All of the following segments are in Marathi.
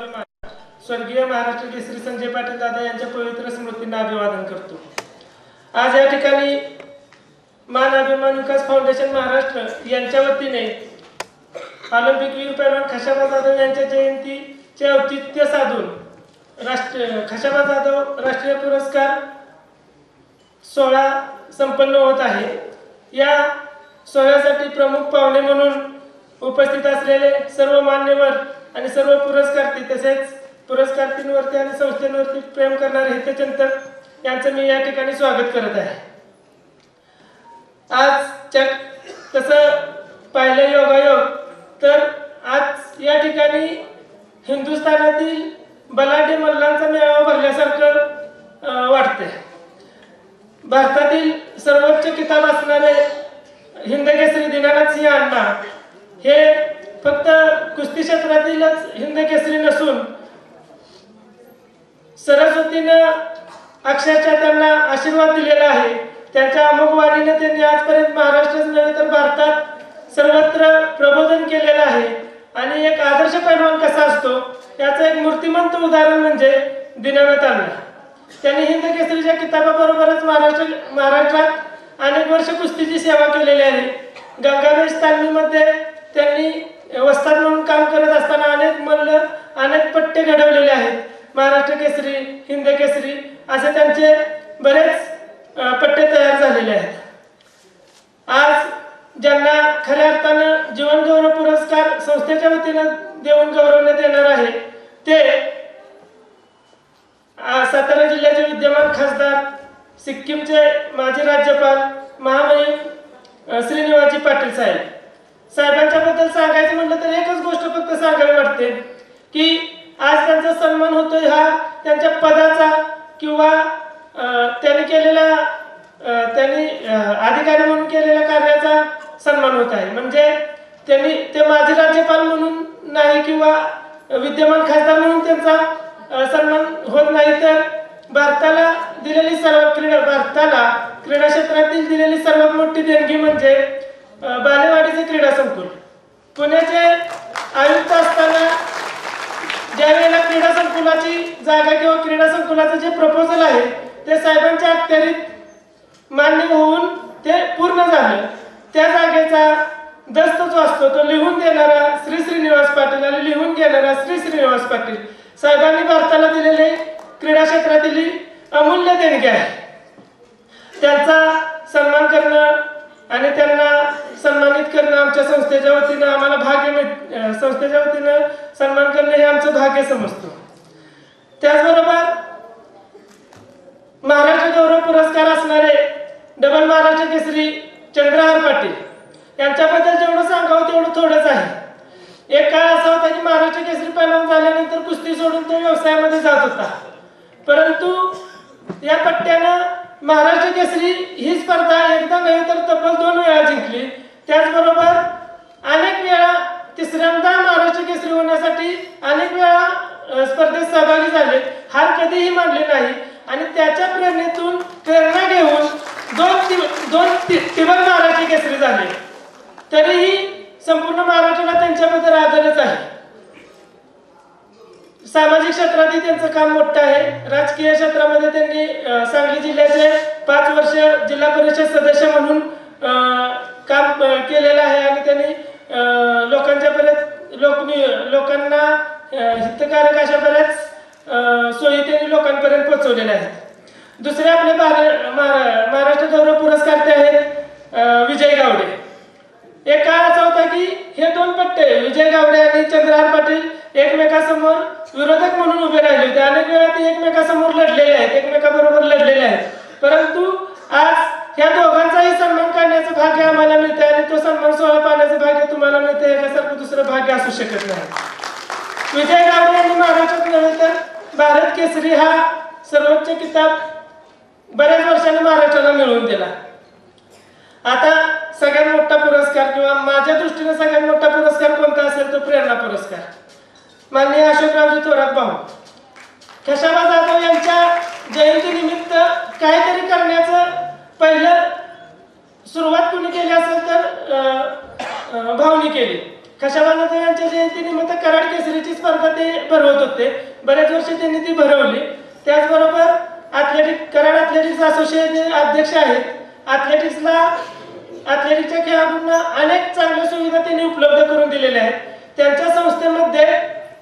स्वाभिमान स्वर्गीय महाराष्ट्र केसरी संजय पाटील दादा यांच्या पवित्र स्मृतींना अभिवादन करतो। आज या ठिकाणी मान अभिमान विकास फाउंडेशन महाराष्ट्र यांच्या वतीने ऑलिम्पिक वीर पैलवान खशाबा जाधव यांच्या जयंतीचे औचित्य साधून खशाबा जाधव राष्ट्रीय पुरस्कार सोहळा संपन्न होत आहे। या सोहळ्यासाठी प्रमुख पाहुणे म्हणून उपस्थित असलेले सर्व मान्यवर आणि सर्व पुरस्कार्थी तसेच पुरस्कार्थींवरती आणि संस्थेवरती प्रेम करणारे हितचिंतक यांचं मी या ठिकाणी स्वागत करत आहे। आज तसं पाहिलं योगायोग तर आज या ठिकाणी हिंदुस्थानातील बलाढ्य मल्लांचा मेळावा भरल्यासारखं वाटतंय। भारतातील सर्वोच्च किताब असणारे हिंदकेसरी दीनानाथ सिंह अण्णा हे फक्त कुस्ती क्षेत्रातीलच हिंदकेसरी नसून सरस्वतीनं अक्षरशः त्यांना आशीर्वाद दिलेला आहे। त्यांच्या अमोघ वाणीने त्यांनी आजपर्यंत महाराष्ट्रात नव्हे तर भारतात सर्वत्र प्रबोधन केलेलं आहे। आणि एक आदर्श पैलवान कसा असतो याचं एक मूर्तिमंत उदाहरण म्हणजे दीनानाथ अण्णा। त्यांनी हिंदकेसरीच्या किताबाबरोबरच महाराष्ट्रात अनेक वर्ष कुस्तीची सेवा केलेली आहे। गंगावेश तालमीमध्ये त्यांनी वस्ताद म्हणून काम करत असताना अनेक मल्ल अनेक पट्टे घडवलेले आहेत। महाराष्ट्र केसरी हिंद केसरी असे त्यांचे बरेच पट्टे तयार झालेले आहेत। आज ज्यांना खऱ्या अर्थानं जीवन गौरव पुरस्कार संस्थेच्या वतीने देऊन गौरवण्यात येणार आहे ते सातारा जिल्ह्याचे विद्यमान खासदार सिक्कीमचे माजी राज्यपाल महामहिम श्रीनिवासजी पाटील साहेबांच्या बद्दल सांगायचं म्हटलं तर एकच गोष्ट फक्त सांगावी वाटते की आज त्यांचा सन्मान होतोय हा त्यांच्या पदाचा किंवा त्यांनी अधिकारी म्हणून केलेल्या कार्याचा सन्मान होत आहे। म्हणजे ते माजी राज्यपाल म्हणून नाही किंवा विद्यमान खासदार म्हणून त्यांचा सन्मान होत नाही तर भारताला क्रीडा क्षेत्रातील दिलेली सर्वात मोठी देणगी म्हणजे बालेवाडीचे क्रीडा संकुल। पुण्याचे आयुक्त असताना ज्यावेळेला क्रीडा संकुलाची जागा किंवा क्रीडा संकुलाचं जे प्रपोजल आहे ते साहेबांच्या अखत्यारीत मान्य होऊन ते पूर्ण झालं। त्या जागेचा दस्त जो असतो तो लिहून देणारा श्री श्रीनिवास पाटील आणि लिहून घेणारा श्री श्रीनिवास पाटील साहेबांनी भारताला दिलेले क्रीडा क्षेत्रातील अमूल्य देणगी आहे। त्यांचा सन्मान करणं आणि त्यांना सन्मानित करणं आमच्या संस्थेच्या वतीनं आम्हाला संस्थेच्या वतीनं सन्मान करणं हे आमचं भाग्य समजतो। त्याचबरोबर महाराष्ट्र गौरव पुरस्कार असणारे डबल महाराष्ट्र केसरी चंद्रहार पाटील यांच्याबद्दल जेवढं सांगावं तेवढं थोडंच आहे। एक काळ असा होता की महाराष्ट्र केसरी पैलवान झाल्यानंतर कुस्ती सोडून तो व्यवसायामध्ये जात होता, परंतु या पट्ट्यानं महाराष्ट्र केसरी ही स्पर्धा एकदा नाही तर तब्बल 2 वेळा जिंकली। त्याचबरोबर अनेक वेळा तिसऱ्यांदा महाराष्ट्र केसरी होण्यासाठी अनेक वेळा स्पर्धेत सहभागी झाले, हार कधीही मानले नाही आणि त्याच्या प्रेरणा घेऊन दोन टिबल महाराष्ट्र केसरी झाले। तरीही संपूर्ण महाराष्ट्राला त्यांच्याबद्दल आदरच आहे। सामाजिक क्षेत्रातही त्यांचं काम मोठं आहे। राजकीय क्षेत्रामध्ये त्यांनी सांगली जिल्ह्याचे 5 वर्ष जिल्हा परिषद सदस्य म्हणून काम केलेलं आहे आणि त्यांनी लोकांना हितकारक अशा बऱ्याच सोयी त्यांनी लोकांपर्यंत पोहोचवलेल्या आहेत। दुसरे आपले महाराष्ट्र गौरव पुरस्कार ते आहेत विजय गावडे। एक काळ असा होता की हे 2 पट्टे विजय गावडे आणि चंद्रहार पाटील एकमेकांसमोर विरोधक म्हणून उभे राहिले होते। अनेक वेळा ते एकमेकांसमोर लढलेले आहेत, एकमेकांबरोबर लढलेले आहेत, परंतु आज ह्या दोघांचाही सन्मान करण्याचं भाग्य आम्हाला मिळते आणि तो सन्मान सोहळा पाहण्याचं भाग्य तुम्हाला मिळते, याच्यासारखं दुसरं भाग्य असू शकत नाही। विजय गावडे यांनी महाराष्ट्रात नव्हे तर भारत केसरी हा सर्वोच्च किताब बऱ्याच वर्षांनी महाराष्ट्राला मिळवून दिला। आता सगळ्यात मोठा पुरस्कार किंवा माझ्या दृष्टीने सगळ्यात मोठा पुरस्कार कोणता असेल तो प्रेरणा पुरस्कार। माननीय अशोकरावजी थोरात भाऊ खशाबा जाधव यांच्या जयंतीनिमित्त काहीतरी करण्याचं पहिलं सुरुवात कुणी केली असेल तर भाऊनी केली। खशाबा जाधव यांच्या जयंतीनिमित्त कराड केसरीची स्पर्धा ते भरवत होते. बरेच वर्ष त्यांनी ती भरवली. त्याचबरोबर कराड ॲथलेटिक्स असोसिएशनचे अध्यक्ष आहेत. ॲथलेटिक्सच्या खेळाडूंना अनेक चांगल्या सुविधा त्यांनी उपलब्ध करून दिलेल्या आहेत. त्यांच्या संस्थेमध्ये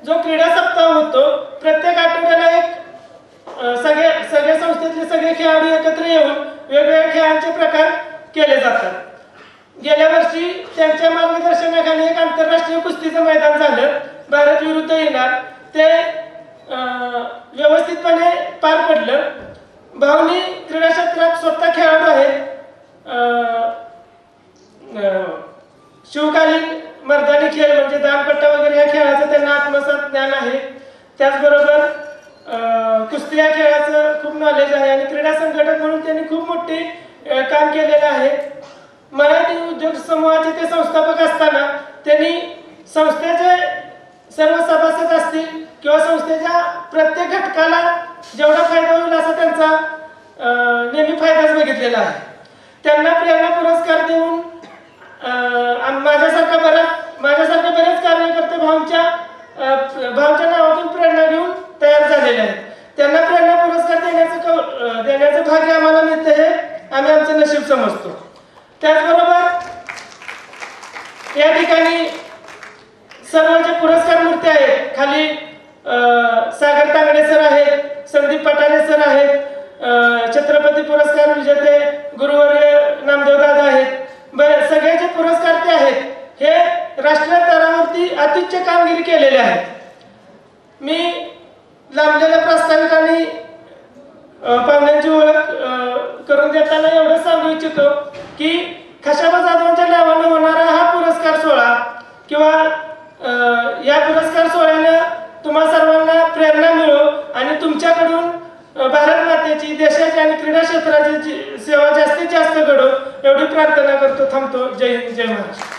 जो क्रीडा सप्ताह होतो, प्रत्येक आठवड्याला एक सगळ्या संस्थेतले सगळे खेळाडू एकत्र येऊन वेगवेगळ्या खेळांचे प्रकार केले जातात. गेल्या वर्षी त्यांच्या मार्गदर्शनाखाली एक आंतरराष्ट्रीय कुस्तीचं मैदान झालं, भारत विरुद्ध इराण. ते व्यवस्थितपणे पार पडलं. भाऊनी क्रीडा क्षेत्रात स्वतः खेळाडू आहेत. शिवकालीन मर्दानी खेळ म्हणजे दांडपट्टा वगैरे या खेळाचं त्यांना आत्मसात ज्ञान आहे. त्याचबरोबर कुस्ती या खेळाचं खूप नॉलेज आहे आणि क्रीडा संघटक म्हणून त्यांनी खूप मोठी काम केलेलं आहे. मराठी उद्योग समूहाचे ते संस्थापक असताना त्यांनी संस्थेचे सर्व सभासद असतील किंवा संस्थेच्या प्रत्येक घटकाला जेवढा फायदा होईल असा त्यांचा नेहमी फायदाच बघितलेला आहे. त्यांना प्रेरणा पुरस्कार देऊन माझ्यासारखे बरेच कार्यकर्ते भाऊंच्या नावातून प्रेरणा घेऊन तयार झालेले आहेत. त्यांना प्रेरणा पुरस्कार देण्याचं भाग्य आम्हाला मिळतं हे आम्ही आमचं नशीब समजतो. त्याचबरोबर या ठिकाणी सर्व जे पुरस्कार मूर्ती आहेत, खाली सागर तांगडे सर आहेत, संदीप पटाणे सर आहेत, छत्रपती पुरस्कार विजेते गुरुवर्य नामदेव दादा आहेत. सगळे जे पुरस्कार ते आहेत हे राष्ट्रीय स्तरावरती अत्युच्च कामगिरी केलेले आहेत. मी लांबलेल्या प्रास्ताविक आणि पाहुण्यांची ओळख करून देताना एवढं सांगू इच्छितो की खशाबा जाधवांच्या नावानं होणारा हा पुरस्कार सोहळा किंवा या पुरस्कार सोहळ्यानं तुम्हा सर्वांना प्रेरणा मिळो आणि तुमच्याकडून भारत मातेची, देशाची आणि क्रीडा क्षेत्राची सेवा जास्तीत जास्त घडो एवढी प्रार्थना करतो. थांबतो. जय हिंद, जय महाराष्ट्र.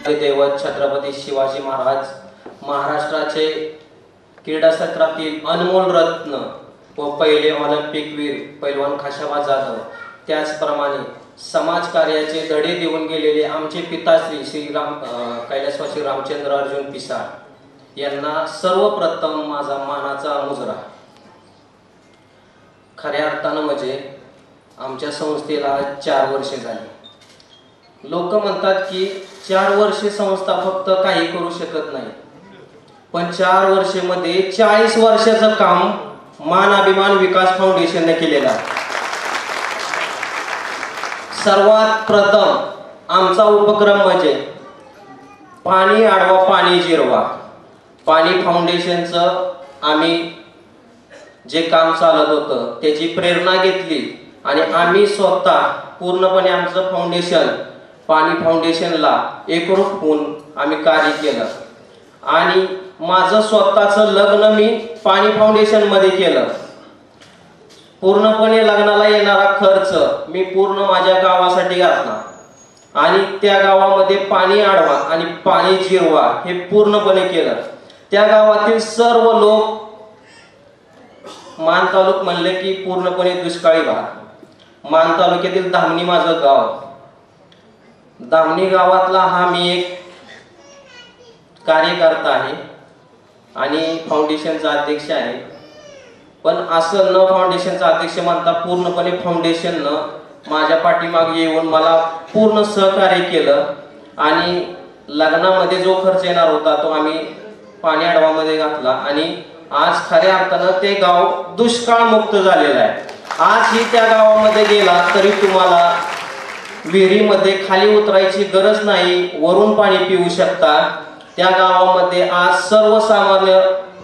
दैवत छत्रपती शिवाजी महाराज, महाराष्ट्राचे क्रीडा क्षेत्रातील अनमोल रत्न व पहिले ऑलिम्पिक वीर पैलवान खाशाबा जाधव, त्याचप्रमाणे समाजकार्याचे धडे देऊन गेलेले आमचे पिताश्री कैलासवासी रामचंद्र अर्जुन पिसाळ यांना सर्वप्रथम माझा मानाचा मुजरा. खऱ्या अर्थानं म्हणजे आमच्या संस्थेला 4 वर्षे झाली. लोक म्हणतात की 4 वर्षे संस्था फक्त काही करू शकत नाही, पण 4 वर्षामध्ये 40 वर्षाचं काम मान अभिमान विकास फाउंडेशनने केलेलं आहे. सर्वात प्रथम आमचा उपक्रम म्हणजे पाणी अडवा पाणी जिरवा. पाणी फाउंडेशनचं आम्ही जे काम चालत होतं त्याची प्रेरणा घेतली आणि आम्ही स्वतः पूर्णपणे आमचं फाउंडेशन पाणी फाउंडेशनला एकरूप होऊन आम्ही कार्य केलं. आणि माझं स्वतःचं लग्न मी पाणी फाउंडेशन मध्ये केलं. पूर्णपणे लग्नाला येणारा खर्च मी पूर्ण माझ्या गावासाठी घातला आणि त्या गावामध्ये पाणी अडवा आणि पाणी जिरवा हे पूर्णपणे केलं. त्या गावातील सर्व लोक मान तालुक म्हणले की पूर्णपणे दुष्काळी भाग. मान तालुक्यातील धामणी माझं गाव. धामणी गावातला हा मी एक कार्यकर्ता आहे आणि फाउंडेशनचा अध्यक्ष आहे. पण असं न फाउंडेशनचा अध्यक्ष म्हणता पूर्णपणे फाउंडेशननं माझ्या पाठीमागे येऊन मला पूर्ण सहकार्य केलं आणि लग्नामध्ये जो खर्च येणार होता तो आम्ही पाणी अडवामध्ये घातला आणि आज खऱ्या अर्थानं ते गाव दुष्काळ मुक्त झालेलं आहे. आजही त्या गावामध्ये गेला तरी तुम्हाला विहिरीमध्ये खाली उतरायची गरज नाही, वरून पाणी पिऊ शकता. त्या गावामध्ये आज सर्वसामान्य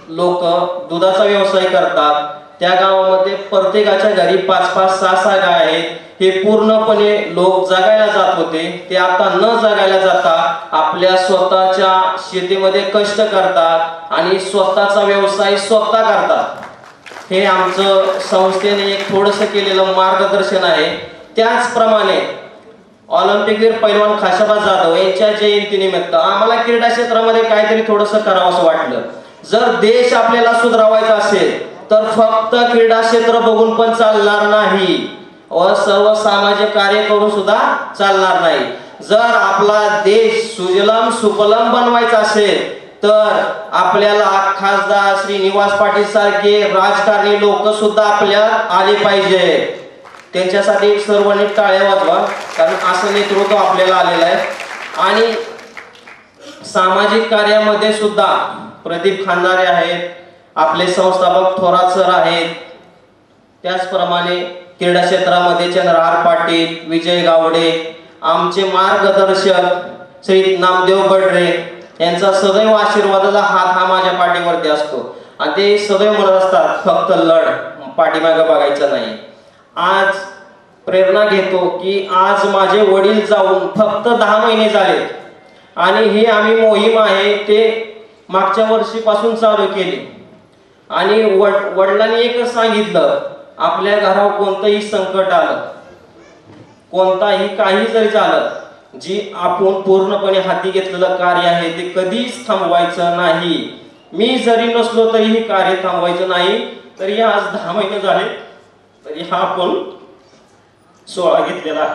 लोक दुधाचा व्यवसाय करतात. त्या गावामध्ये प्रत्येकाच्या घरी 5-5, 6-6 गाय आहेत. हे पूर्णपणे लोक जगायला जात होते, ते आता न जगायला जाता आपल्या स्वतःच्या शेतीमध्ये कष्ट करतात आणि स्वतःचा व्यवसाय स्वतः करतात. हे आमचं संस्थेने एक थोडंसं केलेलं मार्गदर्शन आहे. त्याचप्रमाणे ऑलिम्पिक वीर पैलवान खाशाबा जाधव यांच्या जयंतीनिमित्त आम्हाला क्रीडा क्षेत्रामध्ये काहीतरी थोडंसं करावं असं वाटलं. जर देश आपल्याला सुधारायचा असेल तर फक्त क्रीडा क्षेत्र बघून पण चालणार नाही व सर्व सामाजिक कार्य करून सुद्धा चालणार नाही. जर आपला देश सुजलाम सुफलाम बनवायचा असेल तर आपल्याला खासदार श्रीनिवास पाटील सारखे राजकारणी लोक सुद्धा आपल्यात आले पाहिजे. त्यांच्यासाठी सर्वांनी टाळ्या वाजवा, कारण असं नेतृत्व आपल्याला आलेलं आहे. आणि सामाजिक कार्यामध्ये सुद्धा प्रदीप खांदारे आहेत, आपले संस्थापक थोरात सर आहेत. त्याचप्रमाणे क्रीडा क्षेत्रामध्ये चंद्रहार पाटील, विजय गावडे, आमचे मार्गदर्शक श्री नामदेव बडरे यांचा सदैव आशीर्वादाचा हात हा माझ्या पाठीवरती असतो आणि ते सदैव म्हणत असतात फक्त लढ, पाठीमागे बघायचं नाही. आज प्रेरणा घेतो की आज माझे वडील जाऊन फक्त 10 महिने झाले आणि ही आम्ही मोहीम आहे ते मागच्या वर्षीपासून चालू केली. आणि वडिलांनी एकच सांगितलं, आपल्या घरावर कोणतंही संकट आलं, कोणताही काही जरी झालं, जी आपण पूर्णपणे हाती घेतलेलं कार्य आहे ते कधीच थांबवायचं नाही. मी जरी नसलो तरी हे कार्य थांबवायचं नाही. तरी आज 10 महिने झाले तरी हा आपण सोहळा घेतलेला.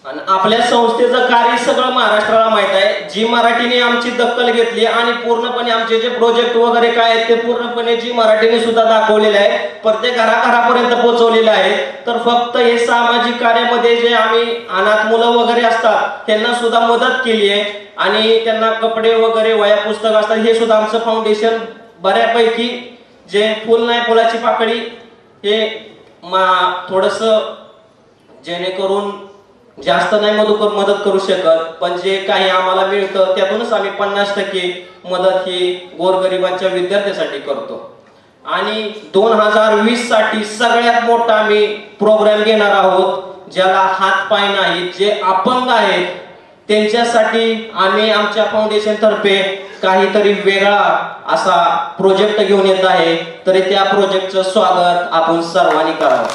आणि आपल्या संस्थेचं कार्य सगळं महाराष्ट्राला माहित आहे. जी मराठीने आमची दखल घेतली आणि पूर्णपणे आमचे जे प्रोजेक्ट वगैरे काय आहेत ते पूर्णपणे जी मराठीने सुद्धा दाखवलेले आहे, प्रत्येक घराघरापर्यंत पोहोचवलेले आहे. तर फक्त हे सामाजिक कार्यामध्ये जे आम्ही अनाथ मुलं वगैरे असतात त्यांना सुद्धा मदत केली आहे आणि त्यांना कपडे वगैरे वह्या पुस्तक असतात हे सुद्धा आमचं फाउंडेशन बऱ्यापैकी जे फुल नाही फुलाची पाकळी हे थोडंसं जेणेकरून जास्त नाही मदत करू शकत, पण जे काही आम्हाला मिळतं त्यातूनच आम्ही 50% मदत ही गोरगरिबांच्या विद्यार्थ्यांसाठी करतो. आणि 2020 साठी सगळ्यात मोठा आम्ही प्रोग्राम घेणार आहोत. ज्याला हात पाय नाहीत, जे अपंग आहेत, त्यांच्यासाठी आम्ही आमच्या फाउंडेशन तर्फे काहीतरी वेगळा असा प्रोजेक्ट घेऊन येत आहे. तरी त्या प्रोजेक्टचं स्वागत आपण सर्वांनी करावं.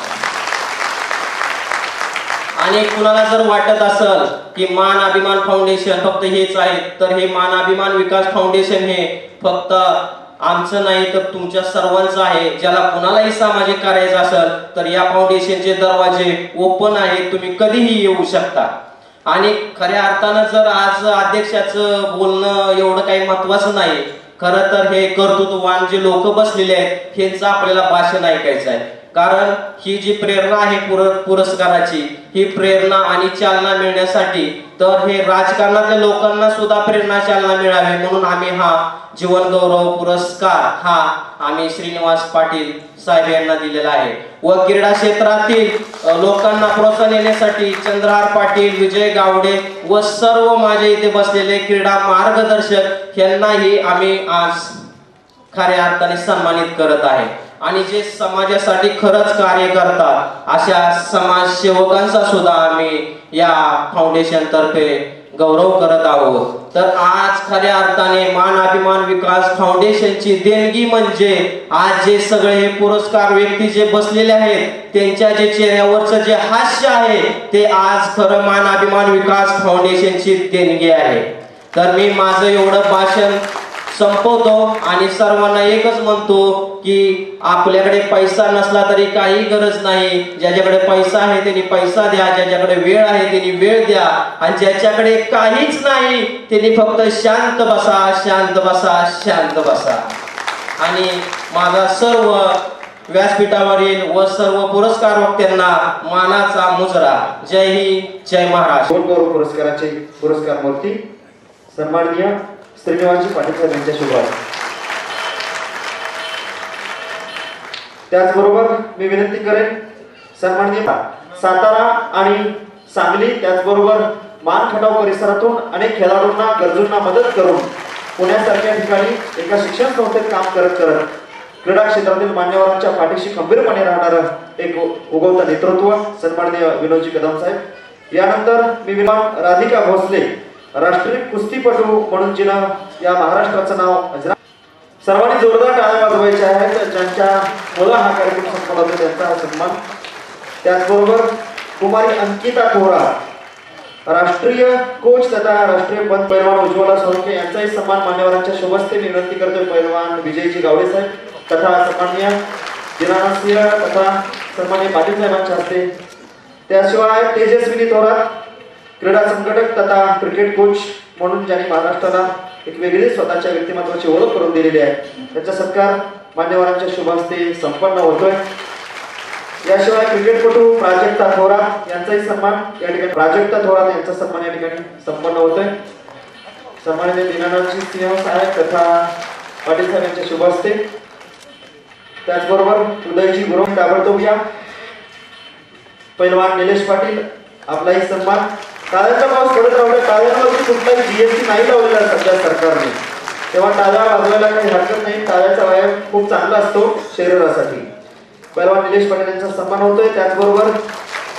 आणि कुणाला जर वाटत असेल की मान अभिमान फाउंडेशन फक्त हेच आहे, तर हे मान अभिमान विकास फाउंडेशन हे फक्त आमचं नाही तर तुमच्या सर्वांचं आहे. ज्याला कुणालाही सामाजिक करायचं असेल तर या फाउंडेशनचे दरवाजे ओपन आहेत, तुम्ही कधीही येऊ शकता. आणि खऱ्या अर्थानं जर आज अध्यक्षाचं बोलणं एवढं काही महत्वाचं नाही, खरं तर हे कर्तृत्ववान जे लोक बसलेले आहेत ह्यांचं आपल्याला भाषण ऐकायचं आहे. कारण ही जी प्रेरणा आहे पुरस्काराची, ही प्रेरणा आणि चालना मिळण्यासाठी तर हे राजकारणातल्या लोकांना सुद्धा प्रेरणा चालना मिळावी म्हणून आम्ही हा जीवन गौरव पुरस्कार हा आम्ही श्रीनिवास पाटील साहेब यांना दिलेला आहे. व क्रीडा क्षेत्रातील लोकांना प्रोत्साहन देण्यासाठी चंद्रहार पाटील, विजय गावडे व सर्व माझे इथे बसलेले क्रीडा मार्गदर्शक यांनाही आम्ही आज खऱ्या अर्थाने सन्मानित करत आहे. आणि जे समाजासाठी खरंच कार्य करतात अशा समाजसेवकांचा सुद्धा आम्ही या फाउंडेशन तर्फे गौरव करत आहोत. तर आज खऱ्या अर्थाने मान अभिमान विकास फाउंडेशनची देणगी म्हणजे आज जे सगळे पुरस्कार व्यक्ती जे बसलेले आहेत त्यांच्या जे चेहऱ्यावरचं जे हास्य आहे ते आज खरं मान अभिमान विकास फाउंडेशनची देणगी आहे. तर मी माझं एवढं भाषण संपवतो आणि सर्वांना एकच म्हणतो की आपल्याकडे पैसा नसला तरी काही गरज नाही. ज्याच्याकडे पैसा आहे त्यांनी पैसा द्या, ज्याच्याकडे वेळ आहे त्यांनी वेळ द्या, आणि ज्याच्याकडे काहीच नाही त्यांनी फक्त शांत बसा, शांत बसा, शांत बसा. आणि माझा सर्व व्यासपीठावरील व सर्व पुरस्कार वक्त्यांना मानाचा मुजरा. जय हिंद, जय महाराष्ट्र. गौरव पुरस्काराचे पुरस्कार मूर्ती सन्माननीय श्रीनिवासजी पाटील साहेब यांच्या शुभारंभ. त्याचबरोबर मी विनंती करेन सन्माननीय सातारा आणि सांगली त्याचबरोबर मानखटाव परिसरातून अनेक खेळाडूंना गरजूंना मदत करून पुण्यासारख्या ठिकाणी एका शिक्षण संस्थेत काम करत करत क्रीडा क्षेत्रातील मान्यवरांच्या पाठीशी खंबीरपणे राहणारं एक उगवतं नेतृत्व सन्माननीय विनोदजी कदम साहेब. यानंतर मी विमान राधिका भोसले राष्ट्रीय कुस्तीपटू म्हणून जिनं या महाराष्ट्राचं नाव सर्वांनी जोरदार टाळ्या वाजवायच्या आहेत. ज्यांच्या मुला हा कार्यक्रम संपन्न होतो त्यांचा सन्मान. त्याचबरोबर कुमारी अंकिता थोरा राष्ट्रीय कोच तथा राष्ट्रीय पंच पैलवान उज्ज्वला सोळंके यांचाही सन्मान मान्यवरांच्या शुभस्ते मी विनंती करतोय. पैलवान विजयजी गावडे साहेब तथा सन्माननीय दिनानाथ सिंह तथा सन्माननीय पाटील साहेबांच्या हस्ते. त्याशिवाय तेजस्विनी थोरात क्रीडा संघटक तथा क्रिकेट कोच म्हणून ज्यांनी महाराष्ट्राला एक वेगळी स्वतःच्या व्यक्तिमत्वाची ओळख करून दिलेली आहे, त्याचा सत्कार मान्यवरांच्या शुभ हस्ते संपन्न होतोय. याशिवाय क्रिकेटपटू प्राजक्ता थोरात यांचाही सन्मान या ठिकाणी प्राजक्ता थोरात यांचा सन्मान या ठिकाणी संपन्न होतोय. सन्माननीय दिनानाथजी सिंह साहेब तथा पाटील साहेब यांच्या शुभ हस्ते. त्याचबरोबर उदयजी गुरु ताबडतोब या. पैलवान निलेश पाटील आपलाही सन्मान. टाळ्यांचा पाऊस पडत राहतो. टाळ्यांवरती कुठलाही जीएसटी नाही लावलेला सध्या सरकारने, तेव्हा टाळ्या वाजवायला काही हरकत नाही. टाळ्याचा व्यायाम खूप चांगला असतो शरीरासाठी. पैलवान निलेश पाटील यांचा सन्मान होतोय. त्याचबरोबर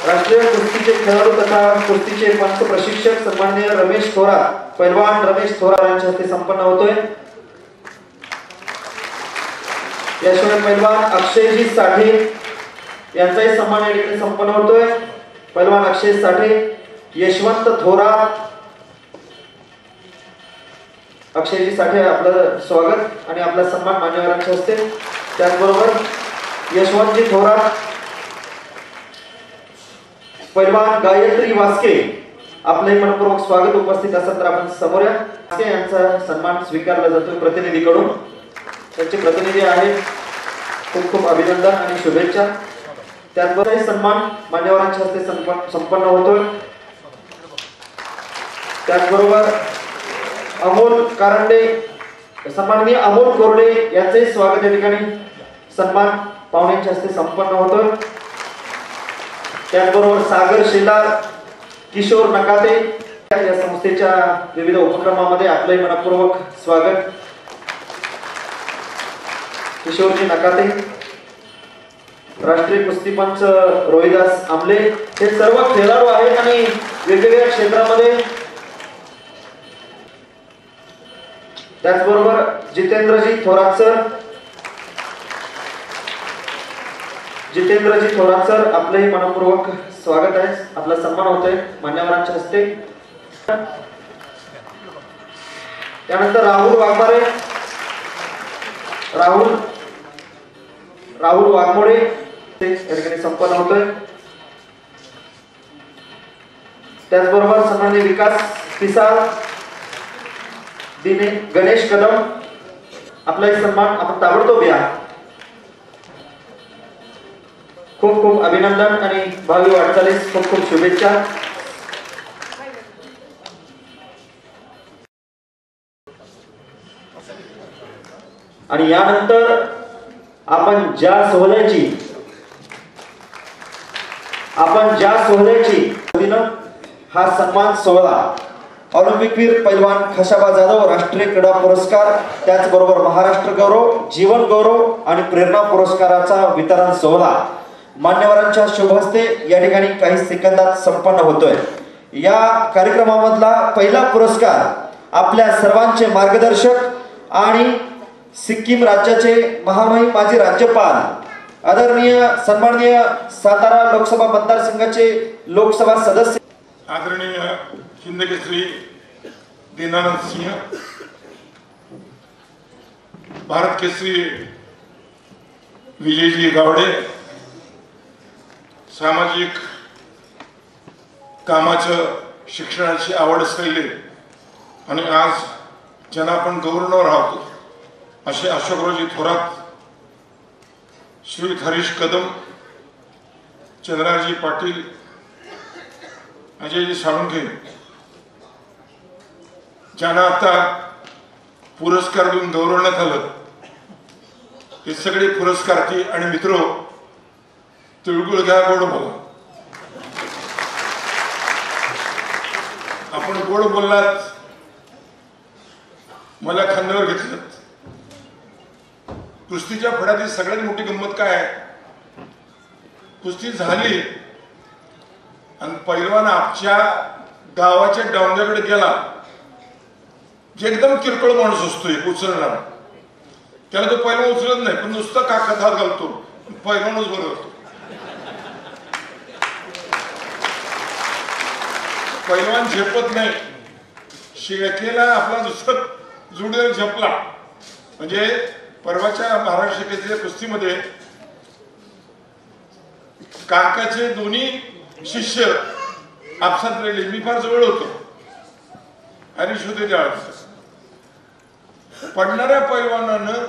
राष्ट्रीय कुस्तीचे खेळाडू तथा कुस्तीचे पंच प्रशिक्षक सन्माननीय रमेश थोरात पैलवान रमेश थोरात यांच्या हस्ते संपन्न होतोय. याशिवाय पैलवान अक्षयजी साठे यांचाही सन्मान या ठिकाणी संपन्न होतोय. पैलवान अक्षय साठे, यशवंत थोरात, अक्षयजी साठे आपलं स्वागत आणि आपला सन्मान मान्यवरांच्या हस्ते. त्याचबरोबर यशवंतजी थोरात, पैलवान गायत्री वास्के आपले मनपूर्वक स्वागत. उपस्थित असाल तर आपण समोर या. यांचा सन्मान स्वीकारला जातोय प्रतिनिधीकडून. त्यांचे प्रतिनिधी आहेत, खूप खूप अभिनंदन आणि शुभेच्छा. त्याचबरोबर सन्मान मान्यवरांच्या हस्ते संपन्न होतोय. त्याचबरोबर अमोल कारंडे सन्माननीय अमोल कोरडे यांचेही स्वागत या ठिकाणी सन्मान पाहुण्यांच्या हस्ते संपन्न होतोय. त्याचबरोबर सागर शेलार, किशोर नकाते या संस्थेच्या विविध उपक्रमामध्ये आपलंही मनपूर्वक स्वागत. किशोरजी नकाते, राष्ट्रीय कुस्ती पंच रोहिदास आमले, हे सर्व खेळाडू आहेत आणि वेगवेगळ्या क्षेत्रामध्ये. त्याचबरोबर जितेंद्रजी थोरात सर, जितेंद्रजी थोरात सर, आपलंही मनपूर्वक स्वागत आहे. आपला सन्मान होतोय मान्यवरांच्या हस्ते. त्यानंतर राहुल वाघमारे, राहुल वाघमोडे या ठिकाणी संपन्न होतोय. त्याचबरोबर सन्माननीय विकास पिसाळ, गणेश कदम, आपलाही सन्मान आपण ताबडतोब या. खूप खूप अभिनंदन आणि भावी वाटचालीस खूप खूप शुभेच्छा. आणि यानंतर आपण ज्या सोहळ्याची हा सन्मान सोहळा ऑलिम्पिकवीर पैलवान खशाबा जाधव राष्ट्रीय क्रीडा पुरस्कार, त्याचबरोबर महाराष्ट्र गौरव, जीवन गौरव आणि प्रेरणा पुरस्काराचा वितरण सोहळा मान्यवरांच्या शुभ हस्ते या ठिकाणी काही सेकंदात संपन्न होतोय. या कार्यक्रमामधला पहिला पुरस्कार आपल्या सर्वांचे मार्गदर्शक आणि सिक्कीम राज्याचे महामहिम माजी राज्यपाल आदरणीय सन्माननीय सातारा लोकसभा मतदारसंघाचे लोकसभा सदस्य आदरणीय हिंदकेसरी दीनानाथ सिंह, भारत केसरी विजयजी गावडे, सामाजिक कामाचं शिक्षणाची आवड असलेले आणि आज ज्यांना आपण गौरवणार आहोत असे अशोकरावजी थोरात, श्री हरीश कदम, चंद्राजी पाटील, अजयजी साळुंखे, ज्यांना आता पुरस्कार देऊन गौरवण्यात आलं, हे सगळे पुरस्कार्थी आणि मित्र तिळगुळ घ्या, गोड बोला. आपण गोड बोललात, मला खांद्यावर घेतलं. कुस्तीच्या फड्यातील सगळ्यात मोठी गंमत काय आहे, कुस्ती झाली आणि पैलवान आपच्या गावाच्या डोंगराकडे गेला, जे एकदम किरकोळ माणूस असतो एक उचलणार, त्याला तो पैलवान उचलत नाही, पण नुसता काकात हात घालतो, पैलवानच बरं होतो. पैलवान झेपत नाही, शेळकेला आपला दुसरा जुडीवर झेपला. म्हणजे परवाच्या महाराष्ट्र केसरी कुस्तीमध्ये काकाचे दोन्ही शिष्य आपसात राहिले. मी फार जवळ होतो, हरीश होते त्यावेळेस. पडणाऱ्या पैलवानानं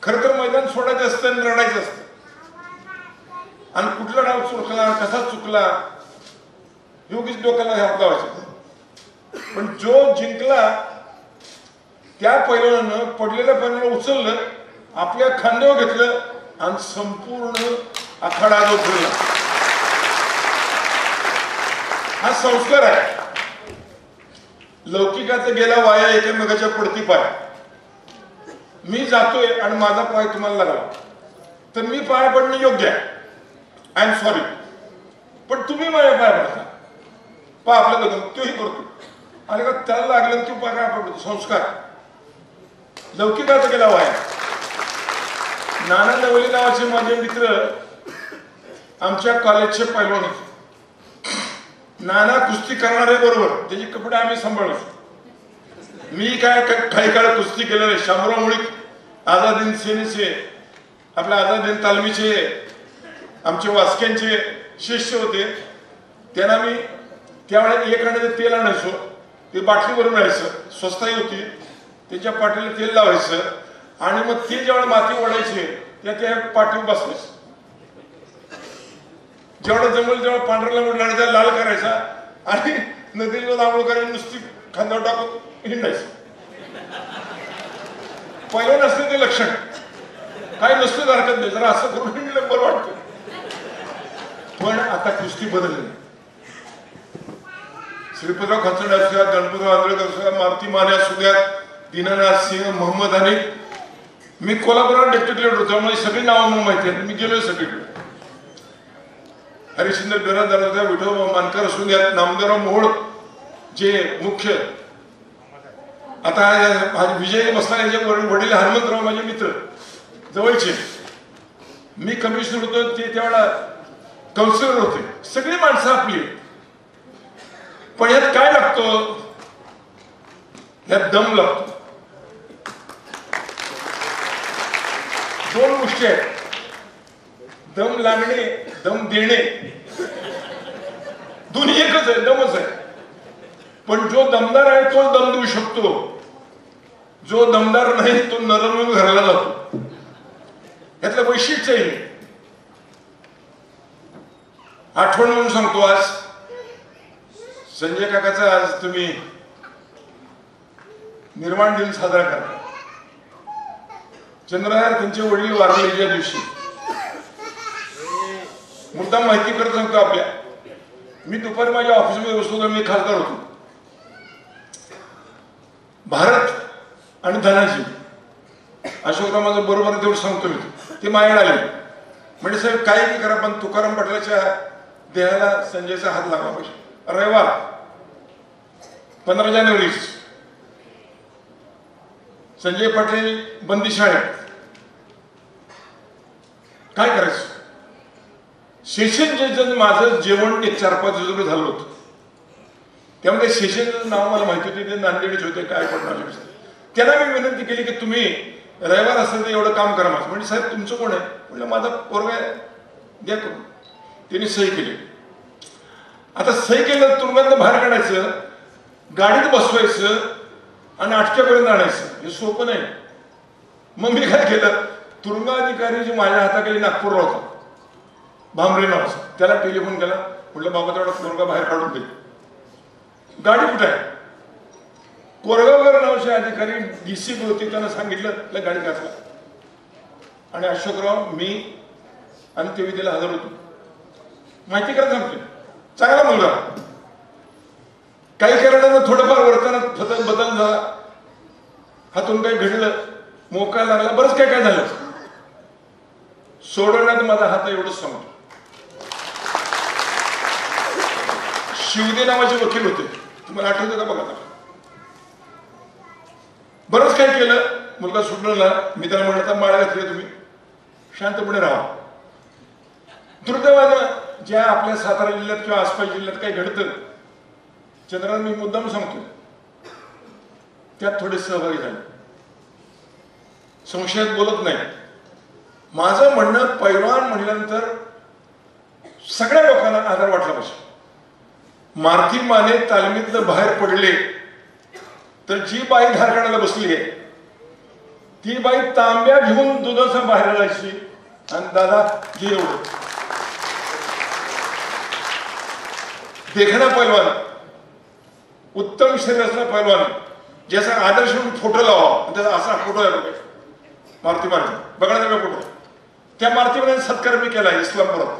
खरं तर मैदान सोडायचं असतं आणि लढायचं असतं, आणि कुठला डाव चुकला, कसा चुकला, योगीच डोक्याला हात लावायचं. पण जो जिंकला त्या पैलवानानं पडलेल्या पैलवानाला उचललं, आपल्या खांद्यावर घेतलं आणि संपूर्ण आखाडा उचलला. हा संस्कार आहे. लौकिकाचा गेला वाया एकमेकाच्या पडती पाय. मी जातोय आणि माझा पाय तुम्हाला लागला तर मी पाय पडणं योग्य आहे, आय एम सॉरी, पण तुम्ही माझ्या पाय पडता, पा आपल्या लग्न तोही करतो आणि का त्याला लागलं तू पाय काय पडतो. संस्कार. लौकिकाचा गेला वाया. नाना नवले नावाचे माझे मित्र आमच्या कॉलेजचे पैलवान होते. नाना कुस्ती करणारे बरोबर त्याचे कपडे आम्ही सांभाळतो. मी काय काही काळ कुस्ती केलेलं आहे. शामराव मुळीक आझादीन सेनेचे, आपल्या आझादीन तालमीचे, आमचे वास्क्यांचे शिष्य होते. त्यांना मी त्यावेळेला एक आण्याचं तेल आणायचो, ते बाटलीवरून मिळायचं, स्वस्ताही होती. त्याच्या पाठीला तेल लावायचं आणि मग ते जेवढं माती ओढायचे त्या पाठीवर बसवायचं. जेवढं जमल तेवढं पांढऱ्याला मुडला लाल करायचा आणि नदीला आंघोळ करायला नुसती खांद्यावर टाकून हिंडायचं. पहिलं नसतं ते लक्षण, काही नसतं हरकत नाही, जरा असं करून हिंडलं बरं वाटतं. पण आता कुस्ती बदलली. श्रीपतराव खंचंडे असुद्यात, गणपतराव आंधळेकर असुद्यात, मारुती माने असुद्यात, दीनानाथ सिंह, मोहम्मद हनी मी कोल्हापुरात डेप्युटी लीडर होतो, मला सगळी नावं मग माहिती आहेत, मी गेलोय सगळीकडे. हरिश्चंद्र बिराजदार, विठोबा मानकर असून यात नामदेवराव मोहोळ जे मुख्य, आता विजय बसला याचे वडील हनुमंतराव माझे मित्र जवळचे, मी कमिशनर होतो, ते त्यावेळेला काउन्सिलर होते. सगळी माणसं आपली. पण यात काय लागतो, यात दम लागतो. दोन गोष्टी आहेत, दम लागणे, दम देणे, दोन्ही एकच आहे, दमच आहे. पण जो दमदार आहे तो दम देऊ शकतो, जो दमदार नाही तो नरम घराला जातो. यातलं वैशिष्ट्य आहे. आठवण म्हणून सांगतो, आज संजय काकाचा आज तुम्ही निर्माण दिन साजरा करा. चंद्रहार त्यांचे वडील वारले ज्या दिवशी, मुद्दाम माहिती करत सांगतो आपल्या. मी दुपारी माझ्या ऑफिसमध्ये बसलो, मी खासदार होतो. भारत आणि धनाजी अशोकराव माझं बरोबर तेवढं सांगतो मी. ते माझ्याकडे आले, म्हणजे साहेब काही करा पण तुकाराम पाटलाच्या देहाला संजयचा हात लागला पाहिजे. रविवार 15 जानेवारी संजय पाटील बंदी शाळेत. काय करायचं? सेशन माझं जेवण 4-5 दिवस झालं होतं. त्यामुळे सेशन नाव मला माहिती होते, ते नांदेडचे होते, काय पडणार. त्यांना मी विनंती केली की तुम्ही रविवार असेल तर एवढं काम करा माझं. म्हणजे साहेब तुमचं कोण आहे? म्हणजे माझा पोरगा द्या करून. त्यांनी सही केली. आता सही केलं, तुरुंगात बाहेर काढायचं, गाडीत बसवायचं आणि 8च्यापर्यंत आणायचं. हे सोपं नाही. मग मी काय केलं, तुरुंगाधिकारी जे माझ्या हाताखाली नागपूरला होता, भांबरे नावाचा, त्याला टेलिफोन केला. म्हटलं बाबा तेवढा तुरुंगा बाहेर काढून दे. गाडी कुठे आहे? कोरगावकर नावाचे अधिकारी DC होते, त्यांना सांगितलं, गाडी घातला. आणि अशोकराव, मी आणि ते विधीला हजर होतो. माहिती करत सांगतोय, चांगला मुलगा. काही कारणानं थोडंफार वर्तनात बदल झाला, हातून काही घडलं, मोका लागला, बरंच काय काय झालं. सोडवण्यात माझा हात एवढंच सांगतो. शिवदे नावाचे वकील होते, तुम्हाला आठवतं का बघा. बरंच काय केलं, मुलगा सुटला. मी त्याला म्हणत माळा घातली, तुम्ही शांतपणे राहा. दुर्दैवानं ज्या आपल्या सातारा जिल्ह्यात किंवा आसपास जिल्ह्यात काही घडतं, चंद्रान मी मुद्दाम सांगतो, त्यात थोडे सहभागी झाले. संशयात बोलत नाही. माझं म्हणणं, पैलवान म्हटल्यानंतर सगळ्या लोकांना आदर वाटला पाहिजे. मारुती माने तालमीतनं बाहेर पडले तर जी बाई धार काढायला बसली आहे, ती बाई तांब्या घेऊन दुधाचा बाहेर जायची आणि दादा घे एवढं. देखणा पैलवान, उत्तम शरीराचा पैलवान, ज्याचा आदर्श म्हणून फोटो लावा, त्याचा असा फोटो आहे मारुती माने, बघण्याचा फोटो. त्या मारुती माने सत्कार मी केला इस्लामपुरात.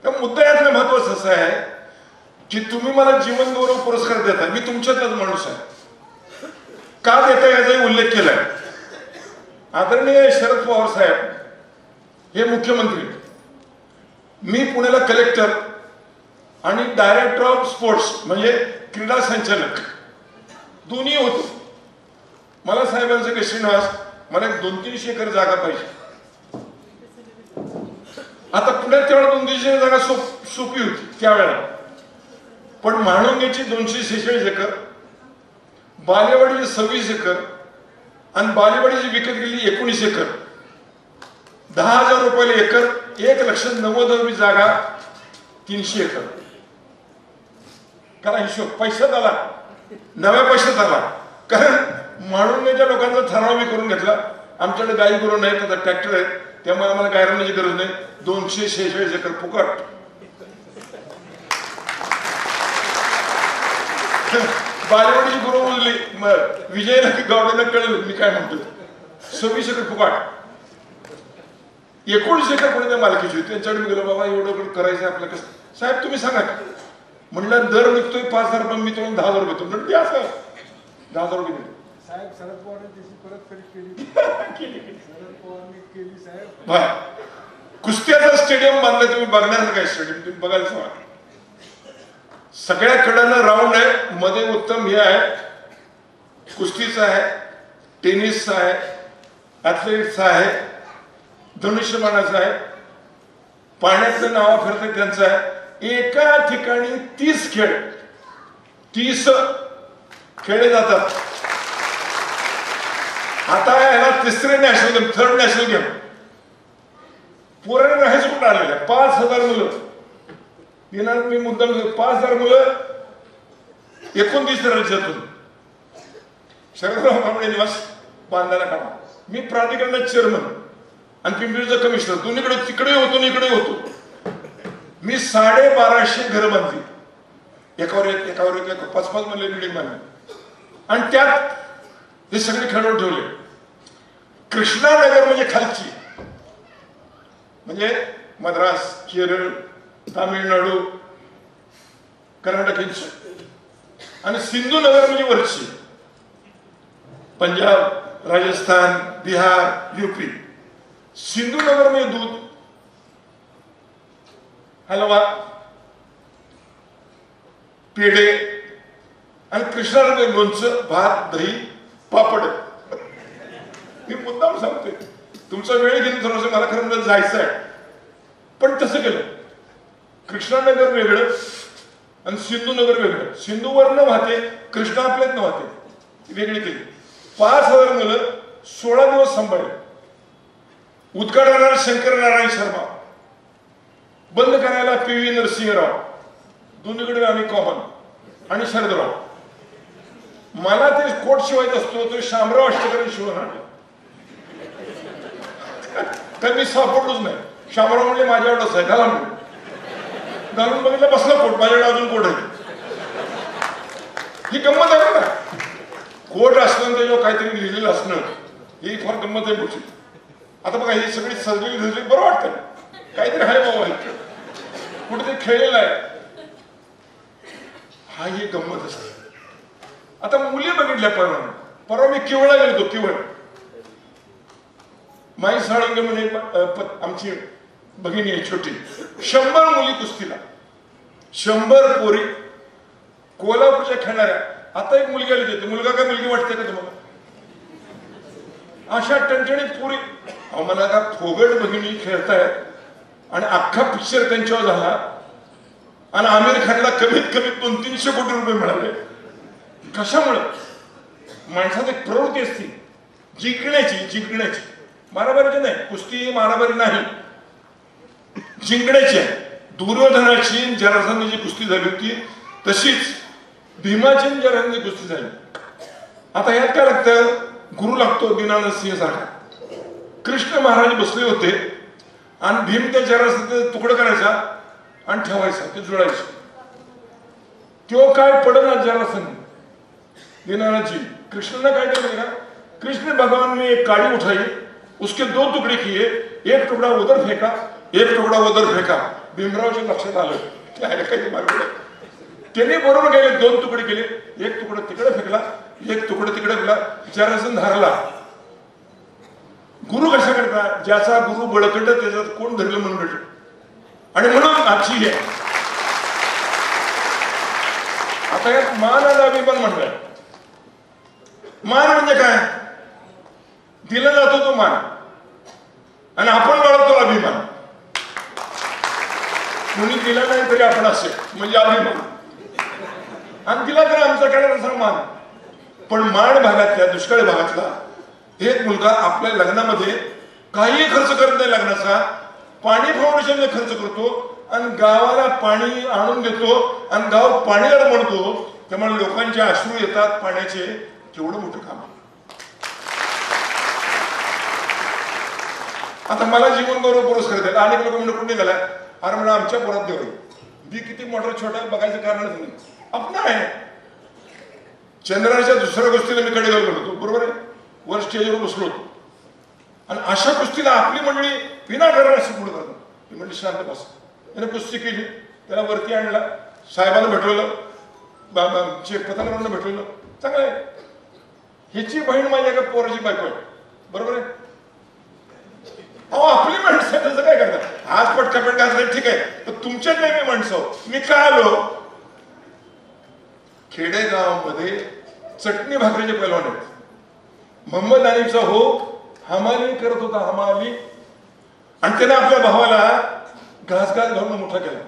त्या मुद्दा यातलं महत्वाचं असं आहे की तुम्ही मला जीवन गौरव पुरस्कार देता, मी तुमच्यातलाच माणूस आहे. का देता याचाही उल्लेख केलाय. आदरणीय शरद पवार साहेब हे मुख्यमंत्री, मी पुण्याला कलेक्टर आणि डायरेक्टर ऑफ स्पोर्ट्स म्हणजे क्रीडा संचालक दोन्ही होतो. मला साहेबांचं की श्रीनिवास, मला 200-300 एकर जागा पाहिजे. आता पुण्यात तेवढा 200-300 जागा सोपी होती त्यावेळेला. पण म्हाळुंगेची 246 एकर, बालेवाडीची 26 एकर आणि बालेवाडीची विकत गेली 19 एकर, 10,000 रुपयाला एकर, 1,90,000 जागा, 300 एकर. करा हिशोब. पैशात आला, नव्या पैशात आला. कारण म्हाळुंगेच्या लोकांचा ठराव मी करून घेतला. आमच्याकडे गाई गुरु नाहीत, आता ट्रॅक्टर आहेत, त्यामुळे आम्हाला गायराण्याची गरज नाही. 246 एकर फुकट. बालेवाडीची गुरु बोलली, विजयला गावडेला कळलं मी काय म्हणतो. 26 एकर फुकट, 19 एकर कोणी त्या मालकीची होती. त्यांच्याकडे मी गेलो, बाबा एवढं करायचं आपलं कसं. साहेब तुम्ही सांगा. म्हणलं दर निघतोय 5,000 रुपये, मी तुम्हाला 10,000 रुपये देतो. म्हणलं ते असं 10,000 रुपये दिले. साहेब शरद पवार त्याची परतफेड केली. शरद पवारने केली साहेब. बर, कुस्त्याचं स्टेडियम बांधलं तुम्ही, बघण्याचं काय स्टेडियम तुम्ही बघायला सांगा. सगळ्याकडनं राऊंड आहे, मध्ये उत्तम हे आहे, कुस्तीचं आहे, टेनिसचं आहे, ऍथलेटिक्सचं आहे, धनुष्यबाणाचं आहे, पाण्यातलं नाव फिरतं त्यांचं आहे. एका ठिकाणी 30 खेळ, 30 खेळले जातात. आता याला तिसरे national game, third national game पुराणे नाहीच कुठं आलेल्या. 5,000 मुलं येणार. मी मुद्दाम 5,000 मुलं 29 राज्यातून शरदराव कांबळे निवास बांधायला कामा. मी प्राधिकरणात चेअरमन आणि पिंपरीचा कमिशनर, दोन्हीकडे तिकडे होतो आणि इकडे होतो. मी 1250 घरं बांधली, एकावर एक 5-5 मधले बिल्डिंग बांधली आणि त्यात हे सगळे खेळून ठेवले. कृष्णानगर म्हणजे खालची, म्हणजे मद्रास, केरळ, तामिळनाडू, कर्नाटक आणि सिंधू नगर म्हणजे वरची, पंजाब, राजस्थान, बिहार, युपी. सिंधू नगर म्हणजे दूध, हलवा, पेढे आणि कृष्णानगर लोणचं, भात, दही, पापड. मी मुद्दाम सांगतोय, तुमचा वेळ घेऊन थोडंसं मला खरं जायचं आहे, पण तसं केलं. कृष्णानगर वेगळं आणि सिंधू नगर वेगळं. सिंधूवरनं वाहते, कृष्णा आपल्यातनं वाहते, वेगळी केली. 5,000 मुलं 16 दिवस सांभाळले. उद्घाटनाला शंकर नारायण शर्मा, बंद करायला PV नरसिंहराव, दोन्हीकडे आम्ही कॉमन आणि शरदराव. मला ते कोट शिवायचा असतो, तो शामराव अष्टकरी शिवून आणला. तर मी सापडलोच नाही. शामराव म्हणजे माझ्यावरच आहे, घाला म्हणून घालून बघितलं, बसला कोट, माझ्याकडे अजून कोट आहे. ही गंमत आहे ना, कोट असणं त्याच्यावर काहीतरी लिहिलेलं असणं, ही फार गंमत आहे पुढची. आता बघा, ही सगळी सजलेली धजली बरं वाटतं, काहीतरी आहे बाबा, कुठेतरी खेळलेलं आहे. हा ही गंमत असते. आता मुली बघितल्या परवा मी किवळा गेलो. किवळ माई साळंगे म्हणे आमची भगिनी आहे छोटी, 100 मुली कुस्तीला, 100 पोरी कोल्हापूरच्या खेळणाऱ्या. आता एक मुलगी आली होती, मुलगा काय मुलगी वाटते का तुम्हाला? अशा टणटणीत पोरी. मला का फोगट भगिनी खेळतायत आणि अख्खा पिक्चर त्यांच्यावर झाला आणि आमिर खानला कमीत कमी 200-300 कोटी रुपये मिळाले. कशामुळे? माणसात एक प्रवृत्ती असते जिंकण्याची. मारामारीची नाही, कुस्ती ही मारामारी नाही, जिंकण्याची आहे. दुर्योधनाची जरासंधाची कुस्ती झाली होती, तशीच भीमाची जरासंधाची कुस्ती झाली. आता यात काय लागतं? गुरु लागतो दीनानाथ सिंह सारखा. कृष्ण महाराज बसले होते आणि भीम त्या जरासंधाचा तुकडं करायचा आणि ठेवायचा, ते जुळायचे. तो काय पडना जरासंध दीनानाथ जी. कृष्ण ने क्या किया? कृष्ण भगवान ने एक काड़ी उठाई, उसके 2 टुकड़े किए, एक टुकड़ा उधर फेंका, एक टुकड़ा उधर फेंका. भीमरावच्या लक्षात आलं काय काही मार्ग. त्याने बरोबर केले, 2 तुकडे केले, एक तुकडा तिकडे फेकला, एक तुकडा तिकडे फेकला. जरासंध हरला. गुरु कशा करता? ज्याचा गुरु बळकट त्याच्यात कोण धरलं म्हणून भेटलं. आणि म्हणून आजची आहे. आता यात मान आणि अभिमान म्हणलाय. मान म्हणजे काय? दिला जातो तो मान आणि आपण बाळगतो अभिमान. कोणी दिला नाही तरी आपण असे म्हणजे अभिमान, आणि दिला तर आमच्याकडे असा मान. पण मान भागातल्या, दुष्काळी भागातला एक मुलगा आपल्या लग्नामध्ये काही खर्च करत नाही, लग्नाचा पाणी फाउंडेशनने खर्च करतो आणि गावाला पाणी आणून देतो आणि गाव पाणीदार म्हणतो. त्यामुळे लोकांचे अश्रू येतात पाण्याचे. केवढं मोठं काम. आता मला जीवन गौरव पुरस्कार द्यायला अनेक लोक म्हणजे कुठे गेलाय, अरे म्हणा आमच्या पोरात देऊ. बी किती मोठा छोटा बघायचं कारणच नाही, आपण आहे. चंद्राच्या दुसऱ्या गोष्टीला मी कडे गेलो होतो, बरोबर आहे, वर स्टेजवर बसलो होतो आणि अशा कुस्तीला आपली मंडळी विनाकारण अशी पुढे करतो. ती म्हणजे शांत बस. त्याने कुस्ती केली, त्याला वरती आणला, साहेबांना भेटवलं, पतंगरावांना भेटवलं, चांगलं आहे. हिची बहीण माझ्या एका पोराची बायको आहे, बरोबर आहे? अहो आपली माणसं तसं काय करतात, आज पटकापट घातलं ठीक आहे, पण तुमच्यात नाही माणसं. मी काय आलो खेडेगाव मध्ये चटणी भाकरीचे पैलवान आहेत. मोहम्मद अलीचा हो हमाली करत होता, हमाली, आणि त्याने आपल्या भावाला घास घालून मोठा केला.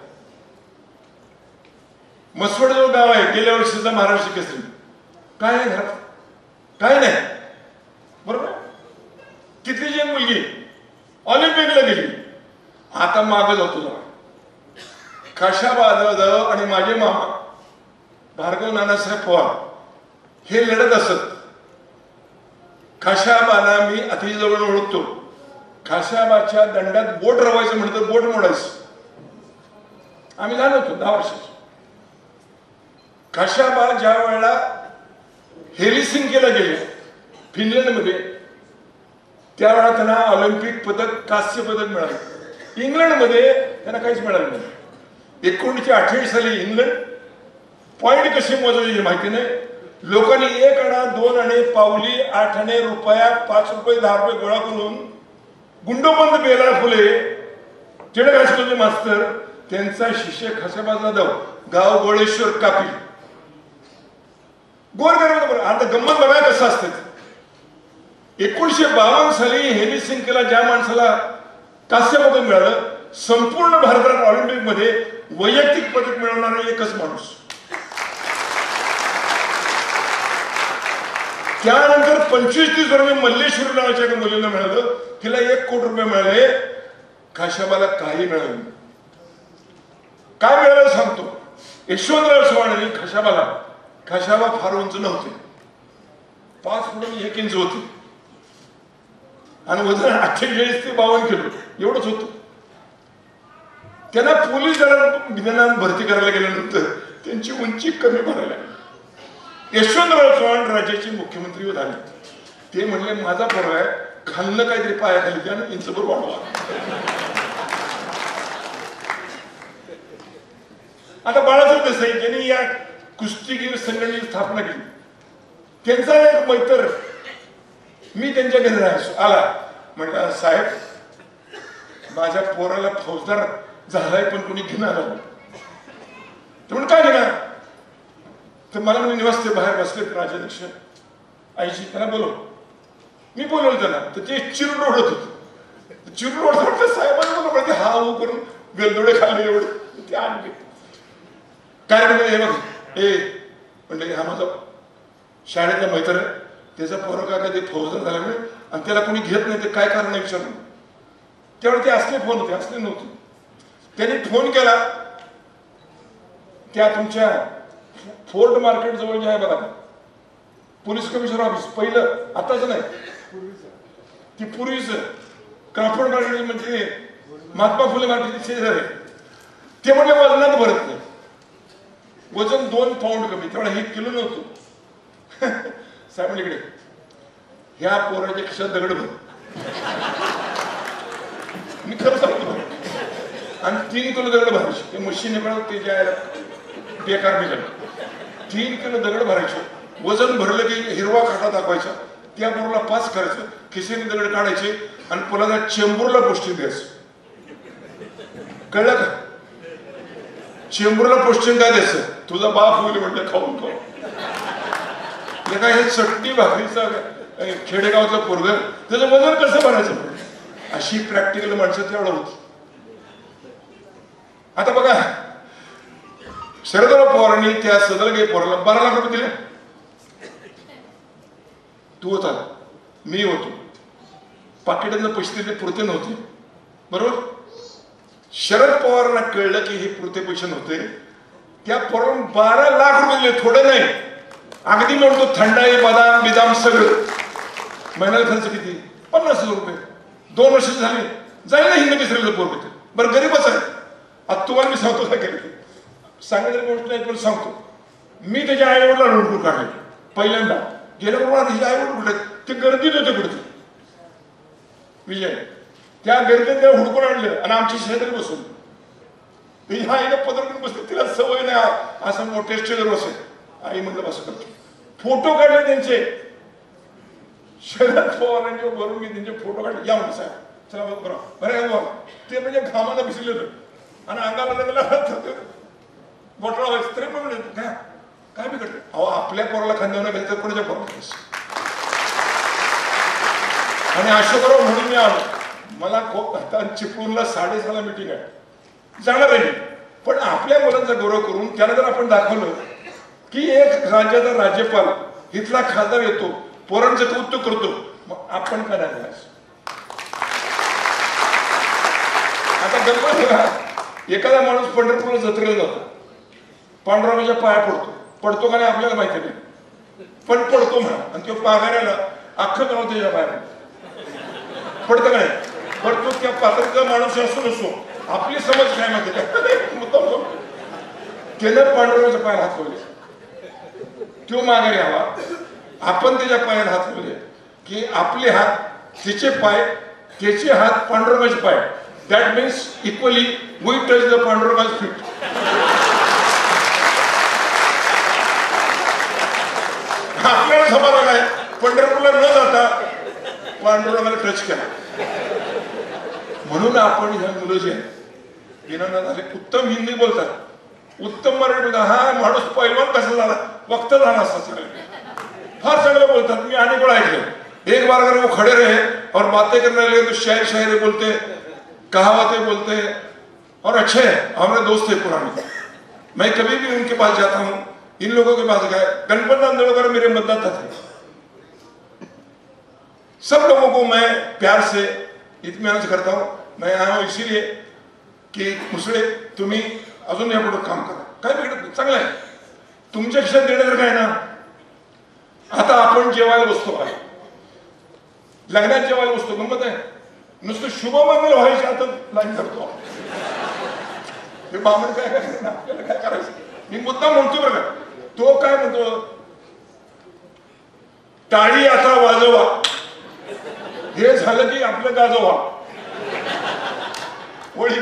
मसवड जो गाव आहे गेल्या वर्षीचा महाराष्ट्र केसरी, काय आहे घरात? काय नाही, बरोबर? तिथली जी मुलगी ऑलिम्पिकला गेली, आता मागे जातो जरा खाशाबाद आणि माझे मामा भार्गव नानासाहेब पवार हे लढत असत. खाशाबाला मी अतिजवळ ओळखतो. खाशाबाच्या दंडात बोट रवायचं म्हणतं, बोट मोडायचं. आम्ही लहान होतो, 10 वर्षाचे. खाशाबा ज्या वेळेला हेलिसिंकीला गेले फिनलंडमध्ये, त्यावेळेला त्यांना ऑलिम्पिक पदक, कांस्य पदक मिळालं. इंग्लंडमध्ये त्यांना काहीच मिळालं नाही. 1928 साली इंग्लंड पॉइंट कशी मोजायची माहिती नाही. लोकांनी 1 आणा 2 आणे पावली 8 आणे रुपया 5 रुपये 10 रुपये गोळा करून गुंडोबंद बेला फुले टिळक हायस्कूलचे मास्तर त्यांचा शिष्य खाशाबा जाधव गाव गोळेश्वर कापी गोरगरीब. आता गंमत बघा कसं असतं. 1952 साली हेलिसिंकीला ज्या माणसाला कांस्य पदक मिळालं, संपूर्ण भारतात ऑलिम्पिक मध्ये वैयक्तिक पदक मिळवणारा एकच माणूस. त्यानंतर 25-30 वर्षांनी मल्लेश्वरी नावाच्या एका मुलीला मिळालं, तिला 1 कोटी रुपये मिळाले. खाशाबाला काही मिळालं नाही. काय मिळालं सांगतो. यशवंतराव चव्हाण खाशाबाला, खाशाबा फार उंच नव्हते, 5 फूट 1 इंच होते आणि वजन 48 ते 52 किलो एवढंच होतं. त्यांना पोलीस दलात विधानात भरती करायला गेल्यानंतर त्यांची उंची कमी भरायला लागली. यशवंतराव चव्हाण राज्याचे मुख्यमंत्री झाले. ते म्हणले माझा पोरगा आहे, खाल्लं काहीतरी पायाखाली त्यानं इंचभर वाढवा. आता बाळासाहेब देसाई त्यांनी या कुस्तीगीर संघटनेची स्थापना केली. त्यांचा एक मैत्र मी त्यांच्या घरी राहायचो, आला म्हटलं साहेब माझ्या पोराला फौजदार झालाय पण कोणी घेणार आलं. तर म्हणून काय घेणार, तर मला म्हणजे निवास ते बाहेर बसले राजाध्यक्ष आईशी, त्याला बोलव. मी बोलवलं त्याला, तर ते चिरून ओढत होते. चिरून ओढत म्हटलं साहेबांना बोलव, ते हा हो करून वेलदोडे खाल्ले एवढे ते आणले. काय म्हणते हे बघ हे म्हणजे हा माझा शाळेतला मैत्र आहे, त्याचा पोरगा का ते फौजदार झाला म्हणे आणि त्याला कोणी घेत नाही, ते काय कारण आहे विचारून. त्यावेळी ते असले फोन होते, असले नव्हते. त्यांनी फोन केला त्या तुमच्या फोर्ट मार्केट जवळ जे आहे बघा पोलीस कमिशनर ऑफिस, पहिलं आताच नाही, ती पूर्वीच क्राफ्ट मार्केट म्हणजे महात्मा फुले मार्केट शेजारी. ते म्हणजे वजनात भरत नाही, वजन 2 पाऊंड कमी, तेवढा 1 किलो नव्हतं. साहेब इकडे ह्या पोराच्या खिशात दगड भर, मी खरं सांगतो. आणि 3 किलो दगड भरायचे, ते मशीन ते जे बेकार बिघड 3 किलो दगड भरायचे. वजन भरलं की हिरवा काटा दाखवायचा, त्या पोराला पास करायचं, खिसेने दगड काढायचे आणि पोलाला चेंबूरला पोस्टिंग द्यायचं. कळलं का? चेंबूरला पोस्टिंग काय द्यायचं, तुझा बाप होईल म्हटलं खाऊन खाऊ. काय हे चटणी भाकरीचा खेडेगावातलं पोरग त्याचं वजन कसं भरायचं, अशी प्रॅक्टिकल माणसं त्यावेळेला होती. आता बघा शरदराव पवारांनी त्या सदलगे पोराला 12 लाख रुपये दिले. तू होता, मी होतो, पाकिटांना पैसे दिले पुरते नव्हते, बरोबर. शरद पवारांना कळलं की हे पुरते पैसे नव्हते, त्या पोराला 12 लाख रुपये दिले. थोडे नाही, अगदी म्हणतो थंडाई बदाम बिदाम सगळं. महिन्याला खर्च किती? 50,000 रुपये. 2 वर्ष झाले, जाईल ना हिंद बिसरेलं पोरग. बरं गरीबच आहे. आता तुम्हाला मी सांगतो काय केलं, सांगितलं गोष्ट नाही पण सांगतो. मी त्याच्या आईवडला हुडकून काढले पहिल्यांदा. गेल्या प्रमाणात तिचे आईवडील कुठे, ते गर्दीत होते कुठे विजय, त्या गर्दीत त्या हुडकून आणलं आणि आमची शेजारी बसून ह्या आईला पदरून बसले. तिला सवय नाही असं मोठे स्टेजर बसेल. आई म्हणलं बस करतो. फोटो काढले त्यांचे शरद पवारांच्या बरोबर मी त्यांचे फोटो काढले, या म्हणून साहेब चला बरं बरं बरं ते म्हणजे घामानं भिजले होतं आणि अंगाला लागला बोटला व्हायचं तरी पण काय काय बिघडलं. अहो आपल्या पोराला खांद्यावर गेलं तर कोणाच्या पोराला. आणि अशोकराव म्हणून मी आलो, मला खूप आता चिपळूणला 6:30 मीटिंग आहे, जाणार आहे. पण आपल्या मुलांचा गौरव करून त्याला जर आपण दाखवलं की एक राज्याचा राज्यपाल इथला खासदार येतो, पोरांचं कौतुक करतो, मग आपण काय नाही. आता गणपत एखादा माणूस पंढरपूरला जत्रेला जातो, पांडुरंगाच्या पाया पडतो का नाही आपल्याला माहिती नाही, पण पडतो म्हणा. आणि तो पागाऱ्याला अख्खं गाव त्याच्या पाया पडतं का नाही. पडतो त्या पात्राचा माणूस असो नसो, आपली समज काय माहिती काय त्यानं पांडुरंगाच्या पायाला हात लावले, तो माघारी हवा. आपण त्याच्या पायाला हात लावले की आपले हात तिचे पाय, त्याचे हात पांडुरंगाचे पाय. That means equally we touch the Pandurang's feet. आपल्याला समाधान आहे, पंढरपूरला न जाता पांडुरंगाला टच केला. म्हणून आपण ह्या मुलं जे झाले उत्तम हिंदी बोलतात, उत्तम मराठी बोलतात. हा माणूस पैलवान कसा झाला, वक्ता झाला असता सगळं, फार चांगलं बोलतात. मी अनेक वेळा ऐकलं, एक बार अगर वो खड़े रहे और बातें करने लगे तो शायर शायरी बोलते, कहावतें बोलते और अच्छे हैं. हमारे दोस्त थे पुराने, मैं कभी भी उनके पास जाता हूँ. इन लोगों के पास गए, गणपत आंदोलकर मेरे मतदाता थे. सब लोगों को मैं प्यार से इत्मीनान से करता हूँ. मैं आया हूँ इसीलिए की मुसळे तुम्ही अजून यापुढे काम करा, काय बिघडत नाही, चांगलं आहे. तुमच्या खिशात देणं काय ना. आता आपण जेवायला बसतो काय, लग्नात जेवायला बसतो, गंमत आहे. नुसतं शुभमंगल व्हायचे आता लाईन करतो. हे बामण काय करायचं, आपल्याला काय करायचं. मी मुद्दा म्हणतो बरं का, तो काय म्हणतो, टाळी आता वाजवा, हे झालं की आपलं गाजवा. वळी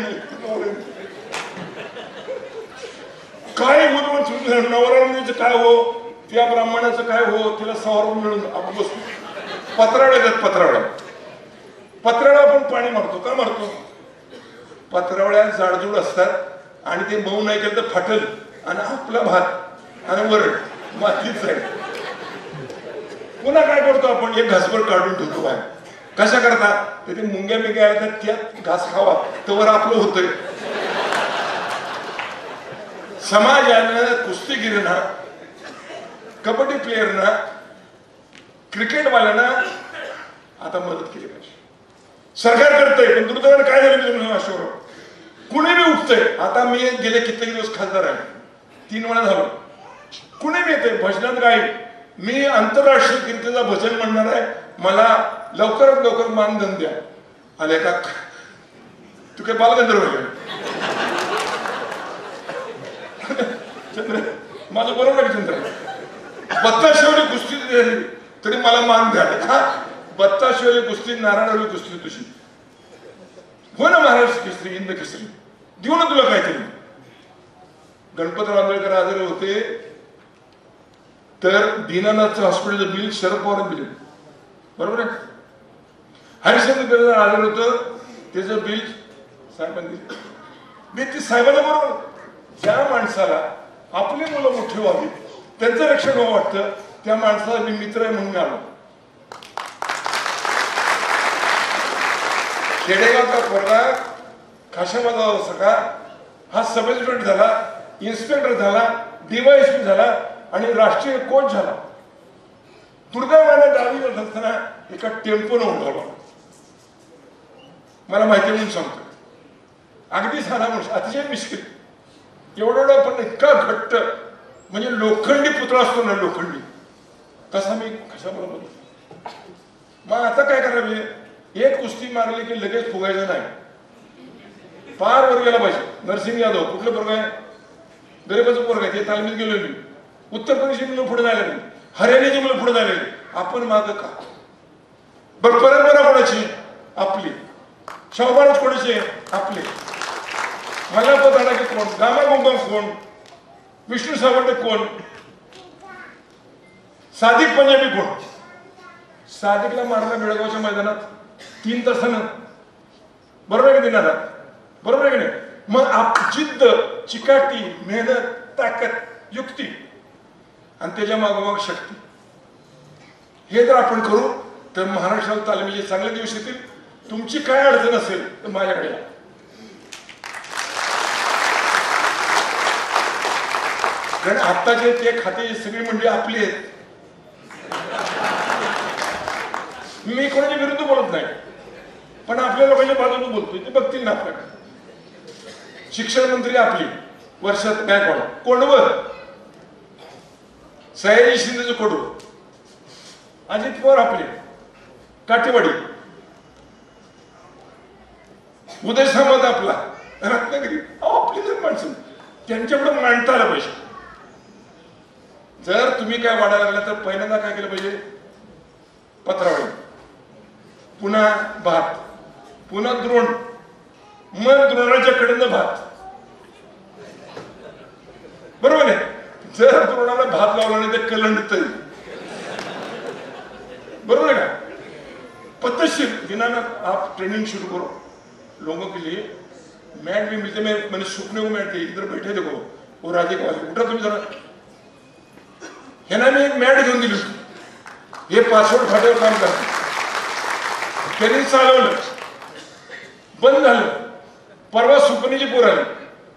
काय होत नवरा काय हो, त्या ब्राह्मणाचं काय हो, तिला सवार मिळून आपण बसतो. पत्रावळ्या देत, पत्रावळ्या आपण पाणी मारतो का मारतो. पत्रावळ्या जाडजूड असतात आणि ते मऊ नाही केलं तर फाटल. आणि आपला भात आणि वरण मातीच आहे. पुन्हा काय करतो आपण, एक घासभर काढून ठेवतो बाहेर. कशा करता, ते मुंग्या बिंग्या आल्या तर त्यात घास खावा, तोवर आपलं होतंय. समाजानं, कुस्तीगिरीना, कबड्डी प्लेयरना, क्रिकेटवाल्यांना आता मदत केली पाहिजे. सरकार करतंय, पण दुर्दैवाने काय झालं अशोक, कुणी बी उठतंय. आता मी गेले कित्येक दिवस खासदार आहे, 3 वेळा झालो. कुणी बी येते भजनात गाई, मी आंतरराष्ट्रीय कीर्तीचा भजन म्हणणार आहे, मला लवकरात लवकर मानधन द्या. आले का तू काय बालगंधर्व आहे. चंद्र माझं बरोबर आहे. चंद्र बत्ताशिवली कुस्ती तरी मला मान द्या. बत्ताशिवली कुस्ती, नारायणवली कुस्ती तुझी हो ना, महाराष्ट्र केसरी, हिंद केसरी देऊ ना तुला काहीतरी. गणपतराव आंबेडकर आजारी होते तर दीनानाथचं हॉस्पिटलचं बिल शरद पवारांनी दिलं, बरोबर आहे. हरिश्चंद्र आजारी होतं, त्याचं बिल साहेबांनी दिलं. मी ती साहेबांना बरोबर, ज्या माणसाला आपली मुलं मोठी व्हावी, त्यांचं रक्षण व्हावं वाटतं, त्या माणसाला मी मित्र आहे म्हणून आलो. खेडेगावचा पोरगा खाशाबाजा सगळा हा सब इन्स्पेक्टर झाला, इन्स्पेक्टर झाला, DYSP झाला आणि राष्ट्रीय कोच झाला. दुर्दैवाने 10वी वर्षात असताना एका टेम्पोनं उडवला. मला माहिती म्हणून सांगतो, अगदी साधा माणूस, अतिशय मिश्किल, एवढा पण इतका घट्ट, म्हणजे लोखंडी पुतळा असतो ना, लोखंडी तसा मी कशाबरोबर. मग आता काय करावे, एक कुस्ती मारली की लगेच फुगायचं नाही, पार वर गेला पाहिजे. नरसिंह यादव कुठलं पोरग आहे, गरीबाचं पोरग आहे, ते तालमीत गेलो मी. उत्तर प्रदेशची मुलं पुढे झाले नाही, हरियाणाची मुलं पुढे झालेली, आपण माग का. बरं परंपरा कोणाची, आपली. शाहूबाज कोणाचे, आपले. मल्हारराव धडाके कोण, गामा गोंगम कोण, विष्णू सावंत कोण, सादिक पंजाबी कोण, सादिकला मारला बेळगावच्या मैदानात 3 तासानं, बरोबर आहे की देणार? बरोबर आहे की नाही? मग जिद्द, चिकाटी, मेहनत, ताकद, युक्ती आणि त्याच्या मागोमाग शक्ती, हे जर आपण करू तर महाराष्ट्राला तालमीचे चांगले दिवस येतील. तुमची काय अडचण असेल तर माझ्याकडे या. कारण आत्ताचे ते खाते सगळी मंडळी आपली आहेत. मी कोणाच्या विरुद्ध बोलत नाही, पण आपल्या लोकांच्या बाजूने बोलतोय, ते बघतील ना आपल्याकडे. शिक्षण मंत्री आपली वर्षात गायकवाड, कोंडवर सयाजी शिंदेचं कोंडवर, अजित पवार आपले काठेवाडी, उदय सामंत आपला रत्नागिरी. आपली जर माणसं त्यांच्याकडे मांडता आलं पाहिजे. जर तुम्ही काय वाढायला लागला तर पहिल्यांदा काय केलं पाहिजे? पत्रावळी, पुन्हा भात, पुन्हा द्रोण, मग द्रोणाच्या कडेनं भात. बरोबर आहे? जर द्रोणाला भात लावला नाही तर कलंडत. बरोबर है ना? पद्धतशीर दिनानाथ आप ट्रेनिंग शुरू करो लोगों के लिए. मैट भी मिलते, मैंने सुपने को मैट इधर बैठे देखो वो राजे को उठा तुम्ही जरा. ह्यांना मी एक मॅट घेऊन दिली होती, हे पासवर्ड फाट्यावर काम करते. त्यांनी चालवलं, बंद झालं. परवा सुपनीची पोर आली,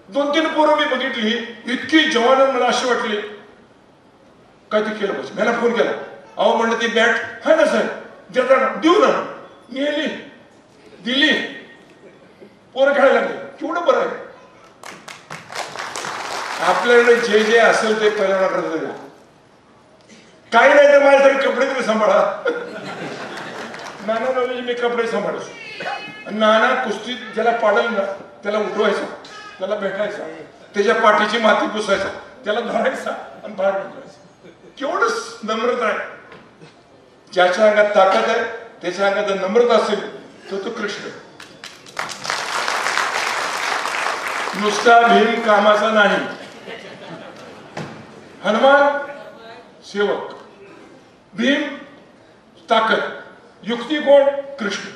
2-3 पोरं मी बघितली, इतकी जवान मला अशी वाटली काय ते केलं पाहिजे. मला फोन केला, अहो म्हणलं ती बॅट आहे ना साहेब, देता ना, देऊ ना. नेली, दिली, पोरं खेळायला लागले. केवढं बरं आहे. आपल्याकडे जे जे असेल ते पहिल्यांदा करत काही नाही तर माझ्यासाठी कपडे तरी सांभाळा. नाना नवलेजी मी कपडे सांभाळायचो. नाना कुस्तीत ज्याला पाडल ना त्याला उठवायचा, त्याला भेटायचा, त्याच्या पाठीची माती पुसायचा, त्याला धरायचा आणि बाहेर उठवायचा. केवढंच नम्रता आहे. ज्याच्या अंगात ताकद आहे, त्याच्या अंगात जर नम्रता असेल तो कृष्ण. नुसता भीम कामाचा नाही. हनुमान सेवक, भीम ताकद, युक्ती कोण? कृष्ण.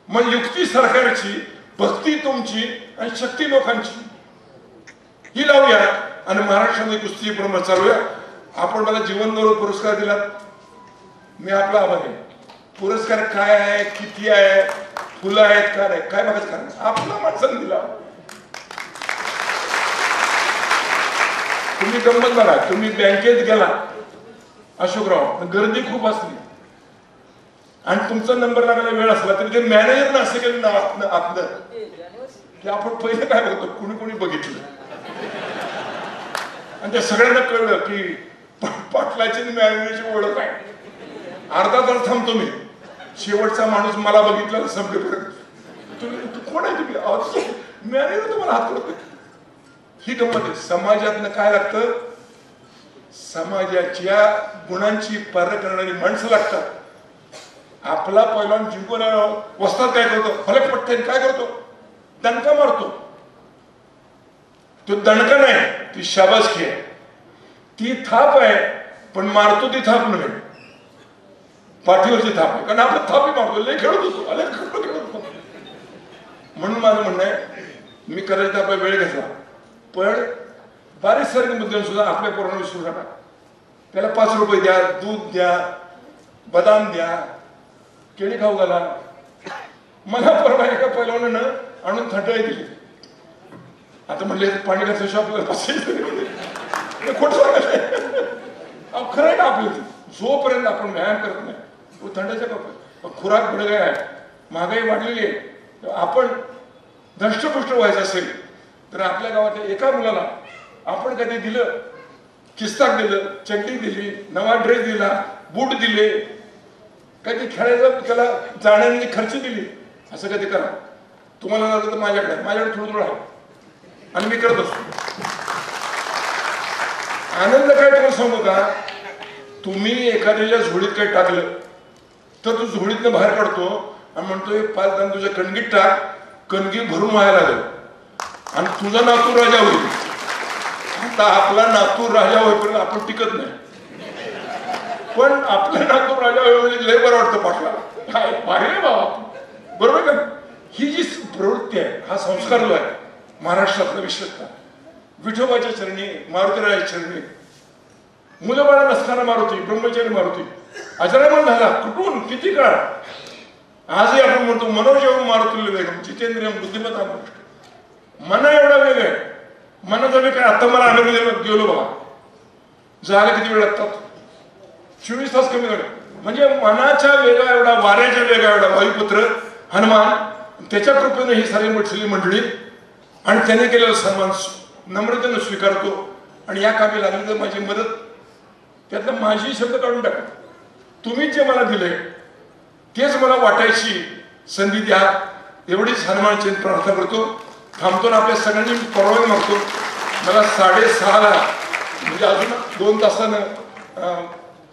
मग युक्ती सरकारची, भक्ती तुमची आणि शक्ती लोकांची, ही लावूया आणि महाराष्ट्रामध्ये कुस्ती प्रमाण चालूया. आपण मला जीवन गौरव पुरस्कार दिलात, मी आपला आभारी आहे. पुरस्कार काय आहे, किती आहे, फुलं आहेत का नाही, काय बघायचं कारण आपला माणसाने दिला. तुम्ही गंमत बघा, तुम्ही बँकेत गेला अशोकराव, गर्दी खूप असली आणि तुमचा नंबर लागायला वेळ असला तरी ते मॅनेजरनं असं केलं ना आपलं की आपण पहिलं काय बघतो, कुणी कुणी बघितलं आणि त्या सगळ्यांना कळलं की पाटलाची मॅनेजरची ओळख आहे. अर्धा तास थांबतो मी, शेवटचा माणूस मला बघितला संपेपर्यंत, तू कोण आहे? तुम्ही मॅनेजर तुम्हाला हात करतो. ही गंमत आहे. समाजातनं काय लागतं? समाजाच्या गुणांची पार करणारी माणसं लागतात. आपला पहिलवान जिंकून वस्ताद काय करतो? फलक पट्ट्याने काय करतो? दणका मारतो. तो दणका नाही, ती शाबासकी आहे. ती थाप आहे, पण मारतो ती थाप नव्हे, पाठीवरची थाप आहे. कारण आपण थापी मारतो, लय खेळत होतो, अरे खेळत होतो. म्हणून माझं म्हणणं आहे, मी करायचा आपला वेळ घेतला, पण बारीक सारखे मुद्दे सुद्धा आपल्या पोरांना विसरू नका. त्याला 5 रुपये द्या, दूध द्या, बदाम द्या, केळी खाऊ घाला. मला परवा एका पहिलवानानं आणून थंडाई दिली. आता म्हणले पाणी घातलं शॉपला खोटं सांगायचं, खरं आहे का आपलं? जोपर्यंत आपण व्यायाम करत नाही तो थंडाचा कप, खुराक बडगाय आहे, महागाई वाढलेली आहे. आपण धष्टपुष्ट व्हायचं असेल तर आपल्या गावातल्या एका मुलाला आपण कधी दिलं, किस्ताक दिलं, चड्डी दिली, नवा ड्रेस दिला, बूट दिले, कधी खेळायचं त्याला जाण्याची खर्च दिली, असं कधी करा. तुम्हाला लागलं तर माझ्याकडे थोडं थोडं आहे आणि मी करत असतो. आनंद काय तुम्हाला सांगू का? तुम्ही एखाद्याच्या झोळीत काही टाकलं तर तू झोळीतनं बाहेर काढतो आणि म्हणतोय 5 दाणे तुझ्या कणगीत टाक, कणगी भरून व्हायला लागेल आणि तुझा नातू राजा होईल. आता आपला नातू राजा होईपर्यंत आपण टिकत नाही. पण आपल्या नागपूर राजा लय बरं वाटतं पाटला. काय भारी आहे बाबा, बरोबर का? ही जी प्रवृत्ती आहे, हा संस्कार जो आहे महाराष्ट्रातला विशेषतः विठोबाच्या चरणी, मारुतीरायाच्या चरणी, मुलं बाळा नसताना मारुती, ब्रह्मचारी मारुती अजरामर झाला कुठून किती काळ. आजही आपण म्हणतो मनोजव मारुतीला वेगम जितेंद्रियम बुद्धिमत्ता. मना एवढा वेग आहे, मनाचा वेग काय. आता मला अनुभव गेलो बाबा, झालं किती वेळ लागतात, 24 तास कमी झाले. म्हणजे मनाच्या वेगा एवढा, वाऱ्याच्या वेगा एवढा वायुपुत्र हनुमान, त्याच्या कृपेने ही सारी मोठली मंडळी आणि त्याने केलेला सन्मान नम्रतेनं स्वीकारतो. आणि या कामी लागली तर माझी मदत, त्यातलं माझी शब्द काढून टाका. तुम्ही जे मला दिले तेच मला वाटायची संधी द्या, एवढीच हनुमानची प्रार्थना करतो. थांबतो ना, आपल्या सगळ्यांनी परवानगी मागतो. मला 6:30ला म्हणजे अजून 2 तासानं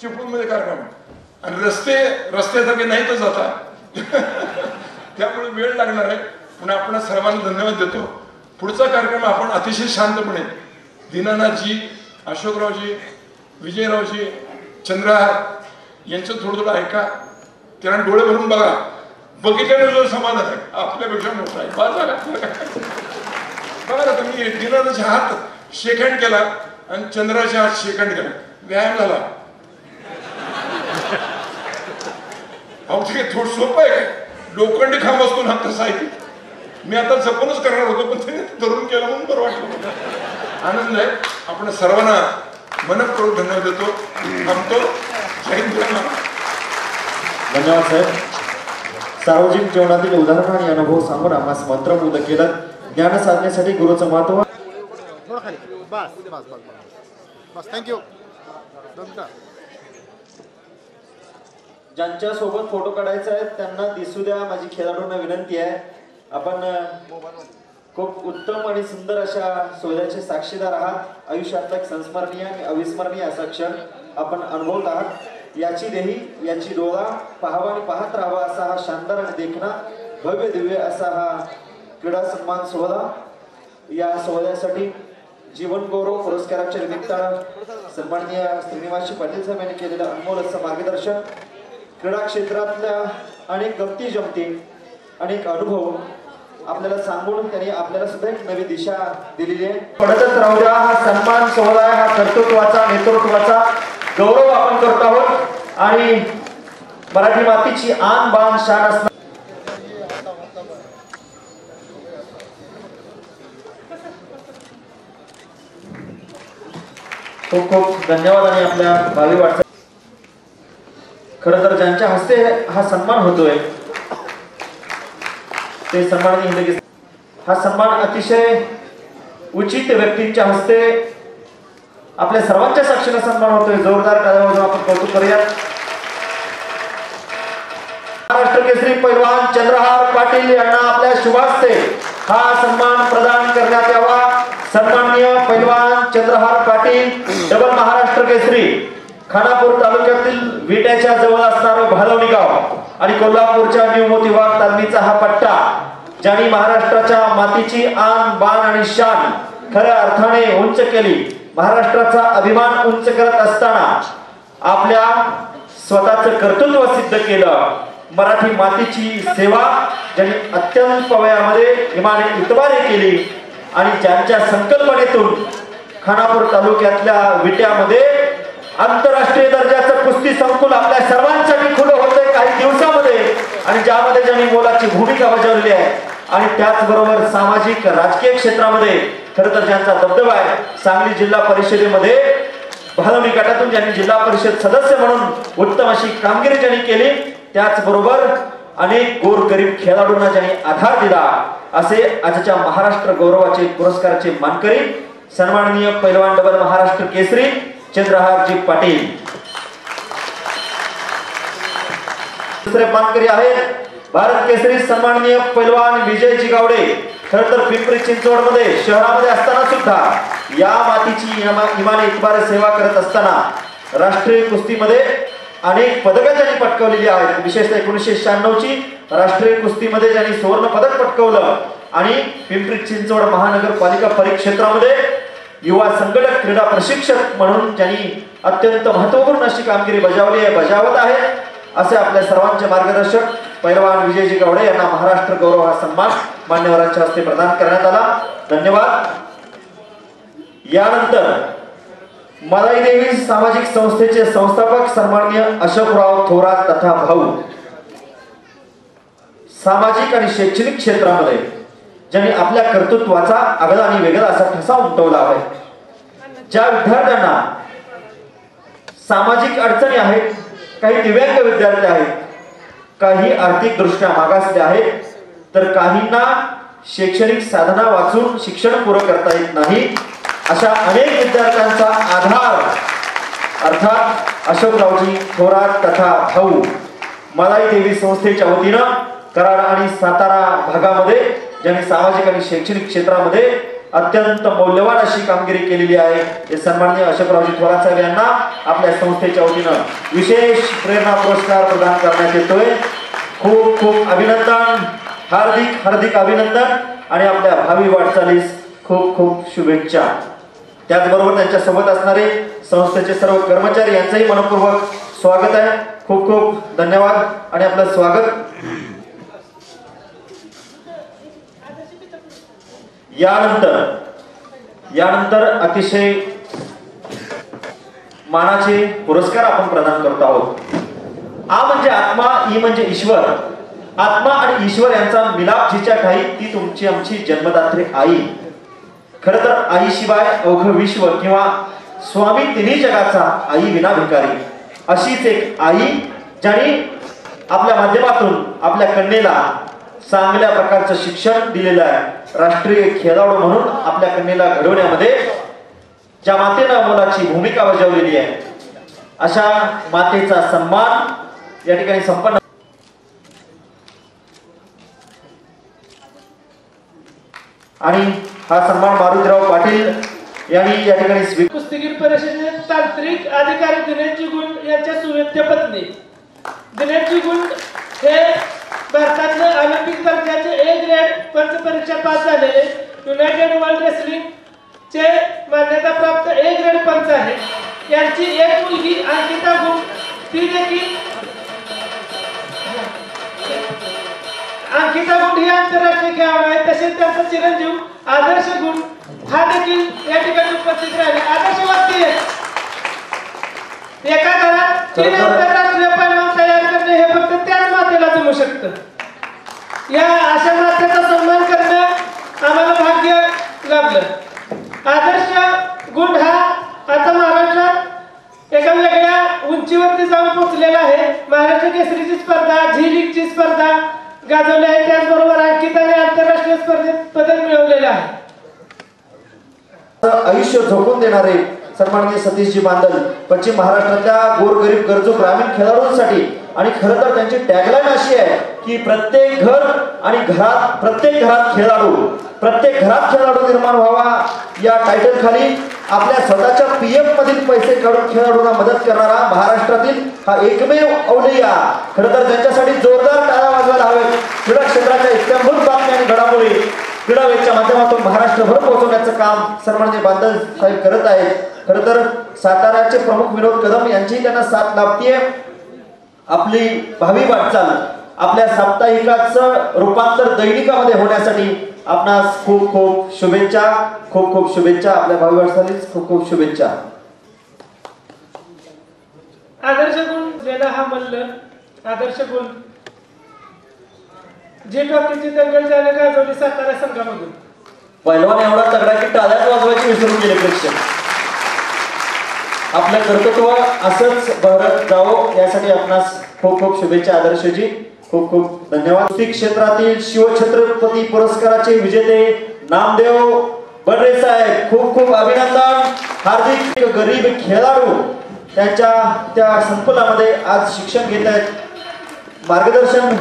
चिपळूणमध्ये कार्यक्रम आणि रस्त्यासारखे नाही तर जाता त्यामुळे वेळ लागणार आहे. पुन्हा आपण सर्वांना धन्यवाद देतो. पुढचा कार्यक्रम आपण अतिशय शांतपणे दीनानाथजी, अशोकरावजी, विजयरावजी, चंद्रहार यांचं थोडं ऐका, त्यांना डोळे भरून बघा. बघितल्याने जो समाधान आहे आपल्यापेक्षा मोठा आहे. बघा ना, तुम्ही दीनानाथच्या हात शेकहँड केला आणि चंद्राच्या हात शेकहँड केला, व्यायाम झाला. अहो ते थोडं सोपं आहे काय, लोखंडी खांब असतो ना तसा आहे. मी आता जपूनच करणार होतो, पण त्याने तरुण केलं म्हणून बरं वाटलं. आनंद आहे. आपण सर्वांना मनपूर्वक धन्यवाद देतो. थांबतो. जय हिंद. धन्यवाद साहेब. सार्वजनिक जीवनातील उदाहरण आणि अनुभव सांगून आम्हाला मंत्रमुग्ध केलं. ज्ञान साधण्यासाठी गुरुचं महत्व. बस थँक्यू. ज्यांच्या सोबत फोटो काढायचा आहे त्यांना दिसू द्या. माझी खेळाडूंना विनंती आहे, आपण खूप उत्तम आणि सुंदर अशा सोहळ्याचे साक्षीदार आहात. आयुष्यातला एक संस्मरणीय आणि अविस्मरणीय असा क्षण आपण अनुभवत आहात. याची देही, याची डोळा पाहावा आणि पाहत राहावा असा हा शानदार आणि देखणा भव्य दिव्य असा हा क्रीडा सन्मान सोहळा. या सोहळ्यासाठी जीवन गौरव पुरस्काराच्या निमित्तानं सन्माननीय श्रीनिवासजी पाटील साहेब यांनी केलेलं अनमोल असं मार्गदर्शन, क्रीडा क्षेत्रातल्या अनेक गमती जमती, अनेक अनुभव आपल्याला सांगून त्यांनी आपल्याला सुद्धा एक नवी दिशा दिलेली आहे. पडतच राहू द्या. हा सन्मान सोहळा आहे, हा कर्तृत्वाचा, नेतृत्वाचा गौरव आपण करत आहोत आणि मराठी मातीची आन बान शान असणार. खूप खूप धन्यवाद. आणि आपल्या भावी वाटचाल, खरं तर ज्यांच्या हस्ते हा सन्मान होतोय ते सन्मान, हा सन्मान अतिशय उचित व्यक्तींच्या हस्ते आपल्या सर्वांच्या साक्षीला सन्मान होतोय. जोरदार टाळ्या आपण कौतुक करूया. महाराष्ट्र केसरी पैलवान चंद्रहार पाटील यांना आपल्या शुभास्ते हा सन्मान प्रदान करण्यात यावा. सन्माननीय पैलवान चंद्रहार पाटील, डबल महाराष्ट्र केसरी, खानापूर तालुक्यातील विट्याच्या जवळ असणारं भालवणी गाव आणि कोल्हापूरच्या न्यू मोतीबाग तालमीचा हा पट्टा, ज्यांनी महाराष्ट्राच्या मातीची आन बान आणि शान खऱ्या अर्थाने उंच केली, महाराष्ट्राचा अभिमान उंच करत असताना आपल्या स्वतःचं कर्तृत्व सिद्ध केलं. मराठी मातीची सेवा ज्यांनी अत्यल्प वयामध्ये इमाने इतबारी केली आणि ज्यांच्या संकल्पनेतून खानापूर तालुक्यातल्या विट्यामध्ये आंतरराष्ट्रीय दर्जाचं कुस्ती संकुल आपल्या सर्वांसाठी खुलं होतंय काही दिवसामध्ये, आणि ज्यामध्ये ज्यांनी मोलाची भूमिका बजावलेली आहे. आणि त्याचबरोबर सामाजिक राजकीय क्षेत्रामध्ये खरं तर ज्यांचा दबदबा आहे. सांगली जिल्हा परिषदेमध्ये भालवणी गटातून ज्यांनी जिल्हा परिषद सदस्य म्हणून उत्तम अशी कामगिरी ज्यांनी केली, त्याचबरोबर अनेक गोरगरीब खेळाडूंना ज्यांनी आधार दिला, असे आजच्या महाराष्ट्र गौरवाचे पुरस्काराचे मानकरी सन्माननीय पैलवान डबल महाराष्ट्र केसरी चंद्रहारजी पाटील. दुसरे मानकरी आहेत भारत केसरी सन्माननीय पैलवान विजयजी गावडे. खर तर पिंपरी चिंचवड मध्ये शहरामध्ये असताना सुद्धा या मातीची इमाने इतबार सेवा करत असताना राष्ट्रीय कुस्तीमध्ये अनेक पदकं ज्यांनी पटकावलेली आहेत. विशेषतः 1996 ची राष्ट्रीय कुस्तीमध्ये ज्यांनी सुवर्ण पदक पटकावलं आणि पिंपरी चिंचवड महानगरपालिका परिक्षेत्रामध्ये युवा संघटक क्रीडा प्रशिक्षक म्हणून ज्यांनी अत्यंत महत्त्वपूर्ण अशी कामगिरी बजावली आहे, बजावत आहे, असे आपल्या सर्वांचे मार्गदर्शक पैलवान विजयजी गावडे यांना महाराष्ट्र गौरव हा सन्मान मान्यवरांच्या हस्ते प्रदान करण्यात आला. धन्यवाद. यानंतर मलाई देवी सामाजिक संस्थेचे संस्थापक सन्माननीय अशोकराव थोरात तथा भाऊ, सामाजिक आणि शैक्षणिक क्षेत्रामध्ये ज्यांनी आपल्या कर्तृत्वाचा आगळा आणि वेगळा असा ठसा उमटवला आहे. ज्या विद्यार्थ्यांना सामाजिक अडचणी आहेत, काही दिव्यांग विद्यार्थी आहेत, काही आर्थिक दृष्ट्या मागासले आहेत, तर काहींना शैक्षणिक साधना वाचून शिक्षण पूर्ण करता येत नाही, अशा अनेक विद्यार्थ्यांचा आधार अर्थात अशोकरावजी थोरात तथा भाऊ मलाई देवी संस्थेच्या वतीनं कराड आणि सातारा भागामध्ये ज्यांनी सामाजिक आणि शैक्षणिक क्षेत्रामध्ये अत्यंत मौल्यवान अशी कामगिरी केलेली आहे, ते सन्माननीय अशोकरावजी थोरात साहेब यांना आपल्या संस्थेच्या वतीनं विशेष प्रेरणा पुरस्कार प्रदान करण्यात येतोय. खूप खूप अभिनंदन, हार्दिक हार्दिक अभिनंदन आणि आपल्या भावी वाटचालीस खूप खूप शुभेच्छा. त्याचबरोबर त्यांच्या सोबत असणारे संस्थेचे सर्व कर्मचारी यांचंही मनपूर्वक स्वागत आहे. खूप खूप धन्यवाद आणि आपलं स्वागत. यानंतर अतिशय मानाचे पुरस्कार आपण प्रदान करत आहोत. आ म्हणजे आत्मा, ई म्हणजे ईश्वर. आत्मा आणि ईश्वर यांचा मिलाप जिच्या ठाई ती तुमची आमची जन्मदात्री आई. खर तर आईशिवाय अवघ विश्व किंवा स्वामी तिन्ही जगाचा आई विना भिकारी, अशीच एक आई ज्याने आपल्या माध्यमातून आपल्या कन्येला चांगल्या प्रकारचं शिक्षण दिलेलं आहे. राष्ट्रीय खेळाडू म्हणून आपल्या कन्येला घडवण्यामध्ये ज्या मातेनं मोलाची भूमिका बजावलेली आहे, अशा मातेचा सन्मान या ठिकाणी संपन्न. आणि हा सन्मान मारुतीराव पाटील यांनी या ठिकाणी कुस्तीगीर परिषदेचे तांत्रिक अधिकारी दिनेशजी गुंड यांच्या सुवेद्य पत्नी. दिनेशजी गुंड हे भारतातले ऑलिम्पिक दर्जाचे ए ग्रेड पंच परीक्षा पास झालेले युनायटेड वर्ल्ड रेसलिंग चे मान्यताप्राप्त ए ग्रेड पंच आहे. यांची एक मुलगी अंकिता गुंड, ती देखील अंकिता गुंड ही आंतरराष्ट्रीय खेळाडू आहे. तसेच त्यांचा चिरंजीव आदर्श गुंड हा देखील या ठिकाणी उपस्थित राहिले. आदर्श वाक्य एका घरात 3 आंतरराष्ट्रीय पैलवान तयार करणे हे फक्त त्याच मातेला जमू शकतं. या अशा मातेचा सन्मान करणं आम्हाला भाग्य लाभलं. आदर्श गुंड हा आता महाराष्ट्रात एका वेगळ्या उंचीवरती जाऊन पोहोचलेला आहे. महाराष्ट्र केसरीची स्पर्धा, झी लीगची स्पर्धा गाजवली आहे. त्याचबरोबर अंकिताने आंतरराष्ट्रीय स्पर्धेत पदक मिळवलेले आहे. आयुष्य झोकून देणारे सन्माननीय सतीशजी बांदल पश्चिम महाराष्ट्रातल्या गोरगरीब गरजू ग्रामीण खेळाडूंसाठी, आणि खरं तर त्यांची टॅगलाईन अशी आहे की प्रत्येक घर आणि घरात, प्रत्येक घरात खेळाडू निर्माण व्हावा या टायटल खाली आपल्या स्वतःच्या पीएफ मधील पैसे काढून खेळाडूंना मदत करणारा महाराष्ट्रातील हा एकमेव अवलिया. खरं तर त्यांच्यासाठी जोरदार टाळ्या वाजवायला हवेत. क्रीडा क्षेत्राच्या इत्याभूत बातम्या आणि घडामोडी क्रीडावेदच्या माध्यमातून महाराष्ट्रभर पोहोचवण्याचं काम सन्माननीय बांदल साहेब करत आहेत. खरं तर साताऱ्याचे प्रमुख विनोद कदम यांची त्यांना साथ लाभतीये. आपली भावी वाटचाल आपल्या साप्ताहिकाचं रूपांतर दैनिकामध्ये होण्यासाठी आपणास खूप खूप शुभेच्छा, खूप खूप शुभेच्छा. आपल्या भावी वाटचालीस खूप खूप शुभेच्छा. आदर्श गुण गेला हा मल्ल आदर्श गुण जे टॉकीची दंगल ज्याने गाजवली सातारा संघामधून. पहिलवान एवढा तगडा की टाळ्याच वाजवायची विसरून गेले प्रेक्षक. आपलं कर्तृत्व असंच बहरत जावं यासाठी आपणास खूप खूप शुभेच्छा आदर्शजी. खूप खूप धन्यवाद. कुस्ती क्षेत्रातील शिवछत्रपती पुरस्काराचे विजेते नामदेव बडरे साहेब, खूप खूप अभिनंदन. हार्दिक गरीब खेळाडू त्यांच्या त्या संकुलामध्ये आज शिक्षण घेत आहेत, मार्गदर्शन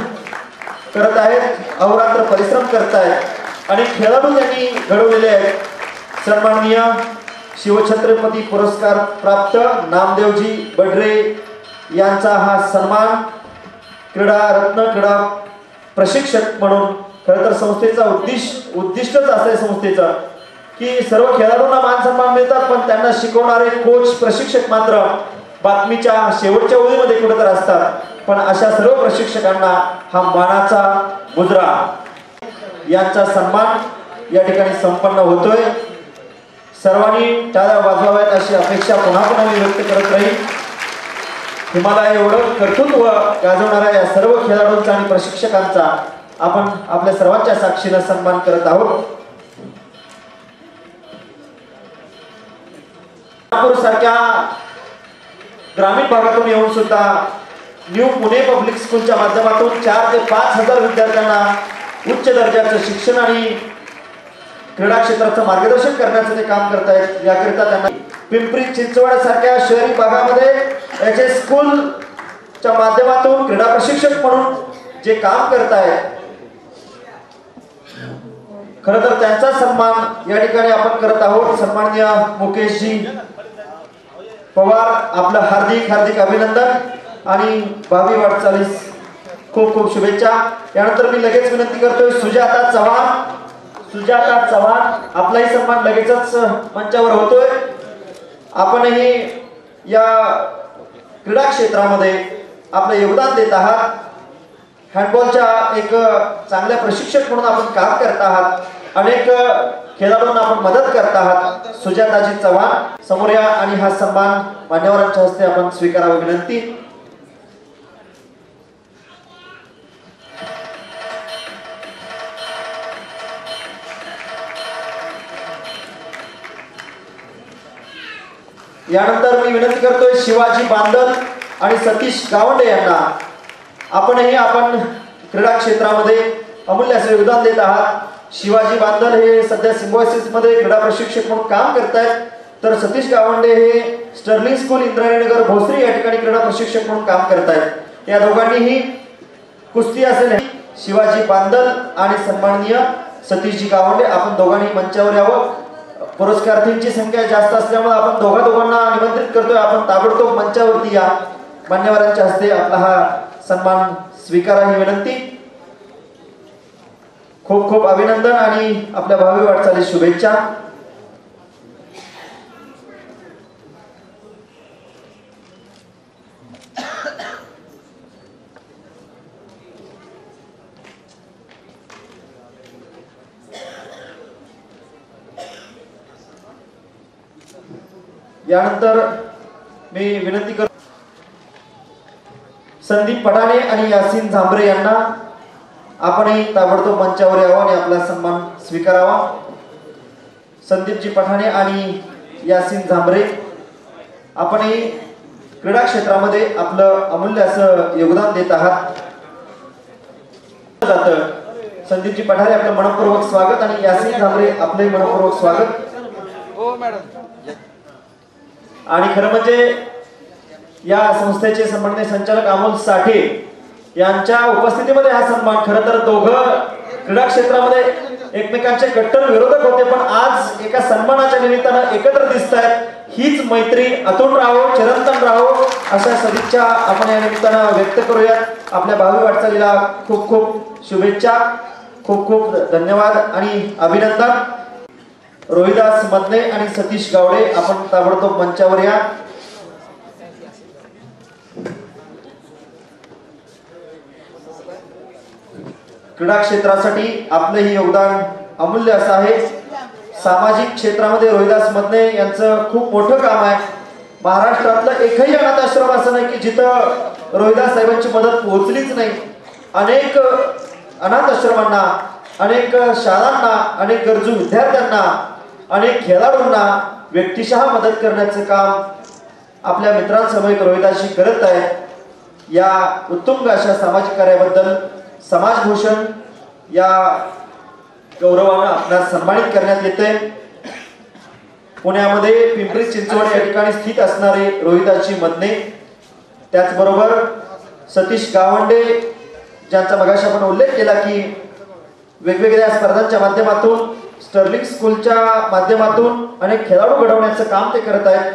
करत आहेत, अहोरात्र परिश्रम करत आहेत आणि खेळाडू त्यांनी घडवलेले आहेत. सन्माननीय शिवछत्रपती पुरस्कार प्राप्त नामदेवजी बडरे यांचा हा सन्मान क्रीडा रत्न, क्रीडा प्रशिक्षक म्हणून खरं तर संस्थेचा उद्दिष्टच असं संस्थेचं की सर्व खेळाडूंना मान सन्मान मिळतात, पण त्यांना शिकवणारे कोच प्रशिक्षक मात्र बातमीच्या शेवटच्या ओळीमध्ये कुठेतरी असतात. पण अशा सर्व प्रशिक्षकांना हा मानाचा मुद्रा यांचा सन्मान या ठिकाणी संपन्न होतोय. सर्वांनी टाळ्या वाजवाव्यात अशी अपेक्षा पुन्हा पुन्हा मी व्यक्त करत राहील. तुम्हाला एवढं कर्तृत्व गाजवणाऱ्या या सर्व खेळाडूंचा आणि प्रशिक्षकांचा आपण आपल्या सर्वांच्या साक्षीनं सन्मान करत आहोत. सारख्या ग्रामीण भागातून येऊन सुद्धा न्यू पुणे पब्लिक स्कूलच्या माध्यमातून 4 ते 5 हजार विद्यार्थ्यांना उच्च दर्जाचं शिक्षण आणि क्रीडा क्षेत्राचं मार्गदर्शन करण्याचं ते काम करतायत. याकरिता त्यांना पिंपरी चिंचवड सारख्या शहरी भागामध्ये याचे स्कूलच्या माध्यमातून क्रीडा प्रशिक्षक म्हणून जे काम करतायत, खरं तर त्यांचा सन्मान या ठिकाणी आपण करत आहोत. सन्माननीय मुकेशजी पवार, आपलं हार्दिक हार्दिक अभिनंदन आणि भावी वाटचालीस खूप खूप शुभेच्छा. यानंतर मी लगेच विनंती करतोय सुजाता चव्हाण, आपलाही सन्मान लगेचच मंचावर होतोय. आपणही या क्रीडा क्षेत्रामध्ये आपलं योगदान देत आहात. हँडबॉलच्या एक चांगल्या प्रशिक्षक म्हणून आपण काम करत आहात. अनेक खेळाडूंना आपण मदत करत आहात. सुजाताजी चव्हाण समोर या आणि हा सन्मान मान्यवरांच्या हस्ते आपण स्वीकारावा विनंती. यानंतर मी विनंती करतोय शिवाजी बांदल आणि सतीश गावंडे यांना. आपण क्रीडा क्षेत्रामध्ये अमूल्य असे योगदान देत आहात. शिवाजी बांदल हे सध्या सिम्बॉयसिस मध्ये क्रीडा प्रशिक्षक म्हणून काम करतायत, तर सतीश गावंडे हे स्टर्लिंग स्कूल इंद्रायणीनगर भोसरी या ठिकाणी क्रीडा प्रशिक्षक म्हणून काम करतायत. या दोघांनीही कुस्ती असेल. शिवाजी बांदल आणि सन्माननीय सतीशजी गावंडे, आपण दोघांनी मंचावर यावं. पुरस्कारार्थींची संख्या जास्त असल्यामुळे आपण दोघांना निमंत्रित करतोय. आपण ताबडतोब मंचावरती या. मान्यवरांच्या हस्ते आपला हा सन्मान स्वीकारा ही विनंती. खूप खूप अभिनंदन आणि आपल्या भावी वाटचालीस शुभेच्छा. यानंतर मी विनंती करतो संदीप पठाणे आणि यासीन झांबरे यांना. आपणही ताबडतोब मंचावर यावं आणि आपला सन्मान स्वीकारावा. संदीपजी पठाणे आणि यासीन झांबरे, आपणही क्रीडा क्षेत्रामध्ये आपलं अमूल्य असं योगदान देत आहात. संदीपजी पठाणे आपलं मनपूर्वक स्वागत आणि यासीन झांबरे आपले मनपूर्वक स्वागत. हो मॅडम. आणि खरं म्हणजे या संस्थेचे सन्माननीय संचालक अमोल साठे यांच्या उपस्थितीमध्ये हा सन्मान. खरं तर दोघं क्रीडा क्षेत्रामध्ये एकमेकांचे कट्टर विरोधक होते, पण आज एका सन्मानाच्या निमित्तानं एकत्र दिसत आहेत. हीच मैत्री अतुट राहो, चिरंतन राहो अशा सदिच्छा आपण या निमित्तानं व्यक्त करूयात. आपल्या भावी वाटचालीला खूप खूप शुभेच्छा, खूप खूप धन्यवाद आणि अभिनंदन. रोहिदास मदने आणि सतीश गावडे, आपण ताबडतोब मंचावर या. क्रीडा क्षेत्रासाठी आपलंही योगदान अमूल्य असं आहे. सामाजिक क्षेत्रामध्ये रोहिदास मदने यांचं खूप मोठं काम आहे. महाराष्ट्रातलं एकही अनाथ आश्रम असं नाही की जिथं रोहिदास साहेबांची मदत पोहोचलीच नाही. अनेक अनाथ आश्रमांना, अनेक शाळांना, अनेक गरजू विद्यार्थ्यांना, अनेक खेळाडूंना व्यक्तिशः मदत करण्याचं काम आपल्या मित्रांसमवेत रोहिदासजी करत आहेत. या उत्तुंग अशा सामाजिक कार्याबद्दल समाजभूषण या गौरवानं आपल्याला सन्मानित करण्यात येते. पुण्यामध्ये पिंपरी चिंचवड या ठिकाणी स्थित असणारे रोहिदासजी मदने, त्याचबरोबर सतीश गावंडे ज्यांचा मगाशी आपण उल्लेख केला की वेगवेगळ्या स्पर्धांच्या माध्यमातून, स्टर्लिंग स्कूलच्या माध्यमातून अनेक खेळाडू घडवण्याचं काम ते करत आहेत.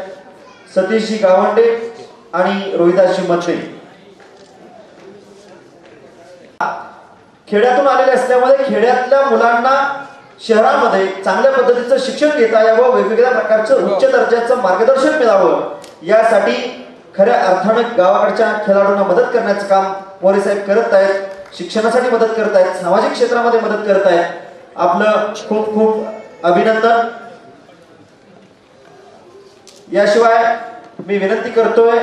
सतीशजी गावंडे आणि रोहिदासजी मदने खेड्यातून आलेले असल्यामुळे खेड्यातल्या मुलांना शहरामध्ये चांगल्या पद्धतीचं शिक्षण घेता यावं, वेगवेगळ्या प्रकारचं उच्च दर्जाचं मार्गदर्शन मिळावं, यासाठी खऱ्या अर्थानं गावाकडच्या खेळाडूंना मदत करण्याचं काम मोरे साहेब करत आहेत. शिक्षणासाठी मदत करत आहेत, सामाजिक क्षेत्रामध्ये मदत करत आहेत. आपलं खूप खूप अभिनंदन. याशिवाय मी विनंती करतोय,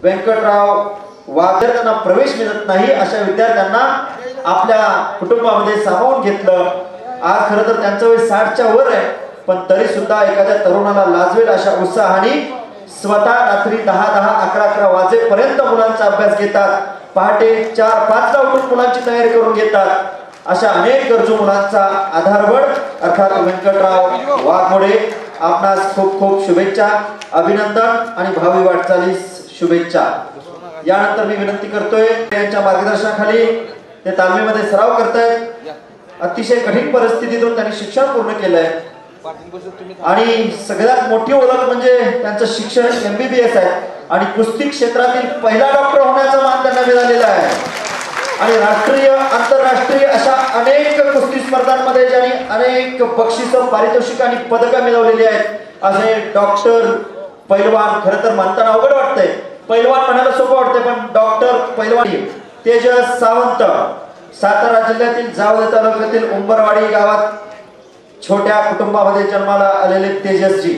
व्यंकटराव वाघेरना प्रवेश मिळत नाही अशा विद्यार्थ्यांना आपल्या कुटुंबामध्ये सामावून घेतलं. आज खरं तर त्यांचं वय 60च्या वर आहे, पण तरी सुद्धा एखाद्या तरुणाला लाजवेल अशा उत्साहाने स्वतः रात्री 10-10, 11-11 वाजेपर्यंत मुलांचा अभ्यास घेतात. पहाटे 4-5ला उठून मुलांची तयारी करून घेतात. अशा अनेक गरजू मुलांचा आधारवड अर्थात व्यंकटराव वाघमोडे, आपणास खूप खूप शुभेच्छा, अभिनंदन आणि भावी वाटचालीस शुभेच्छा. यानंतर मी विनंती करतोय, यांच्या मार्गदर्शनाखाली ते तालमीमध्ये सराव करतायत. अतिशय कठीण परिस्थितीतून त्यांनी शिक्षण पूर्ण केलंय आणि सगळ्यात मोठी ओळख म्हणजे त्यांचं शिक्षण MBBS आहे आणि कुस्ती क्षेत्रातील पहिला डॉक्टर होण्याचा मान त्यांना मिळालेला आहे. आणि राष्ट्रीय आंतरराष्ट्रीय अशा अनेक कुस्ती स्पर्धांमध्ये ज्यांनी अनेक बक्षिसं, पारितोषिक आणि पदकं मिळवलेली आहेत असे डॉक्टर पैलवान. खरं तर म्हणताना अवघड वाटतंय, पैलवान म्हणायला सोपं वाटतंय, पण डॉक्टर पैलवान तेजस सावंत, सातारा जिल्ह्यातील जावली तालुक्यातील उंबरवाडी गावात छोट्या कुटुंबामध्ये जन्माला आलेले तेजसजी,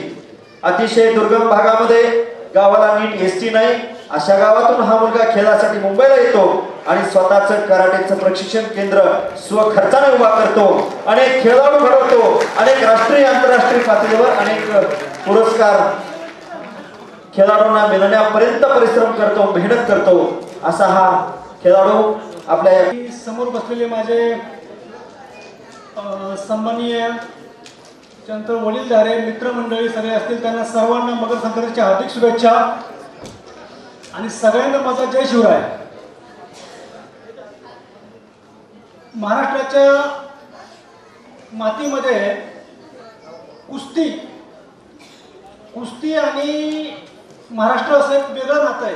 अतिशय दुर्गम भागामध्ये गावाला नीट SD नाही अशा गावातून हा मुलगा खेळासाठी मुंबईला येतो आणि स्वतःचं कराटेचं प्रशिक्षण केंद्र स्वखर्चाने उभा करतो. अनेक खेळाडू घडवतो, अनेक राष्ट्रीय आंतरराष्ट्रीय पातळीवर अनेक पुरस्कार खेळाडूंना मिळण्यापर्यंत परिश्रम करतो, मेहनत करतो. असा हा खेळाडू आपल्या समोर बसलेले माझे सन्माननीय त्यानंतर वडीलधारे मित्रमंडळी सगळे असतील, त्यांना सर्वांना मकर संक्रांतीच्या हार्दिक शुभेच्छा आणि सगळ्यांना माझा जय शिवराय. महाराष्ट्राच्या मातीमध्ये कुस्ती आणि महाराष्ट्र असं एक वेगळं नातं आहे.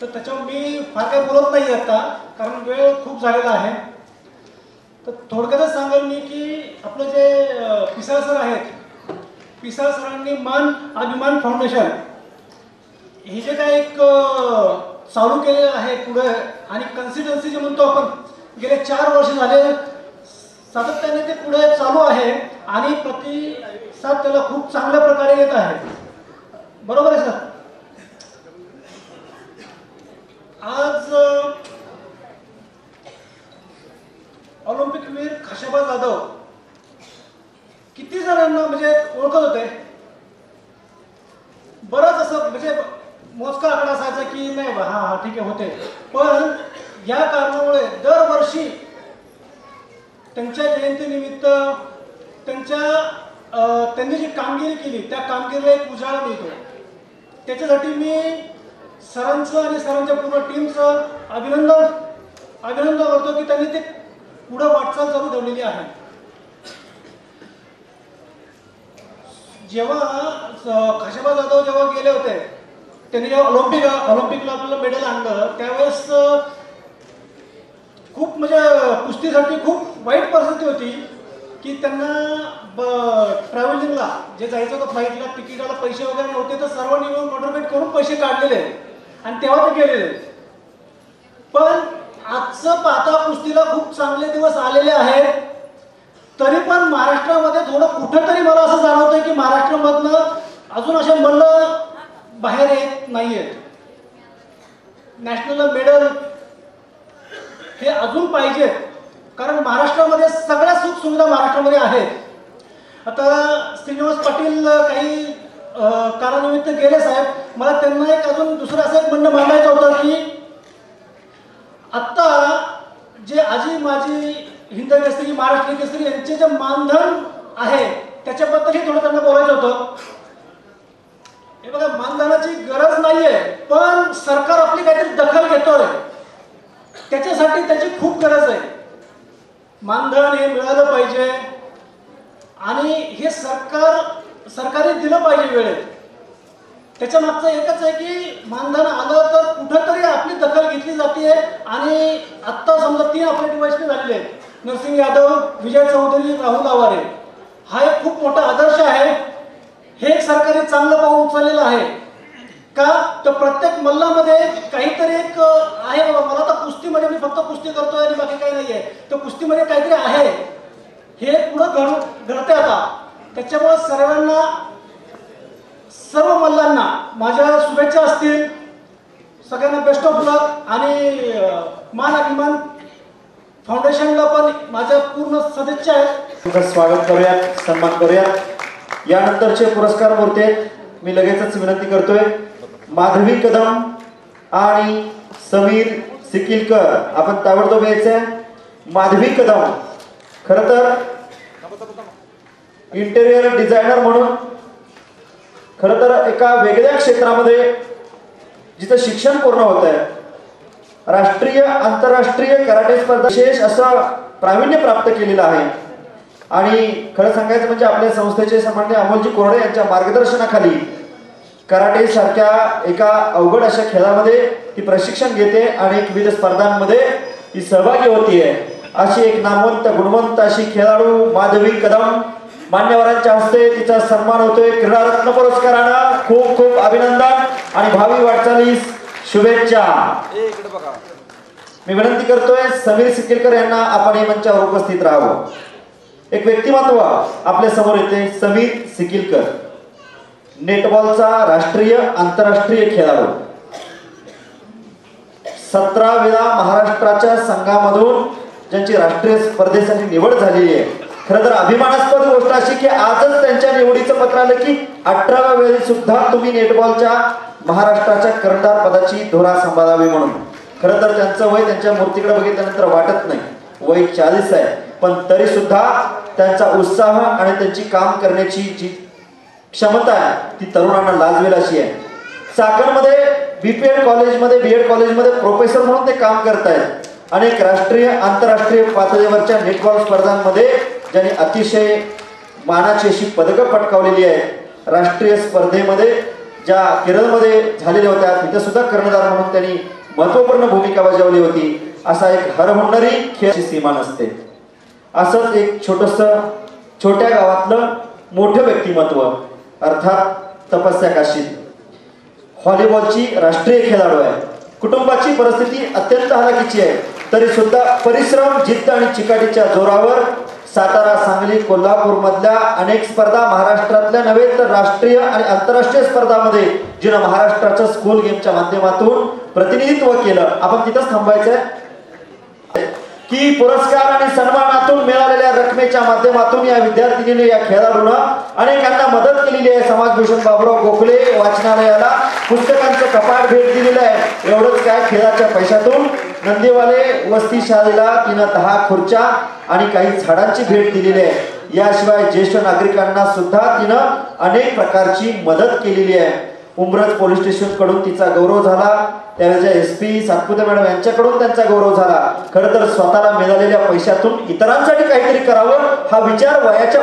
तर त्याच्यावर मी फार काही बोलत नाही आता, कारण वेळ खूप झालेला आहे. तर थोडक्यातच सांगेल मी की आपलं जे पिसाळ सर आहेत, पिसाळ सरांनी मान अभिमान फाउंडेशन हे जे काय एक चालू केलेलं आहे पुढे, आणि कन्सिस्टन्सी जे म्हणतो आपण, गेले 4 वर्ष झाले सातत्याने ते पुढे चालू आहे आणि प्रतिसाद त्याला खूप चांगल्या प्रकारे येत आहे. बरोबर आहे सर? आज ऑलिम्पिकवीर खाशाबा जाधव किती जणांना म्हणजे ओळखत होते, बरंच असं म्हणजे मोजका आकडा असायचा की नाही हा हा ठीक आहे होते. पण या कारणामुळे दरवर्षी त्यांच्या जयंतीनिमित्त त्यांनी जी कामगिरी केली त्या कामगिरीला एक उजाळा मिळतो. त्याच्यासाठी मी सरांचं आणि सरांच्या पूर्ण टीमचं अभिनंदन करतो की त्यांनी ते पुढे वाटचाल चालू ठेवलेली आहे. जेव्हा खाशाबा जाधव जेव्हा गेले होते, त्यांनी जेव्हा ऑलिम्पिकला आपल्याला मेडल आणलं, त्यावेळेस खूप म्हणजे कुस्तीसाठी खूप वाईट परिस्थिती होती की त्यांना ट्रॅव्हलिंगला जे जायचं होतं फ्लाईटला, तिकीटाला पैसे वगैरे नव्हते, तर सर्वांनी मिळून कॉन्ट्रीब्यूट करून पैसे काढलेले आणि तेव्हा ते गेलेले. पण आजचं पाहता कुस्तीला खूप चांगले दिवस आलेले आहेत. तरी पण महाराष्ट्रामध्ये थोडं कुठेतरी मला असं जाणवतंय की महाराष्ट्रामधनं अजून असे मल्ल बाहेर येत नाहीयेत. नॅशनल मेडल हे अजून पाहिजेत, कारण महाराष्ट्रामध्ये सगळ्या सुख सुविधा महाराष्ट्रामध्ये आहेत. आता श्रीनिवास पाटील काही कारणानिमित्त गेले साहेब, मला त्यांना एक अजून दुसरं असं एक म्हणणं मांडायचं होतं की आत्ता जे आजी माजी हिंद केसरी, महाराष्ट्र केसरी यांचे जे मानधन आहे त्याच्याबद्दलही थोडं त्यांना बोलायचं होतं. हे बघा, मानधनाची गरज नाहीये, पण सरकार आपली काहीतरी दखल घेतोय, त्याच्यासाठी त्याची खूप गरज आहे. मानधन हे मिळालं पाहिजे आणि हे सरकारने दिलं पाहिजे वेळेत. त्याच्या मागचं एकच आहे की मानधन आलं तर कुठंतरी आपली दखल घेतली जाते आणि आत्ता समजा 3 आपले डिवाइसने झालेले आहेत, नरसिंह यादव, विजय चौधरी, राहुल आवारे. हा एक खूप मोठा आदर्श आहे. हे एक सरकारने चांगलं पाऊल उचललेलं आहे का? तर प्रत्येक मल्लामध्ये काहीतरी एक आहे बाबा, मला तर कुस्तीमध्ये मी फक्त कुस्ती करतोय आणि बाकी काही नाही आहे, तर कुस्तीमध्ये काहीतरी आहे हे पुढं घडते आता. त्याच्यामुळे सर्व मल्लांना माझ्या शुभेच्छा असतील. सगळ्यांना बेस्ट ऑफ लक. आणि मान अभिमान फाउंडेशनला पण माझ्या पूर्ण सदिच्छा आहेत. तुमचं स्वागत करूयात, सन्मान करूयात. यानंतरचे पुरस्कार मूर्ती मी लगेचच विनंती करतोय. माधवी कदम आणि समीर सिकिलकर, आपण ताबडतोब यायचंय. माधवी कदम खरं तर इंटेरियर डिझायनर म्हणून खरं तर एका वेगळ्या क्षेत्रामध्ये जिथं शिक्षण पूर्ण होत आहे, राष्ट्रीय आंतरराष्ट्रीय कराटे स्पर्धा विशेष असं प्रावीण्य प्राप्त केलेलं आहे. आणि खरं सांगायचं म्हणजे आपल्या संस्थेचे सन्माननीय अमोलजी कोरडे यांच्या मार्गदर्शनाखाली कराटे सारख्या एका अवघड अशा खेळामध्ये ती प्रशिक्षण घेते आणि विविध स्पर्धांमध्ये ती सहभागी होतीये. अशी एक नामवंत गुणवंत अशी खेळाडू माधवी कदम, मान्यवरांच्या हस्ते तिचा सन्मान होतोय क्रीडा रत्न पुरस्कारानं. खूप खूप अभिनंदन आणि भावी वाटचालीस शुभेच्छा. मी विनंती करतोय समीर सिकिलकर यांना आपण या मंचावर उपस्थित राहावं. एक व्यक्तिमत्व आपल्या समोर येते. समीर सिकिलकर नेटबॉलचा राष्ट्रीय आंतरराष्ट्रीय खेळाडू, 17 वेळा महाराष्ट्राच्या संघामधून ज्यांची राष्ट्रीय स्पर्धेसाठी निवड झालेली आहे. खरं तर अभिमानास्पद गोष्ट अशी की आजच त्यांच्या निवडीचं पत्र आलं की 18व्या वेळी सुद्धा तुम्ही नेटबॉलच्या महाराष्ट्राच्या कर्णधार पदाची धुरा सांभाळावी म्हणून. खरं तर त्यांचं वय त्यांच्या मूर्तीकडे बघितल्यानंतर वाटत नाही, वय 40 आहे, पण तरी सुद्धा त्यांचा उत्साह आणि त्यांची काम करण्याची जी क्षमता आहे ती तरुणांना लाजवेल अशी आहे. चाकणमध्ये बीपीएड कॉलेजमध्ये बीएड कॉलेजमध्ये प्रोफेसर म्हणून ते काम करतायत. अनेक राष्ट्रीय आंतरराष्ट्रीय पातळीवरच्या नेटबॉल स्पर्धांमध्ये ज्यांनी अतिशय मानाची अशी पदकं पटकावलेली आहेत. राष्ट्रीय स्पर्धेमध्ये ज्या केरळमध्ये झालेल्या होत्या तिथे सुद्धा कर्णधार म्हणून त्यांनी महत्वपूर्ण भूमिका बजावली होती. असा एक हरहुन्नरी खेळाची सीमा नसते. असंच एक छोट्या गावातलं मोठं व्यक्तिमत्व अर्थात तपस्या काशीद, व्हॉलीबॉलची राष्ट्रीय खेळाडू आहे. कुटुंबाची परिस्थिती अत्यंत हलाखीची आहे, तरी सुद्धा परिश्रम, जिद्द आणि चिकाटीच्या जोरावर सातारा, सांगली, कोल्हापूर मधल्या अनेक स्पर्धा, महाराष्ट्रातल्या नव्हे तर राष्ट्रीय आणि आंतरराष्ट्रीय स्पर्धामध्ये जिनं महाराष्ट्राच्या स्कूल गेमच्या माध्यमातून प्रतिनिधित्व केलं. आपण तिथंच थांबायचंय की पुरस्कार आणि सन्मानातून मिळालेल्या रकमेच्या माध्यमातून या विद्यार्थिनीने, या खेळाडूनं अनेकांना मदत केलेली आहे. समाजभूषण बाबुराव गोखले वाचनालयाला पुस्तकांचं कपाट भेट दिलेलं आहे. एवढंच काय, खेळाच्या पैशातून नंदीवाले वस्ती शाळेला तिनं 10 खुर्च्या आणि काही झाडांची भेट दिलेली आहे. याशिवाय ज्येष्ठ नागरिकांना सुद्धा तिनं अनेक प्रकारची मदत केलेली आहे. उमरज पोलीस स्टेशन कडून तिचा गौरव झाला, त्यावेळेच्या SP सातपुते मॅडम यांच्याकडून त्यांचा गौरव झाला. खरं तर स्वतःला मिळालेल्या पैशातून इतरांसाठी काहीतरी करावं हा विचार वयाच्या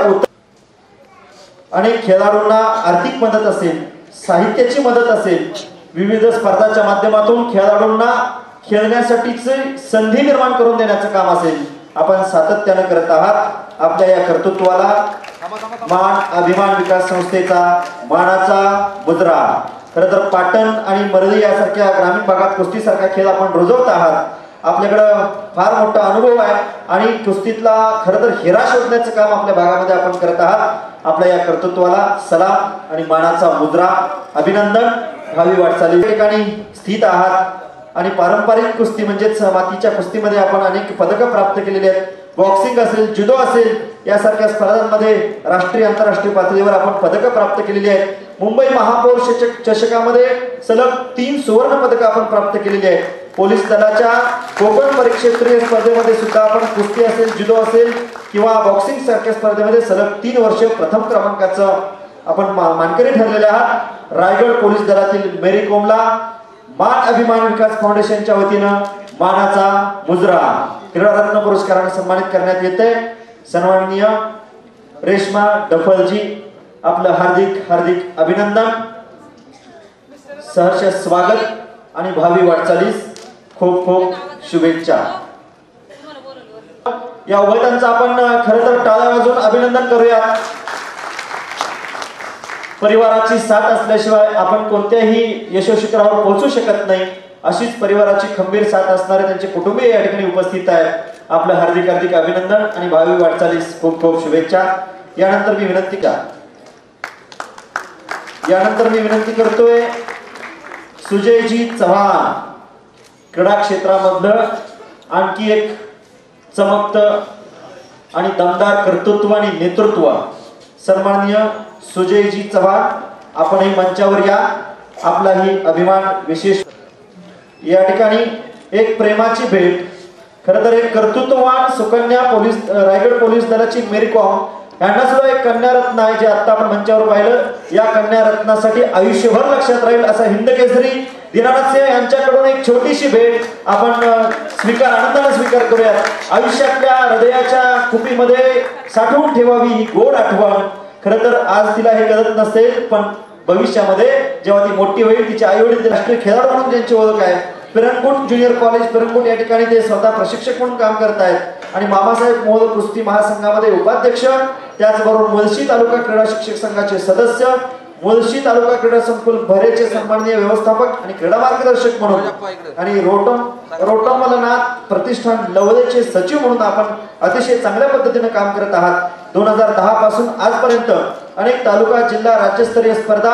अनेक खेळाडूंना आर्थिक मदत असेल, साहित्याची मदत असेल, विविध स्पर्धांच्या माध्यमातून खेळाडूंना खेळण्यासाठीची संधी निर्माण करून देण्याचं काम असेल, आपण सातत्यानं करत आहात. आपल्या या कर्तृत्वाला मान अभिमान विकास संस्थेचा मानाचा मुद्रा. खरं तर पाटण आणि मरळी यासारख्या ग्रामीण भागात कुस्तीसारखा खेळ आपण रुजवत आहात. आपल्याकडं फार मोठा अनुभव आहे आणि कुस्तीतला खरं तर हिरा शोधण्याचं काम आपल्या भागामध्ये आपण करत आहात. आपल्या या कर्तृत्वाला सलाम आणि मानाचा मुद्रा, अभिनंदन. भावी वाटचाली ठिकाणी स्थित आहात आणि पारंपरिक कुस्ती म्हणजेच मातीच्या कुस्तीमध्ये आपण अनेक पदकं प्राप्त केलेली आहेत. बॉक्सिंग असेल, जुडो असेल यासारख्या स्पर्धांमध्ये राष्ट्रीय आंतरराष्ट्रीय पातळीवर आपण पदकं प्राप्त केलेली आहेत. मुंबई महापौर चषकामध्ये सलग 3 सुवर्ण पदकं आपण प्राप्त केलेली आहेत. पोलीस दलाच्या कोकण परिक्षेत्रीय स्पर्धेमध्ये सुद्धा आपण कुस्ती असेल, जुडो असेल किंवा बॉक्सिंग सारख्या स्पर्धेमध्ये सलग 3 वर्ष प्रथम क्रमांकाचं आपण मानकरी ठरलेले आहात. रायगड पोलीस दलातील मेरी कोमला मान अभिमान विकास फाउंडेशनच्या वतीनं मानाचा मुजरा क्रीडा रत्न पुरस्काराने सन्मानित करण्यात येते. सन्माननीय रेश्मा डफलजी, आपलं हार्दिक हार्दिक अभिनंदन. सहर्ष स्वागत आणि भावी वाटचालीस खूप खूप शुभेच्छा. या उभयतांचं आपण खरं तर टाळ्या वाजवून अभिनंदन करूया. परिवाराची साथ असल्याशिवाय आपण कोणत्याही यशस्वी स्तरावर पोहोचू शकत नाही. अशीच परिवाराची खंबीर साथ असणारे त्यांचे कुटुंबीय या ठिकाणी उपस्थित आहेत. आपलं हार्दिक हार्दिक अभिनंदन आणि भावी वाटचालीस खूप खूप शुभेच्छा. यानंतर मी विनंती करतोय सुजयजी चव्हाण, क्रीडा क्षेत्रामधलं आणखी एक चमकतं आणि दमदार कर्तृत्व आणि नेतृत्व. सन्माननीय सुजयजी चव्हाण, आपणही मंचावर या. आपलाही अभिमान विशेष. या ठिकाणी एक प्रेमाची भेट. खरं तर एक कर्तृत्ववान सुकन्या रायगड पोलीस दलाची मेरी कॉम यांना सुद्धा एक कन्यारत्न आहे जे आता आपण मंचावर पाहिलं. या कन्यारत्नासाठी आयुष्यभर लक्षात राहील असा हिंद केसरी दीनानाथ सिंह यांच्याकडून एक छोटीशी भेट आपण आनंदाने स्वीकार करूया. आयुष्यातल्या हृदयाच्या कुपीमध्ये साठवून ठेवावी ही गोड आठवण. खरं तर आज तिला हे कळत नसेल, पण भविष्यामध्ये जेव्हा ती मोठी होईल तिचे आई वडील राष्ट्रीय खेळाडू म्हणून ज्यांची ओळख आहे, पिरंगुट ज्युनियर कॉलेज पिरंगुट या ठिकाणी ते स्वतः प्रशिक्षक म्हणून काम करत आहेत आणि मामासाहेब मोहोळ कुस्ती महासंघामध्ये उपाध्यक्ष, त्याचबरोबर मुळशी तालुका क्रीडा शिक्षक संघाचे सदस्य, मुळशी तालुका क्रीडा संकुल भरेचे सन्माननीय व्यवस्थापक आणि क्रीडा मार्गदर्शक म्हणून आणि रोटमलनाथ प्रतिष्ठान लवलेचे सचिव म्हणून आपण अतिशय चांगल्या पद्धतीने काम करत आहात. 2010 पासून आजपर्यंत अनेक तालुका जिल्हा राज्यस्तरीय स्पर्धा,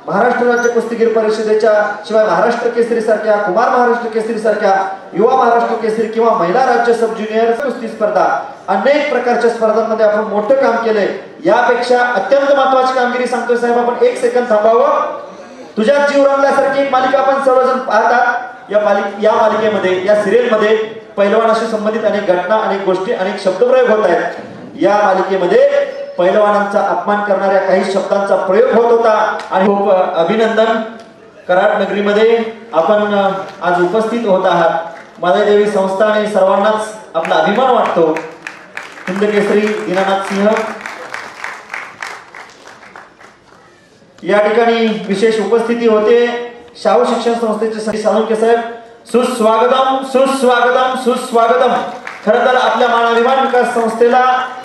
महाराष्ट्र राज्य कुस्तीगीर परिषदेच्या शिवाय महाराष्ट्र केसरी सारख्या, कुमार महाराष्ट्र केसरी सारख्या, युवा महाराष्ट्र केसरी किंवा महिला राज्य सब ज्युनियर कुस्ती स्पर्धा, अनेक प्रकारच्या स्पर्धांमध्ये आपण मोठं काम केलंय. यापेक्षा अत्यंत महत्वाची कामगिरी सांगतोय साहेब, आपण एक सेकंद थांबावं. तुझ्या जीव रंगल्यासारखी एक मालिका आपण सर्वजण पाहतात. या मालिकेमध्ये, या सिरियलमध्ये पैलवानाशी संबंधित अनेक घटना, अनेक गोष्टी, अनेक शब्दप्रयोग होत आहेत. या मालिकेमध्ये पैलवानांचा अपमान करणाऱ्या काही शब्दांचा प्रयोग होत होता आणि खूप अभिनंदन. कराड नगरीमध्ये आपण आज उपस्थित होत आहात. माधवदेवी संस्था आणि सर्वांनाच आपला अभिमान वाटतो. हिंद केसरी दीनानाथ सिंह या ठिकाणी विशेष उपस्थिती होते. शाहू शिक्षण संस्थेचे साळुंखे साहेब, सुस्वागतम सुस्वागतम सुस्वागतम. खरं तर आपल्या मानाभिमान विकास संस्थेला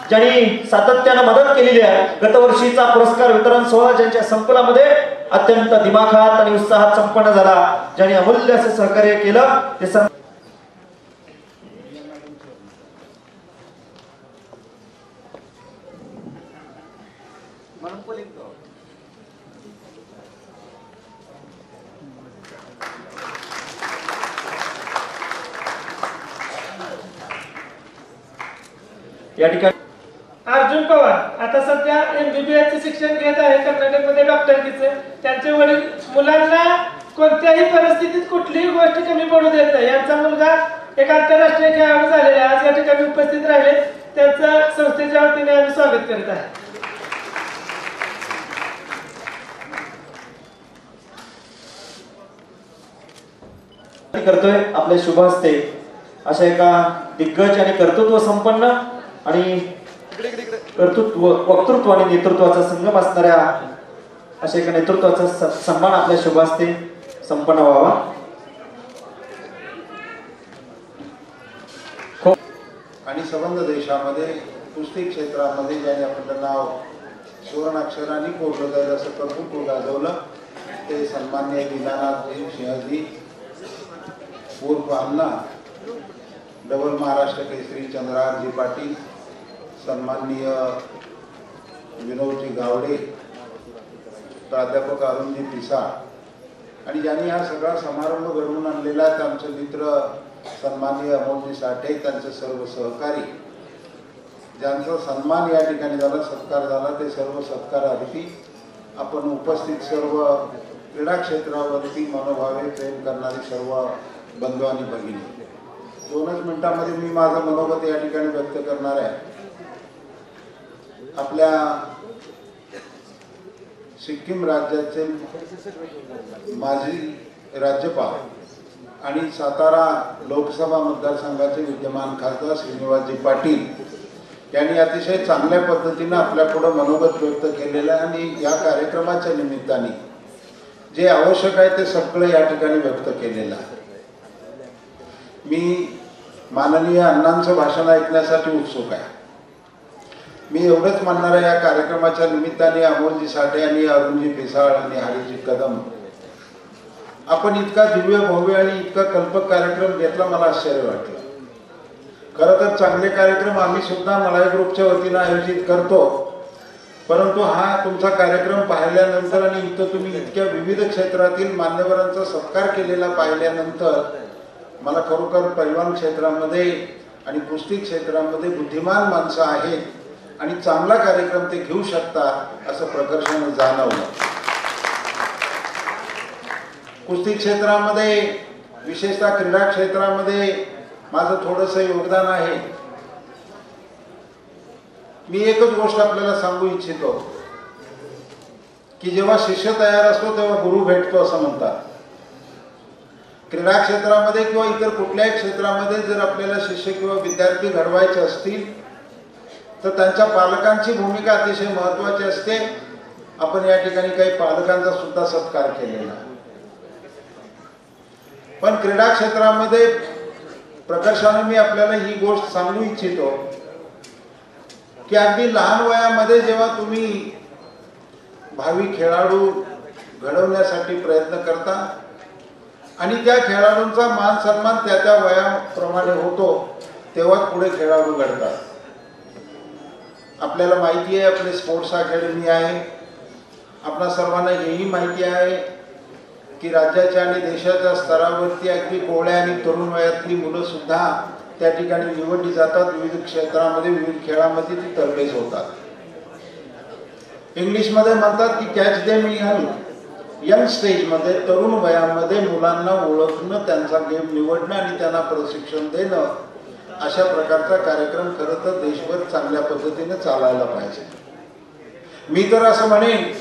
ज्यांनी सातत्यानं मदत केलेली आहे, गतवर्षीचा पुरस्कार वितरण सोहळा ज्यांच्या संकुलामध्ये अत्यंत दिमाखात आणि उत्साहात संपन्न झाला, ज्यांनी अमूल्य असं सहकार्य केलं ते या ठिकाणी अर्जुन पवार आता सध्या MBBS चे शिक्षण घेत आहे कर्नाटकमध्ये डॉक्टरकीचे. त्यांचे वडील मुलांना कोणत्याही परिस्थितीत कुठलीही गोष्ट कमी पडू देत नाही. यांचा मुलगा एक आंतरराष्ट्रीय खेळाडू झालेला आहे. आज या ठिकाणी उपस्थित राहिले. त्यांचं संस्थेच्या वतीने आम्ही स्वागत करत आहे. करतोय आपल्या शुभ हस्ते अशा एका दिग्गज आणि कर्तृत्व संपन्न आणि वक्तृत्व आणि नेतृत्वाचा संगम असणाऱ्या अशा एका नेतृत्वाचा सन्मान आपल्या शुभ हस्ते संपन्न व्हावा. आणि संबंध देशामध्ये कुस्ती क्षेत्रामध्ये ज्याने आपलं नाव सुवर्णाक्षरांनी कोरलं जाईल असं कर्तृत्व गाजवलं ते सन्माननीय दीनानाथजी सिंहजी उर्फ अण्णा, डबल महाराष्ट्र केसरी चंद्रहारजी पाटील, सन्माननीय विनोदजी गावडे, प्राध्यापक अरुणजी पिसाळ आणि ज्यांनी हा सगळा समारंभ घडवून आणलेला आहे आमचे मित्र सन्माननीय अमोलजी साठे, त्यांचे सर्व सहकारी, ज्यांचा सन्मान या ठिकाणी झाला, सत्कार झाला, ते सर्व सत्कारार्थी आपण उपस्थित सर्व क्रीडा क्षेत्रावरती मनोभावे प्रेम करणारे सर्व बंधू आणि भगिनी, 2च मिनिटांमध्ये मी माझं मनोगत या ठिकाणी व्यक्त करणार आहे. आपल्या सिक्कीम राज्याचे माजी राज्यपाल आणि सातारा लोकसभा मतदारसंघाचे विद्यमान खासदार श्रीनिवासजी पाटील यांनी अतिशय चांगल्या पद्धतीने आपल्या पुढे मनोगत व्यक्त केलेलं आहे आणि या कार्यक्रमाच्या निमित्ताने जे आवश्यक आहे ते सगळं या ठिकाणी व्यक्त केलेलं आहे. मी माननीय अण्णांचं भाषण ऐकण्यासाठी उत्सुक आहे. मी एवढंच म्हणणार आहे, या कार्यक्रमाच्या निमित्ताने अमोलजी साठे आणि अरुणजी पिसाळ आणि हरीजी कदम आपण इतका दिव्य भव्य आणि इतका कल्पक कार्यक्रम घेतला, मला आश्चर्य वाटलं. खरं तर चांगले कार्यक्रम आम्ही सुद्धा मलाय ग्रुपच्या वतीनं आयोजित करतो, परंतु हा तुमचा कार्यक्रम पाहिल्यानंतर आणि इथं तुम्ही इतक्या विविध क्षेत्रातील मान्यवरांचा सत्कार केलेला पाहिल्यानंतर मला खरोखर पैलवान क्षेत्रामध्ये आणि कुस्ती क्षेत्रामध्ये बुद्धिमान माणसं आहेत आणि चांगला कार्यक्रम ते घेऊ शकतात असं प्रकर्षाने जाणवलं. कुस्ती क्षेत्रामध्ये विशेषतः क्रीडा क्षेत्रामध्ये माझं थोडंसं योगदान आहे. मी एकच गोष्ट आपल्याला सांगू इच्छितो की जेव्हा शिष्य तयार असतो तेव्हा गुरु भेटतो असं म्हणतात. क्रीडा क्षेत्रामध्ये किंवा इतर कुठल्याही क्षेत्रामध्ये जर आपल्याला शिष्य किंवा विद्यार्थी घडवायचे असतील तर त्यांच्या पालकांची भूमिका अतिशय महत्त्वाची असते. आपण या ठिकाणी काही पालकांचा सुद्धा सत्कार केलेला. पण क्रीडा क्षेत्रामध्ये प्रकर्षाने मी आपल्याला ही गोष्ट सांगू इच्छितो की अगदी लहान वयामध्ये जेव्हा तुम्ही भावी खेळाडू घडवण्यासाठी प्रयत्न करता आणि त्या खेळाडूंचा मान सन्मान त्या त्या वयाप्रमाणे होतो तेव्हाच पुढे खेळाडू घडतात. आपल्याला माहिती आहे आपले स्पोर्ट्स अकॅडमी आहे. आपणा सर्वांना हेही माहिती आहे की राज्याच्या आणि देशाच्या स्तरावरती अगदी कोवळ्या आणि तरुण वयातली मुलं सुद्धा त्या ठिकाणी निवडली जातात. विविध क्षेत्रामध्ये विविध खेळामध्ये ती तरबेज होतात. इंग्लिशमध्ये म्हणतात की कॅच देम इन यंग स्टेजमध्ये, तरुण वयामध्ये मुलांना ओळखणं, त्यांचा गेम निवडणं आणि त्यांना प्रशिक्षण देणं, अशा प्रकारचा कार्यक्रम खरं तर देशभर चांगल्या पद्धतीने चालायला पाहिजे. मी तर असं म्हणेन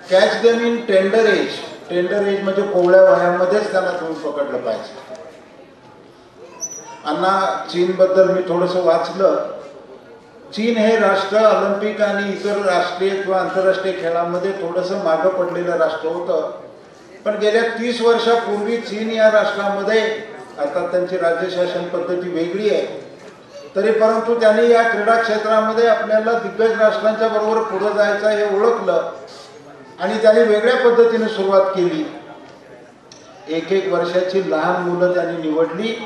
catch them in tender age. Tender age म्हणजे कोवळ्या वयामध्येच त्यांना तुम्ही पकडलं पाहिजे. अण्णा चीनबद्दल मी थोडंसं वाचलं. चीन हे राष्ट्र ऑलिम्पिक आणि इतर राष्ट्रीय किंवा आंतरराष्ट्रीय खेळामध्ये थोडंसं मागं पडलेलं राष्ट्र होतं. पण गेल्या 30 वर्षापूर्वी चीन या राष्ट्रामध्ये, अर्थात त्यांची राज्यशासन पद्धती वेगळी आहे, तरी परंतु त्यांनी या क्रीडा क्षेत्रामध्ये आपल्याला दिग्गज राष्ट्रांच्या बरोबर पुढे जायचं हे ओळखलं आणि त्यांनी वेगळ्या पद्धतीने सुरुवात केली. 1-1 वर्षाची लहान मुलं त्यांनी निवडली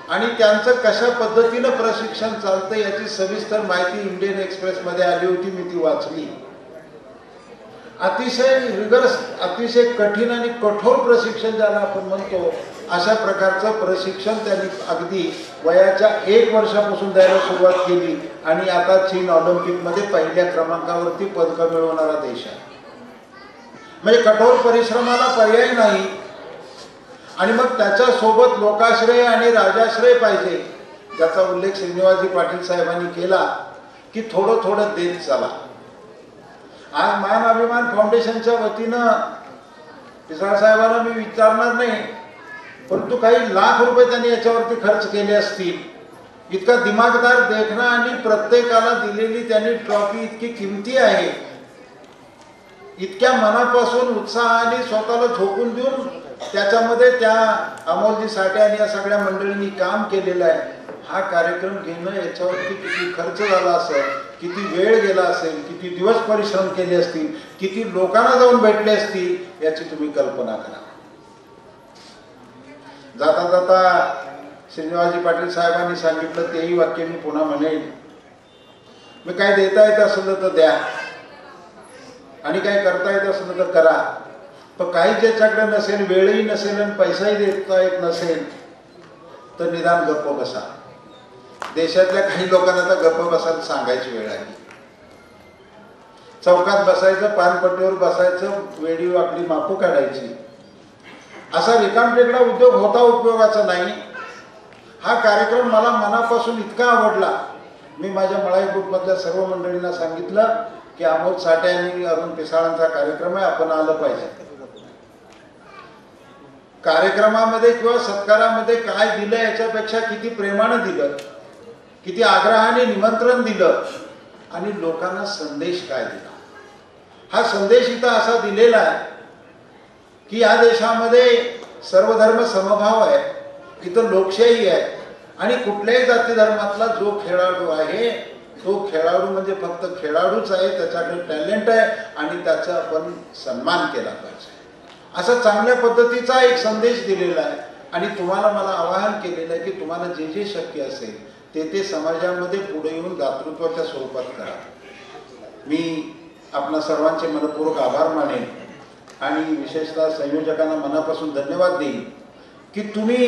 आणि त्यांचं कशा पद्धतीनं प्रशिक्षण चालतं याची सविस्तर माहिती इंडियन एक्सप्रेसमध्ये आली होती. मी ती वाचली. अतिशय रिगर्स, अतिशय कठीण आणि कठोर प्रशिक्षण ज्याला आपण म्हणतो अशा प्रकारचं प्रशिक्षण त्यांनी अगदी वयाच्या 1 वर्षापासून द्यायला सुरुवात केली आणि आता चीन ऑलिम्पिकमध्ये पहिल्या क्रमांकावरती पदकं मिळवणारा देश आहे. म्हणजे कठोर परिश्रमाला पर्याय नाही. आणि मग त्याच्यासोबत लोकाश्रय आणि राजाश्रय पाहिजे, ज्याचा उल्लेख श्रीनिवासजी पाटील साहेबांनी केला की थोडं थोडं देत चला. आज मान अभिमान फाउंडेशनच्या वतीनं पिसाळ साहेबांना मी विचारणार नाही, परंतु काही लाख रुपये त्यांनी याच्यावरती खर्च केले असतील. इतका दिमागदार देखणा आणि प्रत्येकाला दिलेली त्यांनी ट्रॉफी इतकी किमती आहे. इतक्या मनापासून उत्साहाने स्वतःला झोकून देऊन त्याच्यामध्ये त्या अमोलजी साठे आणि या सगळ्या मंडळींनी काम केलेलं आहे. हा कार्यक्रम घेणं याच्यावरती किती खर्च झाला असेल, किती वेळ गेला असेल, किती दिवस परिश्रम केले असतील, किती लोकांना जाऊन भेटले असतील याची तुम्ही कल्पना करा. जाता जाता श्रीनिवासजी पाटील साहेबांनी सांगितलं तेही वाक्य मी पुन्हा म्हणेन. मी काय देता येत असलं तर द्या आणि काय करता येत असलं तर करा. पण काही ज्याच्याकडे नसेल, वेळही नसेल आणि पैसाही देता येत नसेल तर निदान गप्प बसा. देशातल्या काही लोकांना तर गप्प बसायला सांगायची वेळ आली. चौकात बसायचं, पानपट्टीवर बसायचं, वेळी आपली मापू काढायची, असा रिकामटेकडा उद्योग होता उपयोगाचा नाही. हा कार्यक्रम मला मनापासून इतका आवडला. मी माझ्या मळाई ग्रुपमधल्या सर्व मंडळींना सांगितलं की अमोल साठे आणि अरुण पिसाळांचा कार्यक्रम आहे, आपण आलं पाहिजे. कार्यक्रमामध्ये किंवा सत्कारामध्ये काय दिलं याच्यापेक्षा किती प्रेमानं दिलं, किती आग्रहाने निमंत्रण दिलं आणि लोकांना संदेश काय दिला. हा संदेश इथं असा दिलेला आहे की या देशामध्ये सर्वधर्म समभाव आहे, इथं लोकशाही आहे आणि कुठल्याही जाती धर्मातला जो खेळाडू आहे तो खेळाडू म्हणजे फक्त खेळाडूच आहे, त्याच्याकडे टॅलेंट आहे आणि त्याचा आपण सन्मान केला पाहिजे, असा चांगल्या पद्धतीचा एक संदेश दिलेला आहे. आणि तुम्हाला मला आवाहन केलेलं आहे की तुम्हाला जे जे शक्य असेल ते समाजामध्ये पुढे येऊन दातृत्वाच्या स्वरूपात करा. मी आपणा सर्वांचे मनपूर्वक आभार मानेन आणि विशेषतः संयोजकांना मनापासून धन्यवाद देईन की तुम्ही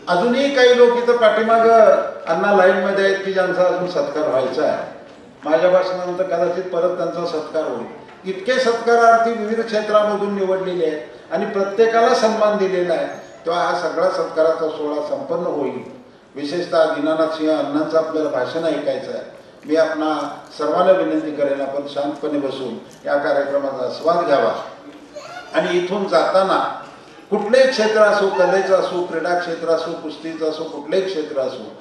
अजूनही काही लोक इथं पाठीमागं अण्णा लाईनमध्ये आहेत की ज्यांचा अजून सत्कार व्हायचा आहे. माझ्या भाषणानंतर कदाचित परत त्यांचा सत्कार होईल. इतके सत्कारार्थी विविध क्षेत्रामधून निवडलेले आहेत आणि प्रत्येकाला सन्मान दिलेला आहे, तेव्हा हा सगळा सत्काराचा सोहळा संपन्न होईल. विशेषतः दीनानाथ सिंह अण्णांचं आपल्याला भाषण ऐकायचं आहे. मी आपणा सर्वांना विनंती करेन आपण शांतपणे बसून या कार्यक्रमाचा आस्वाद घ्यावा आणि इथून जाताना कुठलेही क्षेत्र असो, कलेचं असो, क्रीडा क्षेत्र असो, कुस्तीचं असो, कुठलेही क्षेत्र असो,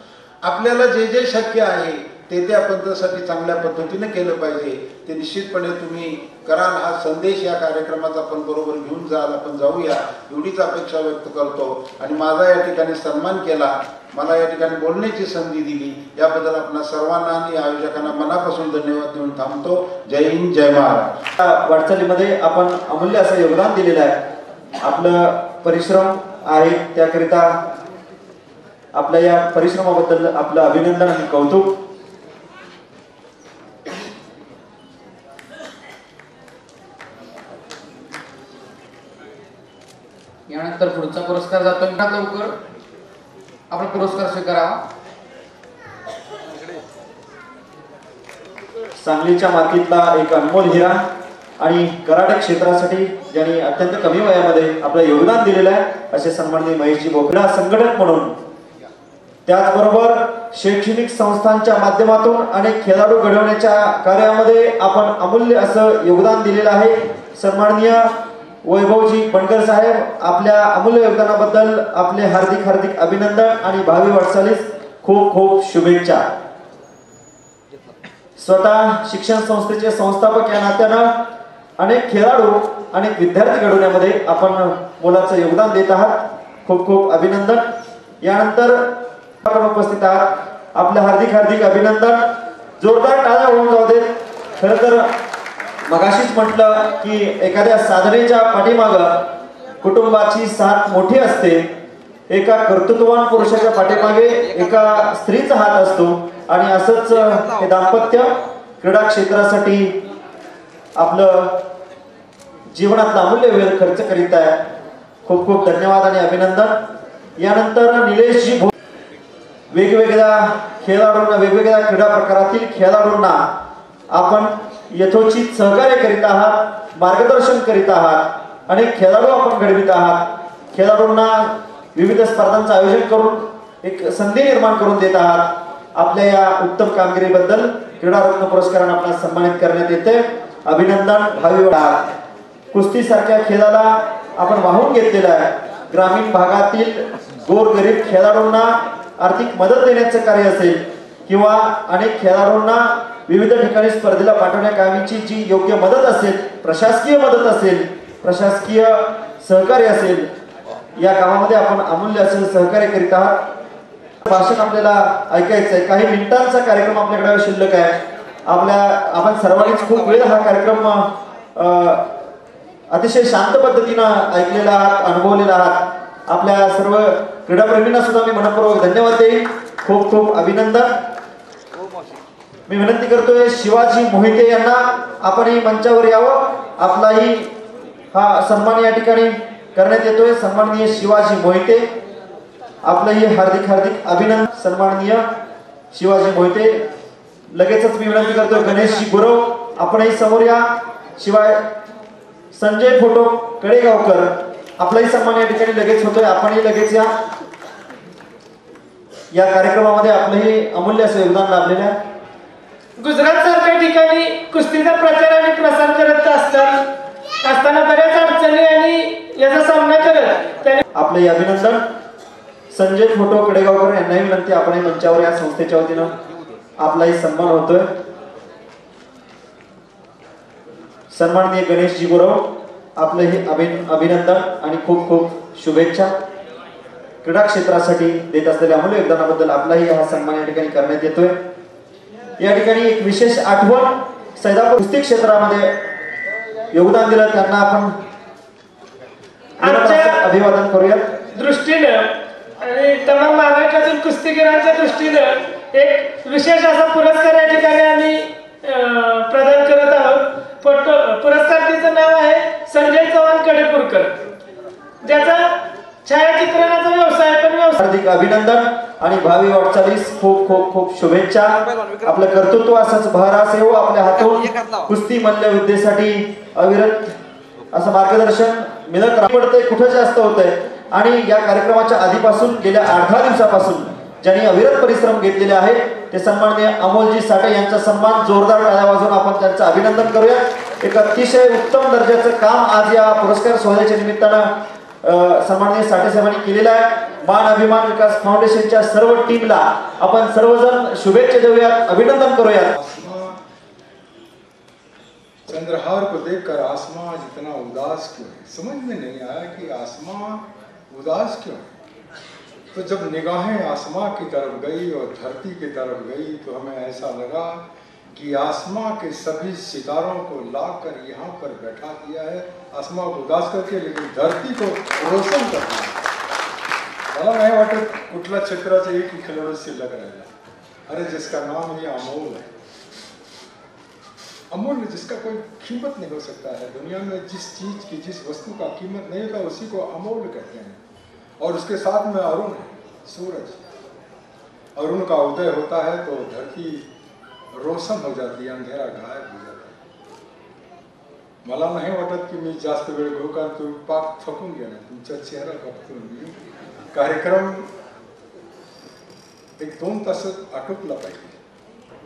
आपल्याला जे जे शक्य आहे ते आपण त्यासाठी चांगल्या पद्धतीने केलं पाहिजे. ते निश्चितपणे तुम्ही कराल. हा संदेश या कार्यक्रमाचा आपण बरोबर घेऊन जाल, आपण जाऊया एवढीच अपेक्षा व्यक्त करतो. आणि माझा या ठिकाणी सन्मान केला, मला या ठिकाणी बोलण्याची संधी दिली, याबद्दल आपल्या सर्वांना आणि आयोजकांना मनापासून धन्यवाद देऊन थांबतो. जय हिंद, जय महाराष्ट्र. वाटचालीमध्ये आपण अमूल्य असं योगदान दिलेलं आहे. आपलं परिश्रम आहे, त्याकरिता आपल्या या परिश्रमाबद्दल आपलं अभिनंदन आणि कौतुक. यानंतर पुढचा पुरस्कार जातो. लवकर आपण पुरस्कार स्वीकारावा. सांगलीच्या मातीतला एक अनमोल हिरा आणि कराटे क्षेत्रासाठी ज्यांनी अत्यंत कमी वयामध्ये आपलं योगदान दिलेलं आहे असे सन्माननीय महेशजी बोकडा संघटक म्हणून, त्याचबरोबर शैक्षणिक संस्थांच्या माध्यमातून अनेक खेळाडू घडवण्याच्या कार्यामध्ये आपण अमूल्य असं योगदान दिलेलं आहे. सन्माननीय वैभवजी बनकर साहेब, आपल्या अमूल्य योगदानाबद्दल आपले हार्दिक हार्दिक अभिनंदन आणि भावी वाटचालीस खूप खूप शुभेच्छा. स्वतः शिक्षण संस्थेचे संस्थापक या नात्यानं अनेक खेळाडू अनेक विद्यार्थी घडवण्यामध्ये आपण मोलाचं योगदान देत आहात. खूप खूप अभिनंदन. यानंतर आपण उपस्थित आहात, आपलं हार्दिक हार्दिक अभिनंदन. जोरदार टाळ्या होऊन जाऊ देत. खरं तर मगाशीच म्हटलं की एखाद्या साधनेच्या पाठीमागं कुटुंबाची साथ मोठी असते. एका कर्तृत्ववान पुरुषाच्या पाठीमागे एका स्त्रीचा हात असतो आणि असंच हे दाम्पत्य क्रीडा क्षेत्रासाठी आपलं जीवनातला अमूल्य वेळ खर्च करीत आहे. खूप खूप धन्यवाद आणि अभिनंदन. यानंतर निलेशजी वेगवेगळ्या खेळाडूंना, वेगवेगळ्या क्रीडा प्रकारातील खेळाडूंना आपण यथोचित सहकार्य करीत आहात, मार्गदर्शन करीत आहात, अनेक खेळाडू आपण घडवित आहात. खेळाडूंना विविध स्पर्धांचं आयोजन करून एक संधी निर्माण करून देत आहात. आपल्या या उत्तम कामगिरीबद्दल क्रीडा रत्न पुरस्काराने आपल्याला सन्मानित करण्यात येते. अभिनंदन. भावी कुस्ती सारख्या खेळाला आपण वाहून घेतलेला आहे. ग्रामीण भागातील गोरगरीब खेळाडूंना आर्थिक मदत देण्याचं कार्य असेल किंवा अनेक खेळाडूंना विविध ठिकाणी स्पर्धेला पाठवण्याकामीची जी योग्य मदत असेल, प्रशासकीय मदत असेल, प्रशासकीय सहकार्य असेल, या कामामध्ये आपण अमूल्य असेल सहकार्य करीत आहात. भाषण आपल्याला ऐकायचं आहे. काही मिनिटांचा कार्यक्रम आपल्याकडे शिल्लक आहे. आपण सर्वांनीच खूप वेळ हा कार्यक्रम अतिशय शांत पद्धतीनं ऐकलेला आहात, अनुभवलेला आहात. आपल्या सर्व क्रीडाप्रेमींना सुद्धा मी मनपूर्वक धन्यवाद देईन. खूप खूप अभिनंदन. मी विनंती करतोय शिवाजी मोहिते यांना आपणही मंचावर यावं. आपलाही हा सन्मान या ठिकाणी करण्यात येतोय. सन्माननीय शिवाजी मोहिते, आपलंही हार्दिक हार्दिक अभिनंदन. सन्माननीय शिवाजी मोहिते. लगेचच मी विनंती करतोय गणेशजी गुरव, आपणही समोर या. शिवाय संजय फोटो कडेगावकर, आपलाही सन्मान या ठिकाणी लगेच होतोय. आपणही लगेच या कार्यक्रमामध्ये आपलंही अमूल्य असं योगदान लाभलेलं आहे. गुजरात सारख्या ठिकाणी कुस्तीचा प्रचार आणि प्रसार करत असताना बऱ्याच अडचणी आणि याचा सामना करत त्याने आपले अभिनंदन. संजय फोटो कडेगावकर यांनाही विनंती, आपणही मंचावर या संस्थेच्या वतीनं आपलाही सन्मान होतोय. सन्माननीय गणेशजी गुरव, आपलं हे अभिनंदन आणि खूप खूप शुभेच्छा. क्रीडा क्षेत्रासाठी देत असलेल्या अमूल्य योगदानाबद्दल आपलाही हा सन्मान या ठिकाणी करण्यात येतोय. या ठिकाणी एक विशेष आठवण, सैदापूर कुस्ती क्षेत्रामध्ये योगदान दिलं त्यांना आपण अभिवादन करूयात. दृष्टीनं आणि तमाम महाराष्ट्रातील कुस्तीगिरांच्या दृष्टीनं एक विशेष असा पुरस्कार या ठिकाणी आम्ही प्रदान करत आहोत. पुरस्काराचं नाव आहे संजय चव्हाण कडेपूरकर, ज्याचा छायाचित्रणाचा व्यवसाय पण व्यवसाय. हार्दिक अभिनंदन आणि भावी वाटचालीस खूप खूप खूप शुभेच्छा. आपलं कर्तृत्व असंच बहरास येऊ. आपल्या हातून कुस्ती मल्लविद्येसाठी अविरत असं मार्गदर्शन मिळत पडतंय, कुठं जास्त होतंय. आणि या कार्यक्रमाच्या आधीपासून गेल्या 8-10 दिवसापासून ज्यांनी अविरत परिश्रम घेतलेले आहेत ते सन्माननीय अमोलजी साठे यांचा सन्मान जोरदार टाळ्या वाजवून आपण त्यांचं अभिनंदन करूया. एक अतिशय उत्तम दर्जाचं काम आज या पुरस्कार सोहळ्याच्या निमित्तानं सन्माननीय साठे साहेबांनी केलेलं आहे. मान अभिमान विकास फाउंडेशनच्या सर्व टीमला आपण सर्वजण शुभेच्छा देऊयात, अभिनंदन करूयात. चंद्रहार को देखकर आसमां जितना उदास क्यों है, समझ में नहीं आया कि आसमां उदास क्यों है. तो जब निगाहें आसमां की तरफ गई और धरती की तरफ गई तो हमें ऐसा लगा कि आसमां के सभी सितारों को लाकर यहाँ पर बैठा दिया है, आसमां को उदास करके, लेकिन धरती को रोशन कर दिया. मला नाही वाटत कुठल्या क्षेत्राचं एक खिलाडी शिल्लक राहिला. अरे जिसका नाम ही अमोल है, अमूल्य, जिसका कोई कीमत नहीं हो सकता है दुनिया में. जिस चीज की, जिस वस्तु का कीमत नहीं होता उसी को अमूल्य कहते हैं. और उसके साथ में अरुण है, सूरज. अरुण का उदय होता है तो धरती रोशन हो जाती है, अंधेरा गायब हो जाता है. मला नाही वाटत की मी जास्त वेळ घेऊ, कारण तुम्ही पाक थकून गेला. तुमचा चेहरा बघतो मी. कार्यक्रम 1-2 तासात आटोपला पाहिजे.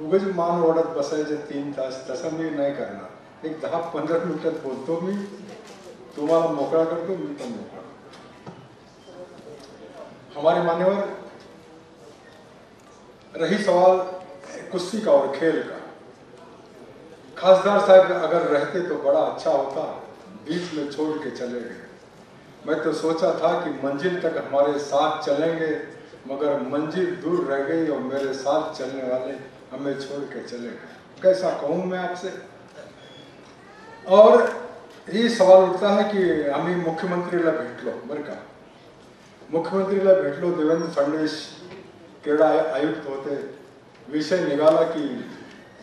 उगाच मान ओढत बसायचे 3 तास, तसं मी नाही करणार. एक 10-15 मिनिटात बोलतो मी, तुम्हाला मोकळा करतो, मी पण मोकळा. हमारे मान्यवर, रही सवाल कुश्ती का और खेल का, खासदार साहब अगर रहते तो बड़ा अच्छा होता, बीच में छोड़ के चले गए. मैं तो सोचा था कि मंजिल तक हमारे साथ चलेंगे, मगर मंजिल दूर रह गई और मेरे साथ चलने वाले हमें छोड़ के चले गए. कैसा कहूँ मैं आपसे. और ये सवाल उठता है कि आम्ही मुख्यमंत्रीला भेटलो, बरं का. मुख्यमंत्रीला भेटलो, देवेंद्र फडणवीस क्रीडा आयुक्त होते. विषय निघाला की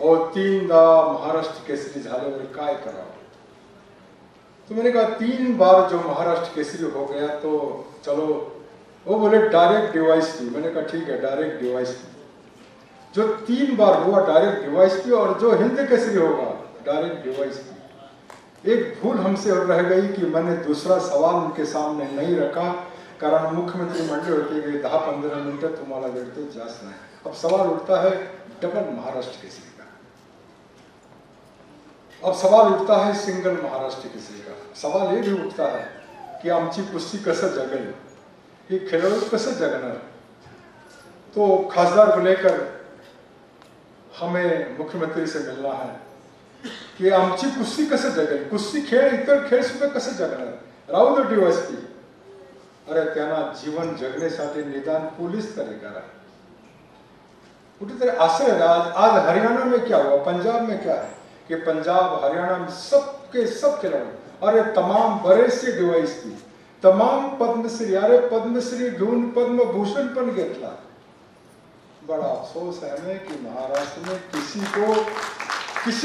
3दा महाराष्ट्र केसरी झाल्यावर काय करावं. तो मैंने कहा 3 बार जो महाराष्ट्र केसरी हो गया तो चलो. वो बोले डायरेक्ट डीवाईएसपी. मैंने कहा ठीक है, डायरेक्ट डीवाईएसपी. जो 3 बार हुआ डायरेक्ट डीवाईएसपी, और जो हिंद केसरी होगा डायरेक्ट डीवाईएसपी. एक भूल हमसे रह गई कि मैंने दूसरा सवाल उनके सामने नहीं रखा, कारण मुख्यमंत्री म्हणले होते की 10-15 मिनिटं तुम्हाला भेटतो, जास्त नाही. अब सवाल उठता है डबल महाराष्ट्र केसरी का. अब सवाल उठता है सिंगल महाराष्ट्र केसरी का. सवाल ये भी उठता है की आमची कुस्ती कसं जगेल, हे खेळाडू कसं जगणार. तो खासदार को लेकर हमें मुख्यमंत्री से मिलना है की आमची कुस्ती कसं जगेल. कुस्ती खेळ, इतर खेळ सुद्धा कसं जगणार. राहू दे डीवायएसपी. अरे त्यांना जीवन जगण्यासाठी निदान पोलीस तरी करा. कुठेतरी असं आज हरियाणा में क्या हुआ, पंजाब में क्या है कि पंजाब हरियाणा में सबके सब खिलाड़ी, अरे तमाम बड़े से डीवाईएसपी, तमाम पद्मश्री, अरे पद्मश्री घेऊन पद्मभूषण पण घेतला. बड़ा अफसोस है हमें कि महाराष्ट्र में किसी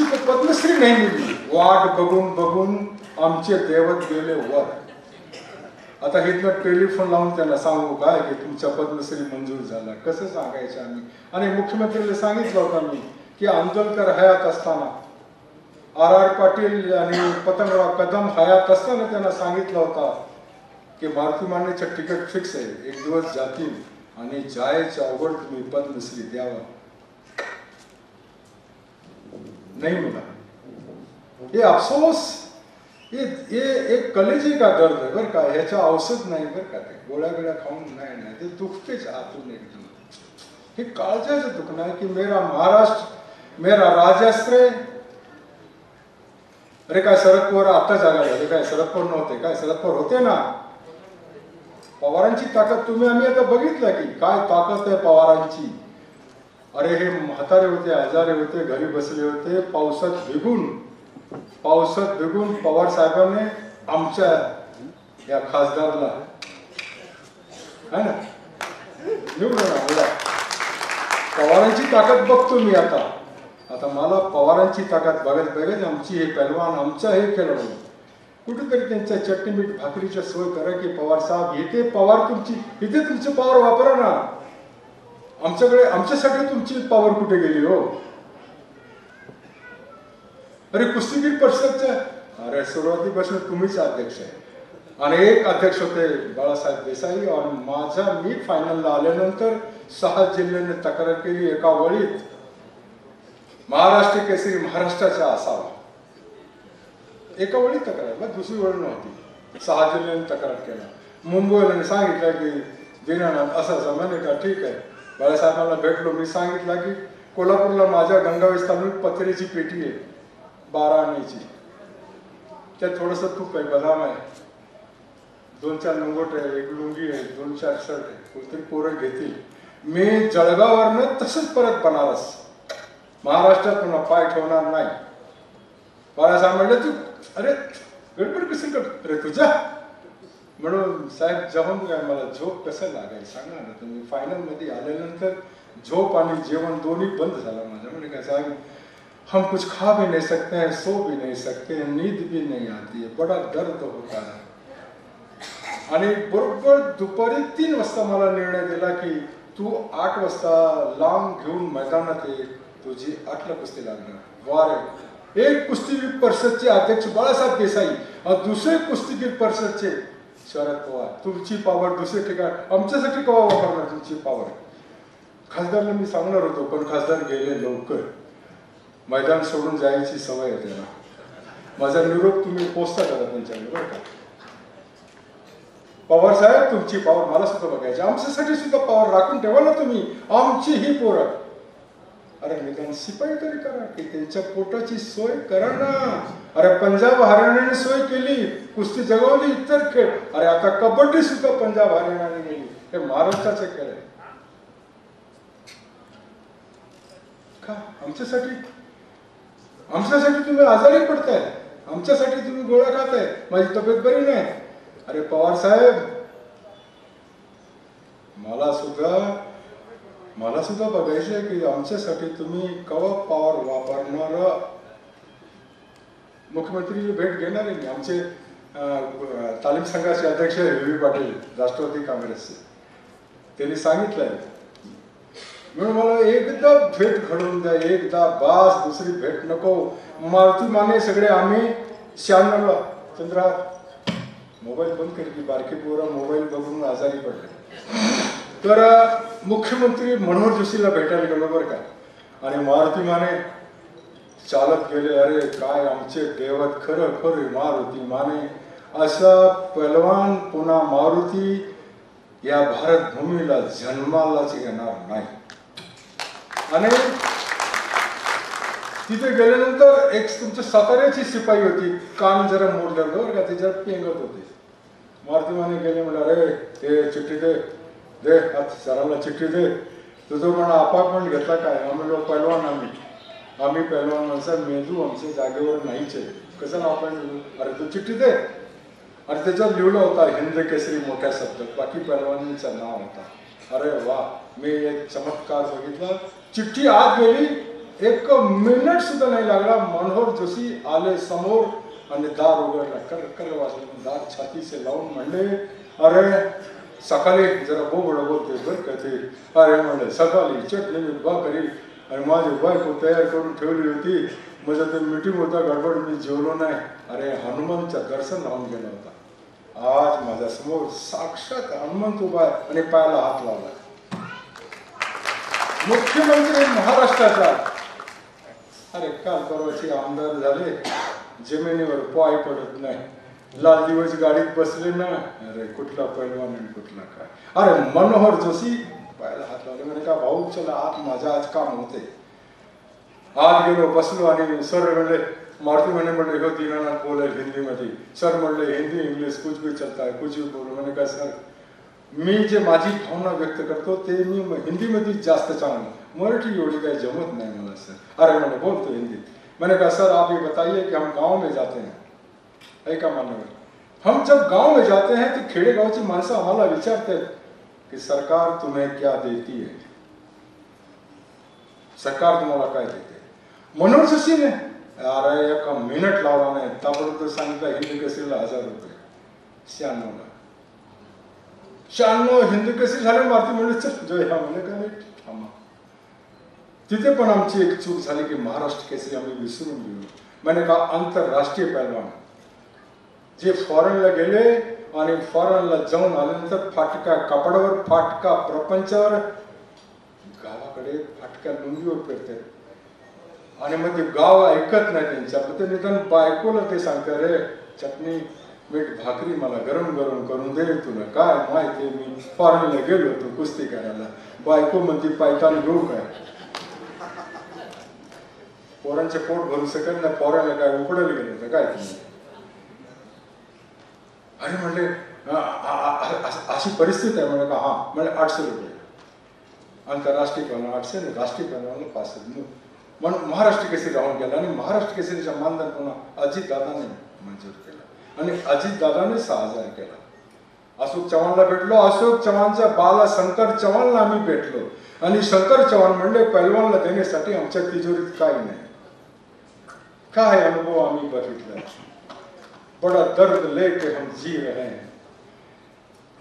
को पद्मश्री नहीं मिली. वाट बघून आमचे देवत गेले वर. आता इथनं टेलिफोन लावून त्यांना सांगू काय की तुमचा पद्मश्री मंजूर झाला, कसं सांगायचं आम्ही. आणि मुख्यमंत्र्यांना सांगितलं होतं मी की आंदोलकर हयात असताना, RR पाटील आणि पतंगराव कदम हयात असताना त्यांना सांगितलं होता की मारुती मानेचं तिकीट फिक्स आहे, 1 दिवस जातील आणि जायच्या अवघड तुम्ही पद्मश्री द्यावा. नहीं मिला. ये अफसोस, ये एक कलेजी का दर्द है बरं का. ह्याच्या औषध नाही बरं का. ते गोळ्या खाऊन नाही, ते दुखतेच आतून एकदम. हे काळजाचं दुखणं आहे की मेरा महाराष्ट्र, मेरा राजाश्रय, अरे काय शरद पवार आता जागा झाले, काय शरद पवार नव्हते, काय शरद पवार होते ना. पवारांची ताकद तुम्ही आम्ही आता बघितलं की काय ताकद आहे पवारांची. अरे हे म्हातारे होते, आजारी होते, घरी बसले होते, पावसात भिगून पवार साहेबांनी आमच्या या खासदारला है ना निवडून आणला. पवारांची ताकद बघतो मी आता मला पवारांची ताकद बघत आमची हे पैलवान, आमचं हे खेळाडू कुठेतरी त्यांच्या चटणी मीठ भाकरीच्या सोय करा की पवार साहेब इथे पवार इथे तुमची पॉवर वापरा ना. आमच्यासाठी तुमची पॉवर कुठे गेली हो. अरे कुस्तीगीर परिषदच्या अरे सुरुवातीपासून तुम्हीच अध्यक्ष आहे. अनेक अध्यक्ष होते बाळासाहेब देसाई आणि मी फायनलला आल्यानंतर 6 जिल्ह्यांनी तक्रार केली एका वळीत महाराष्ट्र केसरी महाराष्ट्राचा असावा. एका वळीत तक्रार, मग दुसरी वळ नव्हती. 6 जिल्ह्यांनी तक्रार केला. मुंबईला सांगितलं की दीनानाथ असं म्हणे का ठीक आहे. बाळासाहेबांना भेटलो. मी सांगितलं की कोल्हापूरला माझ्या गंगावेस तालुक्यात पत्र्याची पेटी आहे 12 आण्याची, त्यात थोडंसं तूप आहे, बदाम आहे, 2-4 लंगोट आहे, एक लुंगी आहे, 2-4 शर्ट आहे, कोणतरी पोरं घेतील. मी जळगाववरनं तसंच परत बनारस महाराष्ट्रात पुन्हा पाय ठेवणार नाही. बाळासाहेब म्हणले तू अरे गडबड कशी करत अरे तुझ्या म्हणून साहेब जाऊन काय मला झोप कसं लागायचं सांगा ना तुम्ही. फायनल मध्ये आल्यानंतर झोप आणि जेवण दोन्ही बंद झाला माझा. म्हणजे काय साहेब हम कुछ खा भी नहीं सकते हैं, सो भी नहीं सकते, नींद भी नहीं आती है, बड़ा दर्द होता है. आणि बरोबर दुपारी 3 वाजता मला निर्णय दिला की तू 8 वाजता लांब घेऊन मैदानात ये, तुझी 8ला कुस्ती लागणार. वारे एक कुस्तीगीर परिषदचे अध्यक्ष बाळासाहेब देसाई आणि दुसरे कुस्तीगीर परिषदचे शरद पवार. तुमची पॉवर दुसरे ठिकाण आमच्यासाठी केव्हा वापरणार तुमची पॉवर. खासदारला मी सांगणार होतो पण खासदार गेले लवकर. मैदान सोडून जायची सवय आहे त्यांना. माझा निरोप तुम्ही पोचता करा त्यांच्याकडे बरं का. पवार साहेब तुमची पॉवर मला सुद्धा बघायची, आमच्यासाठी सुद्धा पॉवर राखून ठेवा ना तुम्ही. आमची ही पोरं अरे निदान शिपाई तरी करा की त्यांच्या पोटाची सोय करा ना. अरे पंजाब हरियाणाने सोय केली, कुस्ती जगवली, इतर खेळ. अरे आता कबड्डी सुद्धा पंजाब हरियाणाने गेली. हे महाराष्ट्राचे खेळ आहे का. आमच्यासाठी तुम्ही आजारी पडताय, आमच्यासाठी तुम्ही गोळ्या खाताय, माझी तब्येत बरी नाही. अरे पवार साहेब मला सुद्धा बघायचं आहे की आमच्यासाठी तुम्ही केव्हा पॉवर वापरणार. मुख्यमंत्री भेट घेणार आहे. आमचे तालीम संघाचे अध्यक्ष व्ही पाटील राष्ट्रवादी काँग्रेसचे, त्यांनी सांगितलंय म्हणून मला एकदा भेट घडवून द्या, एकदा बास, दुसरी भेट नको. मारुती माने सगळे आम्ही 96ला चंद्रहार मोबाईल बंद केली की बारकी पोरं मोबाईल बघून आजारी पडले. तर मुख्यमंत्री मनोहर जोशीला भेटायला गेलो बरं का. आणि मारुती माने चालत गेले. अरे काय आमचे दैवत खरं मारुती माने. असा पहलवान पुन्हा मारुती या भारत भूमीला जन्मालाच येणार नाही. आणि तिथे गेल्यानंतर एक तुमच्या साताऱ्याची शिपाई होती, कान जरा मोडलेलं बरं का, ते जरा पेंगत होते. मारुती माने गेले म्हणा अरे ते चिठ्ठी दे सरांना चिठ्ठी दे. तुझं म्हणा अपार्टमेंट घेतला काय. आम्ही पैलवान आम्ही पैलवान माणसं, मेंदू आमच्या जागेवर नाहीच आहे, कसं नाव पाहिजे. अरे तू चिठ्ठी दे. आणि त्याच्यावर लिहिलं होता हिंद केसरी मोठ्या शब्दात, बाकी पैलवानांचं नाव होता. अरे वा, मी एक चमत्कार बघितला. चिठ्ठी आत गेली, 1 मिनिट सुद्धा नाही लागला. मनोहर जोशी आले समोर आणि दार उघडला. कर वाजले. दार छाती से लावून म्हणले अरे सकाळी जरा बोबड बोलते बरं का ते. अरे म्हणले सकाळी चटणी भाकरी आणि माझी बायको तयार करून ठेवली होती. माझं ते मीटिंग होता गडबड, मी जेवलो नाही. अरे हनुमानचं दर्शन राहून गेला होता. आज माझ्या समोर साक्षात हनुमंत उभा आहे आणि पायाला हात लावला. मुख्यमंत्री महाराष्ट्राचा. अरे काल परवाचे आमदार झाले, जमिनीवर पाय पडत नाही, लाल दिवस गाडीत बसले ना. अरे कुठला पैलवान आणि कुठला काय. अरे मनोहर जोशी पायाला हात लावले. म्हणे का भाऊ चला आत, माझं आज काम होते. आत गेलो, बसलो आणि सर म्हणले मारुती म्हणले हो दीनानाथ बोले हिंदीमध्ये. सर म्हणले हिंदी इंग्लिश कुछ भी चलता है, कुछ भी बोलो. मैंने कहा सर मी जे माझी भावना व्यक्त करतो ते मी हिंदीमध्ये जास्त चांगलं, मराठी एवढी काही जमत नाही मला सर. अरे मैंने बोलतो हिंदी. मैंने कहा सर आप ये बताइए कि हम गाँव में जाते हैं, है का मान्यवर, हम जब गाँव में जाते हैं तो खेड़े गावची माणसं आम्हाला विचारतात की सरकार तुम्हें क्या देती है, सरकार तुम्हाला काय देते. मनोहर जोशीने अरे एक मिनिट लावला नाही, ताबडतोब सांगितलं हिंदी केसरीला 1000 रुपये. 96 हिंदी केसरी झाले. मारुती म्हणले चल जय हा म्हणले का नाही थांबा. तिथे पण आमची एक चूक झाली की महाराष्ट्र केसरी आम्ही विसरून गेलो. मैंने कहा आंतरराष्ट्रीय पहलवान जे फॉरेनला गेले आणि फॉरेनला जाऊन आल्यानंतर फाटका कपड्यावर, फाटका प्रपंचावर, गावाकडे फाटक्या लुंगीवर फिरते आणि मग ते गाव ऐकत नाही त्यांच्या. ते निदान बायकोला ते सांगते रे चटणी मीठ भाकरी मला गरम गरम करून दे. तुला काय माहिती मी फॉरेनला गेलो होतो कुस्ती करायला, बायको म्हणते पायतान घेऊ काय. पोरांचे पोट भरू शकत नाही, पोरांना काय उकडायला गेलं होतं काय तुम्ही. अरे म्हणले अशी परिस्थिती आहे. म्हणजे का हा म्हणजे 800 रुपये आंतरराष्ट्रीय पहलवान 800 आणि राष्ट्रीय पहलवानला 500. म्हणून महाराष्ट्र केसरी राहून गेला आणि महाराष्ट्र केसरीच्या मानधन पुन्हा अजित दादाने मंजूर केला आणि अजित दादाने 6000 केला. अशोक चव्हाणला भेटलो, अशोक चव्हाणच्या बाला शंकर चव्हाणला आम्ही भेटलो आणि शंकर चव्हाण म्हणले पहलवानला देण्यासाठी आमच्या तिजोरीत काही नाही. काय अनुभव आम्ही बघितला. बड़ा दर्द लेके हम जी रहे हैं,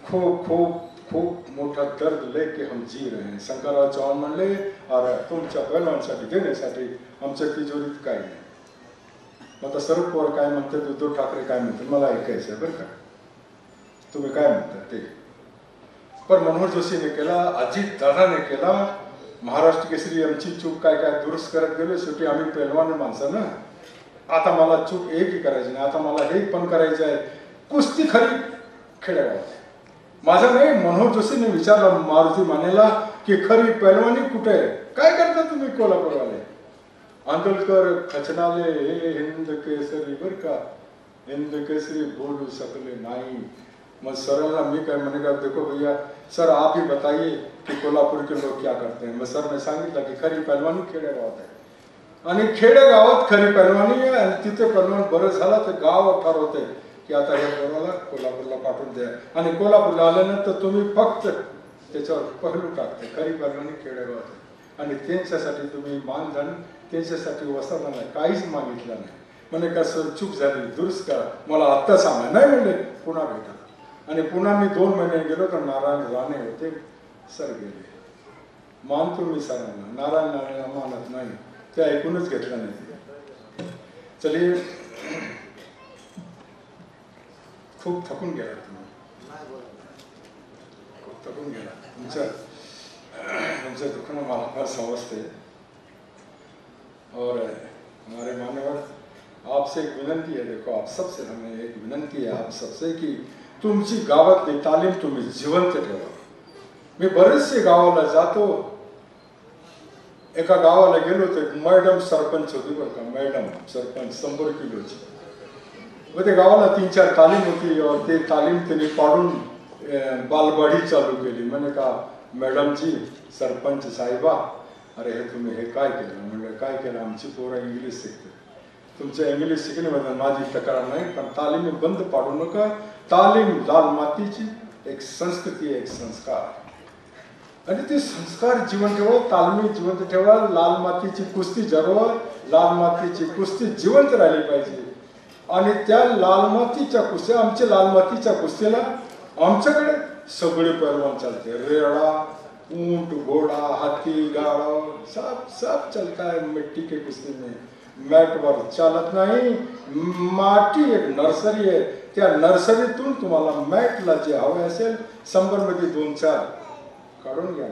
खूप खूप खूप मोठा दर्द लेके हम जी रहे हैं. शंकरराव चव्हाण म्हणले अरे तुमच्या पहलवानसाठी देण्यासाठी आमच्या तिजोरीत काही नाही. आता शरद पवार काय म्हणतात, उद्धव ठाकरे काय म्हणतात मला ऐकायचं आहे बरं का, तुम्ही काय म्हणतात ते. पण मनोहर जोशीने केला, अजित दादाने केला. महाराष्ट्र केसरी आमची चूक काय काय दुरुस्त करत गेलो. शेवटी आम्ही पहलवान माणसं ना. आता मला चूक एकही करायची नाही, आता मला हे पण करायचं आहे कुस्ती खरी खेळायची. माझा नाही मनोहर जोशीने विचारलं मारुती मानेला की खरी पहलवानी कुठे आहे, काय करता तुम्ही कोल्हापूरवाले. आंदोलकर खचनाले हे हिंद केसरी बर का, हिंद केसरी बोलू शकले नाही. मग सरांना मी काय म्हणे का देखो भैया सर आप ही बताइए कि कोल्हापुर के लोग क्या करते हैं. मग सर ने सांगितलं की खरी पहलवानी खेडेगावात आहे आणि खेडेगावात खरी पहलवानी आहे आणि तिथे पहलवान बरं झाला तर गाव ठरवते की आता या पोराला कोल्हापूरला पाठवून द्या आणि कोल्हापूरला आल्यानंतर तुम्ही फक्त त्याच्यावर पहलू टाकते. खरी पहलवानी खेडेगावात आहे आणि त्यांच्यासाठी तुम्ही मानधन, त्यांच्यासाठी वस्ताना काहीच मागितलं नाही. म्हणे कसं चूक झाली दुरुस्त करा, मला आत्ता सांगा. नाही म्हणले पुन्हा भेटा. आणि पुन्हा मी 2 महिने गेलो तर नारायण राणे होते, सर गेले. मानतो मी सरांना, नारायण राणेला मानत नाही, ते ऐकूनच घेतलं नाही. चलिए खूप थकून गेला तुम्ही, खूप थकून गेला. तुमचं दुखणं मला फार समजते. और हमारे मान्यवर आपसे एक विनंती है, देखो आप सबसे हमें एक विनंती है आप सबसे की तुमची गावातली तालीम तुम्ही जिवंत ठेवा. मी बरेचसे गावाला जातो. एका गावाला गेलो तर मॅडम सरपंच होती बरं का, मॅडम सरपंच 100 किलोची. व ते गावाला 3-4 तालीम होती और ते तालीम त्यांनी पाडून बालवाडी चालू केली. म्हणे का मॅडमजी सरपंच साहेबा अरे हे तुम्ही हे काय केलं. म्हणजे काय केलं, आमची पोरं इंग्लिश शिकते, तुमच्या इंग्लिश शिकण्यामध्ये माझी तक्रार नाही पण तालीम बंद पाडू नका. तालीम लाल मातीची एक संस्कृती, एक संस्कार आणि ते संस्कार जीवन ठेवा, तालमी जिवंत ठेवा. लाल मातीची कुस्ती जगवा, लाल मातीची कुस्ती जिवंत राहिली पाहिजे. आणि त्या लाल मातीच्या कुस्त्या, आमच्या लाल मातीच्या कुस्तीला आमच्याकडे सगळे पहलवान चालते. रेडा, ऊंट, घोड़ा, हाथी, गाड़ा सब चलता है मिट्टी के कुस्ती में. मॅट वर चालत नाही. माती एक नर्सरी आहे, त्या नर्सरीतून तुम्हाला मॅटला जे हवे असेल 100 मध्ये 2-4 काढून घ्या.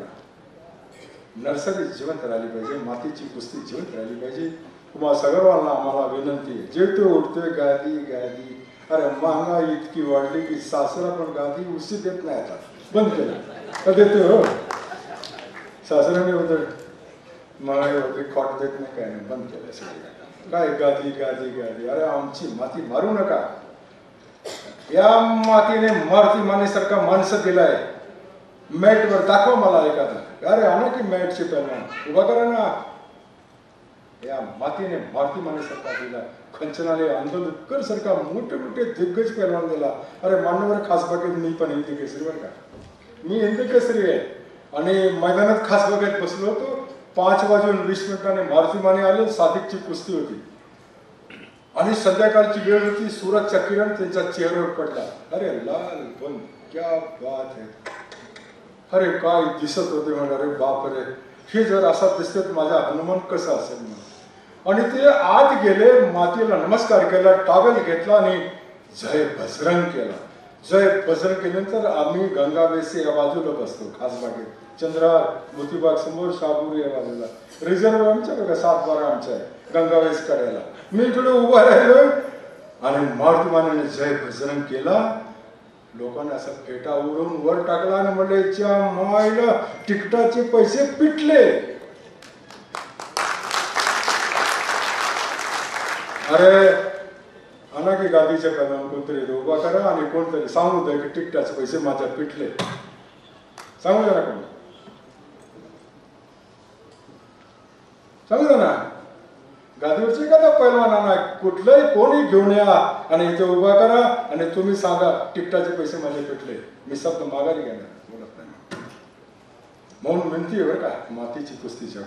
नर्सरी जिवंत राहिली पाहिजे, मातीची कुस्ती जिवंत राहिली पाहिजे. तुम्हाला सगळ्यांना आम्हाला विनंती आहे, जेवते उठते गादी गादी. अरे महागाई इतकी वाढली की सासरा पण गादी उशी देत नाही, आता बंद केलं. देते हो सासऱ्याने होतं महागाई होते, खॉट देत नाही, काय नाही, बंद केलं सगळे. काय गादी गादी गादी, अरे आमची माती मारू नका. या मातीने मारुती मानेसारखा माणसं दिलाय. मॅटवर दाखवा मला एखादा. अरे आणा की मॅटची पहिला उभा करा ना. या मातीने मारुती मानेसारखा दिला. खंचनाले आंदोलकर सारखा मोठे मोठे दिग्गज पैलवान दिला. अरे मान्यवर खास बागेत मी पण हिंदी केसरी बरं का, मी हिंदी केसरी आहे. आणि मैदानात खास बागेत बसलो होतो. 5:20 मारुती माने आले. सादिकची कुस्ती होती आणि संध्याकाळची वेळ होती. सूरजचा किरण त्यांच्या चेहऱ्यावर पडला. अरे लाल बन क्या बात है. अरे काय दिसत होते म्हणजे, अरे बाप रे, हे जर असा दिसत माझा हनुमान कसा असेल म्हणून. आणि ते आत गेले, मातीला नमस्कार केला, टावेल घेतला आणि जय बजरंग केला. जय बजरंग केल्यानंतर आम्ही गंगावेस या बाजूला बसतो खास बागेत. चंद्रार मोतीबाग समोर, शाहपुरी या बाजूला. रिझर्व आमच्या बघा 7-12 आमच्या आहे गंगावेस करायला. मी इकडे उभा राहिलो आणि मारुती मानेने जय बजरंग केला. लोकांना असा फेटा उडवून वर टाकला आणि म्हणले च्या मायला तिकटाचे पैसे पिटले. अरे आणा की गादीच्या कदम कोणतरी उभा करा आणि कोणतरी सांगू द्या की तिकटाचे पैसे माझ्या पिटले. सांगू द्या ना कोण, सांगू द्या ना. गादीवरचे एखादा पैलवानांना कुठलंही कोणी घेऊन या आणि इथे उभा करा आणि तुम्ही सांगा तिकटाचे पैसे माझे पिटले. मी शब्द माघारी घेणार, बोलत नाही. म्हणून विनंती आहे बरं का, मातीची कुस्तीच्या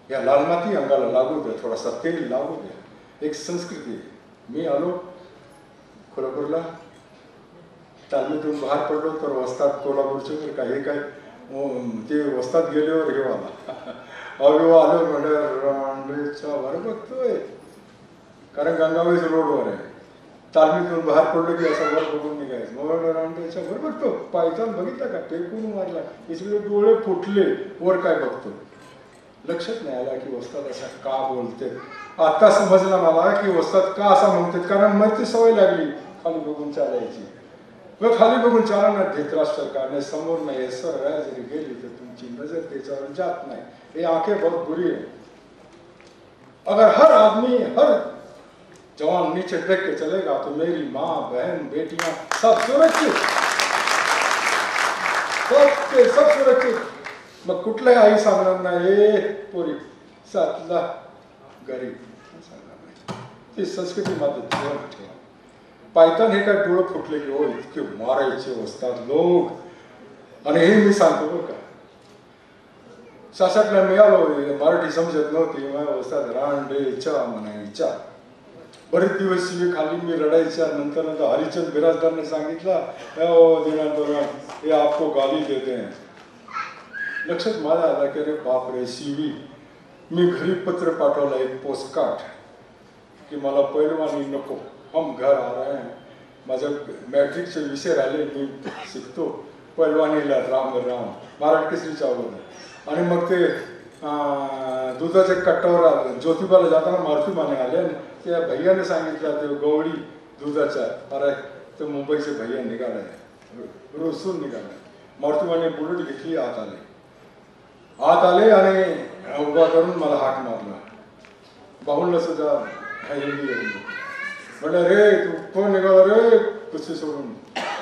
या लाल माती अंगाला लागू द्या, थोडासा तेल लागू द्या. एक संस्कृती आहे. मी आलो कोल्हापूरला, तालमीतून बाहेर पडलो तर वस्ताद कोल्हापूरचे तर काही काय ते वस्ताद गेल्यावर हे आला अगो आलो म्हणलं रांडेचा वर बघतोय, कारण गंगावेस रोडवर आहे. तालमीतून बाहेर पडलो की असं वर बघून निघायचं. मग रांडेच्या वर बघतो, पायथान बघितला का टेकून मारला, इकडे डोळे फुटले, वर काय बघतो. लक्षात नाही आला की वस्ताद असा का बोलते. आता समजलं मला की वस्ताद का असा म्हणतात, कारण मग ती सवय लागली खाली बघून चालायची. मग खाली बघून चाला ना. धृतराष्ट्र का समोर नाही सर जरी गेली तर तुमची नजर त्याच्यावर जात नाही. ये आंखें बहुत बुरी है. अगर हर आदमी हर जवान नीचे देख के चलेगा तो मेरी माँ बहन बेटियां सब सुरक्षित, सब सुरक्षित. मग कुठल्याही आई सांगणार नाही पोरी सातला गरीब सांगणार नाही. ती संस्कृती मात्र ठेवा. पायथन हे काय डोळं फुटले की हो इतके मारायचे वस्ताद लोक. आणि हे मी सांगतो बरं का, 66ला मिळालो, मराठी समजत नव्हती. माझ्या वस्ताद रांडेच्या म्हणायच्या. बरेच दिवस शिवी खाली, मी रडायच्या. नंतर हरिचंद बिराजदारने सांगितलं हे आपको गाली देते हैं. लक्षात माझ्या आला की अरे बापरे शिवी. मी घरी पत्र पाठवलं एक पोस्टकार्ड की मला पैलवानी नको, हम घर आ रहे हैं. माझं मॅट्रिकचे विषय राहिले, मी शिकतो पैलवानीला राम राम मराठी केसरीच्या अगोदर. आणि मग ते दुधाच्या कट्टावर आलं. ज्योतिबाला जाताना मारुती माने आले आणि त्या भैयाने सांगितलं ते गवळी दुधाच्या, अरे ते मुंबईचे भैया निघाले, रोसून निघाले. मारुती माने बुलेट घेतली, आत आले आणि उभा करून मला हाक मारला. बाहुलला सुद्धा हिंदी म्हणलं रे तू कोण निघाला रे कुस्ती सोडून.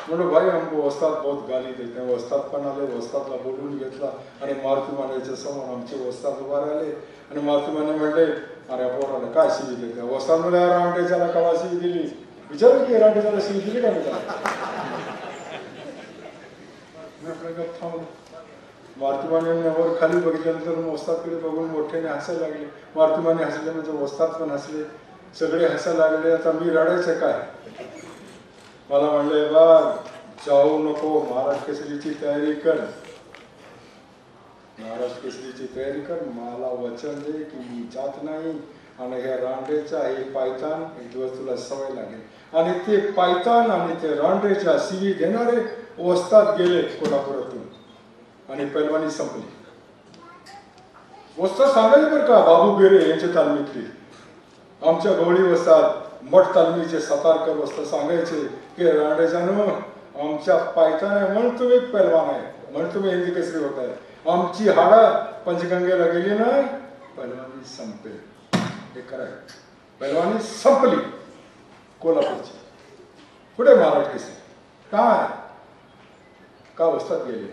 म्हणलं भाई हमको वस्ताद बहुत गाली देते हैं. वस्ताद पण आले, वस्तादला बोलून घेतला आणि मारुती मानेच्या समोर आमचे वस्ताद उभा राहिले. आणि मारुती माने म्हणले अरे पोराला काय शिवी देते. वस्ताद म्हणजे रांडेच्याला कवा शिवी दिली विचारू की रांडेच्याला शिवी दिली का मी थांबलो. मारुती माने वर खाली बघितल्यानंतर वस्तादकडे बघून मोठ्याने हसायला लागले. मारुती माने हसले म्हणजे वस्ताद पण हसले, सगळे हसायला लागले. आता मी रडायचं काय. मला म्हणले बा जाऊ नको, महाराष्ट्र केसरीची तयारी कर, महाराष्ट्र केसरीची तयारी कर. मला वचन दे की मी जात नाही. आणि ह्या रांडेचा हे पायतान एक दिवस तुला सवय लागेल. आणि ते पायतान आणि ते रांडेच्या शिवी देणारे वस्ताद गेले कोल्हापुरातून आणि पैलवानी संपली. वस्ताद सांगायचे बरं का, बाबू बेरे यांच्या तालमीतली, आमच्या गवळी वस्ताद, मठ तालमीचे सातारकर वस्ताद सांगायचे की रांडेजानो आमच्या पायथान आहे म्हणून तुम्ही पैलवान आहे, म्हणून तुम्ही हिंदी केसरी होत आहे. आमची हाडा पंचगंगेला गेली नाही, पैलवानी संपेल. हे करायचं. पैलवानी संपली कोल्हापूरची. पुढे महाराज केसरी काय का वस्तात गेले.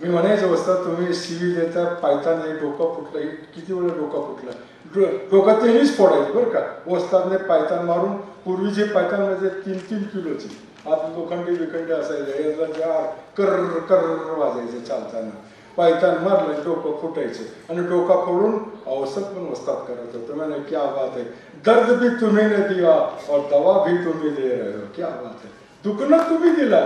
मी म्हणायचं वस्तात तुम्ही शिवी देता पायताने डोकं फुटलं. किती वेळा डोकं फुटलं. डोकं त्यांनीच फोडायचं बरं का. वस्तादने पायतान मारून पूर्वीचे पायतान म्हणजे 3-3 किलोची आता लोखंडी विखंडी असायचे. याला ज्या कर्र कर्र वाजायचे चालताना. पायतान मारलं डोकं फुटायचं आणि डोका फोडून औषध पण वस्तात करत होतं. मैंने क्या बात है. दर्द भी तुम्ही ने दिया और दवा भी तुम्ही दे रहे हो. क्या बात है. दुखणं तुम्ही दिला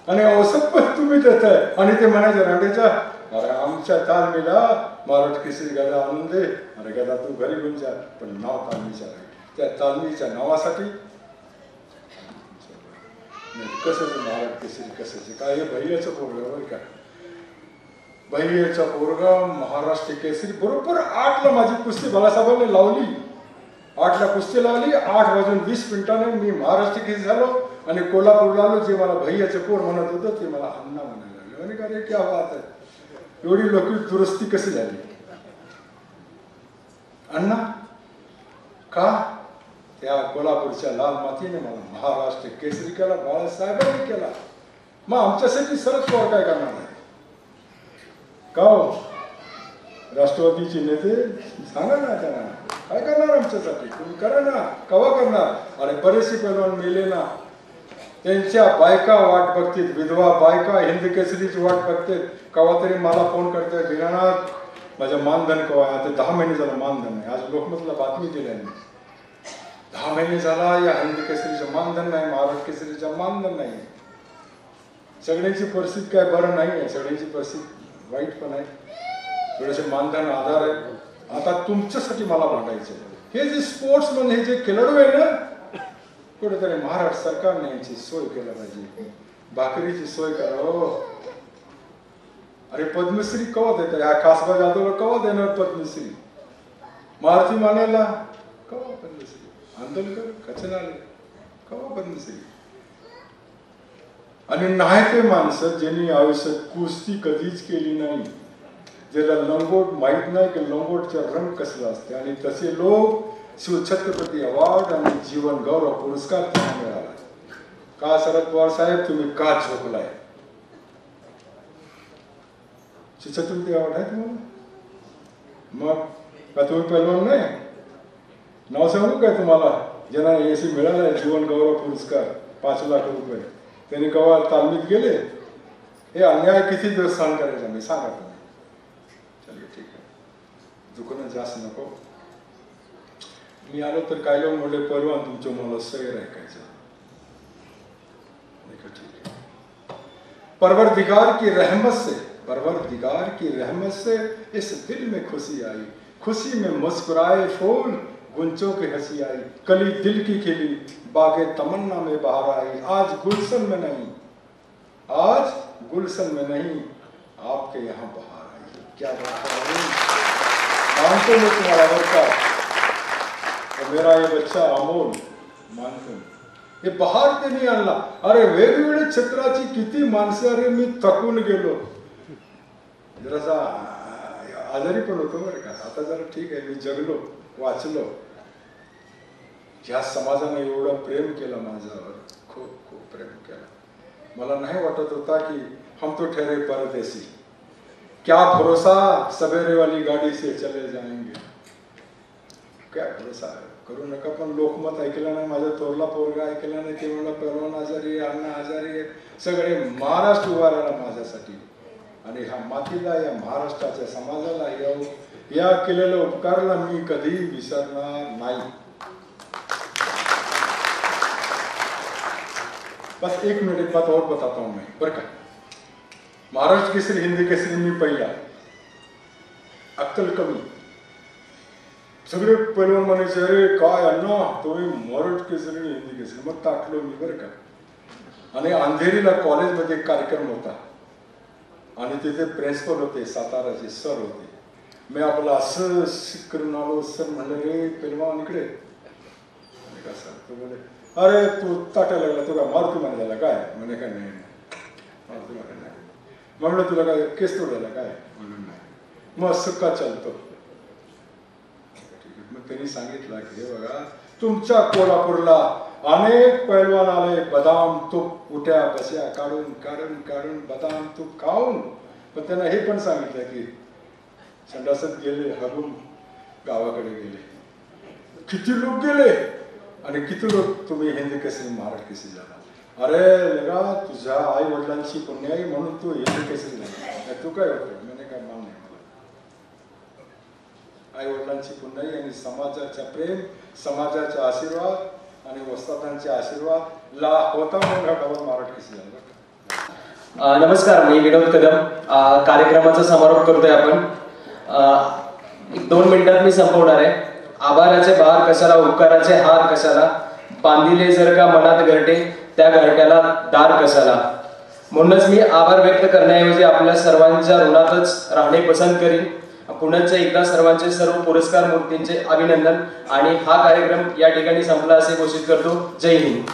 आणि औषध पण तुम्ही देताय. आणि ते म्हणायचं रांडेच्या अरे आमच्या तालमीला महाराज केसरी गदा आणून दे. अरे गदा तू घरी घेऊन जा पण नाव तालमीच्या राहील. त्या तालमीच्या नावासाठी कसं महाराज केसरी कसं काय हे भैयाचं पोरगं बरं का. भैयाचा पोरगा महाराष्ट्र केसरी. बरोबर 8ला माझी कुस्ती बाळासाहेबांनी लावली. 8ला कुस्ती लावली. 8:20 मी महाराष्ट्र केसरी झालो आणि कोल्हापूरला आलो. जे मला भैयाचं पोर म्हणत होतं ते मला अण्णा म्हणायला लागले. म्हणे का रे क्या बात आहे. एवढी लोकरी दुरुस्ती कशी झाली अण्णा. का त्या कोल्हापूरच्या लाल मातीने मला महाराष्ट्र केसरी केला. बाळासाहेबांनी केला. मग आमच्यासाठी शरद पवार काय करणार आहे का हो. राष्ट्रवादीचे नेते सांगा ना त्यांना काय करणार आमच्यासाठी. तुम्ही करा ना. कवा करणार. आणि बरेचसे पैलवान मेले ना. त्यांच्या बायका वाट बघतील. विधवा बायका हिंद केसरीची वाट बघतील. कवा तरी मला फोन करते दिनानाथ माझ्या मानधन कवा. आता 10 महिने झालं मानधन नाही. आज लोकमतला बातमी दिली आहे. 10 महिने झाला या हिंद केसरीचं मानधन नाही. महाराष्ट्र केसरीचं मानधन नाही. सगळ्यांची परिस्थिती काय बरं नाही आहे. सगळ्यांची परिस्थिती वाईट पण आहे. थोडेसे मानधन आधार आहे. आता तुमच्यासाठी मला भांडायचं. हे जे स्पोर्ट्समन हे जे खेळाडू आहे ना कुठेतरी महाराष्ट्र सरकारने यांची सोय केला पाहिजे. भाकरीची सोय करा हो. अरे पद्मश्री कवा देतात. ह्या खासबा जाधवला कवा देणार पद्मश्री. मारुती मानेला कवा पद्मश्री. आंदोलकर कचनाले कवा पद्मश्री. आणि नाही ते माणसं ज्यांनी आयुष्यात कुस्ती कधीच केली नाही. ज्याला लंगोट माहीत नाही की लंगोटचा रंग कसला असते. आणि तसे लोक शिवछत्रपती अवॉर्ड आणि जीवन गौरव पुरस्कार त्यांना मिळाला. का शरद पवार साहेब तुम्ही का झोपलाय. शिवछत्रपती अवॉर्ड आहे तुम्हाला. मग का तुम्ही पैलवान नाही. नाव सांगू काय तुम्हाला ज्यांना एसी मिळालाय जीवन गौरव पुरस्कार 5 लाख रुपये. त्यांनी कवा तालमीत गेले. हे अन्याय किती दिवस सहन करायचा मी सांगा तुम्ही. चल ठीक आहे दुकानात जास्त नको. मी आलो तर काय लोक म्हणले परवान तुमचं मला सैर ऐकायचं. ठीक आहे. परवरदिगार की रहमत से इस दिल में खुशी आई. खुशी में मुस्कुराए फूल गुंचों की हंसी आई. कली दिल की खिली बागे तमन्ना में बाहर आई. आज गुलशन में नहीं आपके यहाँ बाहर आई. क्या बात है. मानतो मैं तुम्हारा वर्षा और मेरा ये बच्चा अमोल मानतो. हे बहार त्यांनी आणला. अरे वेगवेगळ्या क्षेत्राची किती माणसं. अरे मी थकून गेलो. जरासा आजारी पण होतो बरं का. आता जरा ठीक आहे. मी जगलो वाचलो. ज्या समाजाने एवढं प्रेम केलं माझ्यावर खूप खूप प्रेम केलं. मला नाही वाटत होता की हम तो ठहरे परदेसी. क्या भरोसा सवेरे वाली गाड़ी से चले जाएंगे. क्या भरोसा करू नका. पण लोकमत ऐकलं नाही. माझा थोरला पोरगा ऐकला नाही. ते म्हणलं परवान आजारी आहे अण्णा आजारी आहे. सगळे महाराष्ट्र उभा राहिला माझ्यासाठी. आणि ह्या मातीला या महाराष्ट्राच्या समाजाला या केलेल्या उपकाराला मी कधी विसरणार नाही. बस 1 मिनट एक बात और बताता हूं मैं बरं का. महाराष्ट्र केसरी हिंदी केसरी मी पहिला. अक्कल कमी. सगळे पैलवान म्हणायचे अरे काय अण्णा तुम्ही महाराष्ट्र केसरी हिंदी केसरी. मग टाकलो मी बरं का. आणि अंधेरीला कॉलेजमध्ये एक कार्यक्रम होता. आणि तिथे प्रिन्सिपल होते साताराचे सर होते. मी आपलं असं करून आलो. सर म्हणलं रे पैलवान इकडे. का सर तो बोले अरे तू ताटायला लागला तुला मारुती म्हणायला काय. म्हणे काय नाही मारुती म्हणायला नाही. म्हणलं तुला काय केस तोडायला काय. म्हणून नाही. मग असं का चालतो. ठीक आहे. मग त्यांनी सांगितलं की हे बघा तुमच्या कोल्हापूरला अनेक पैलवान आले बदाम तूप उठ्या बस्या काढून काढून काढून बदाम तूप खाऊन, पण त्यांना हे पण सांगितलं की संडासात गेले हगून गावाकडे गेले. किती लोक गेले आणि किती लोक तुम्ही हिंद केसरी महाराष्ट्र केसरी झाला. अरे लगा तुझ्या आई वडिलांची पुण्याई म्हणून तू हिंद केसरी झाला, तू काय होतो म्हणजे काय मान नाही मला. आई वडिलांची पुण्याई आणि समाजाचा प्रेम, समाजाचा आशीर्वाद आणि वस्तादांचे आशीर्वाद ला होता म्हणून गावात महाराष्ट्र केसरी झाला. नमस्कार, मी विनोद कदम. कार्यक्रमाचा समारोप करतोय आपण. 1-2 मिनिटात मी संपवणार आहे. आभाराचे बहार कशाला, उपकाराचे हार कशाला, बांधिले जर का मनात घरटे त्या घरट्याला दार कशाला. म्हणूनच मी आभार व्यक्त करण्याऐवजी आपल्या सर्वांच्या ऋणातच राहणे पसंत करीन. पुन्हा एकदा सर्वांचे सर्व पुरस्कार मूर्तींचे अभिनंदन आणि हा कार्यक्रम या ठिकाणी संपला असे घोषित करतो. जय हिंद.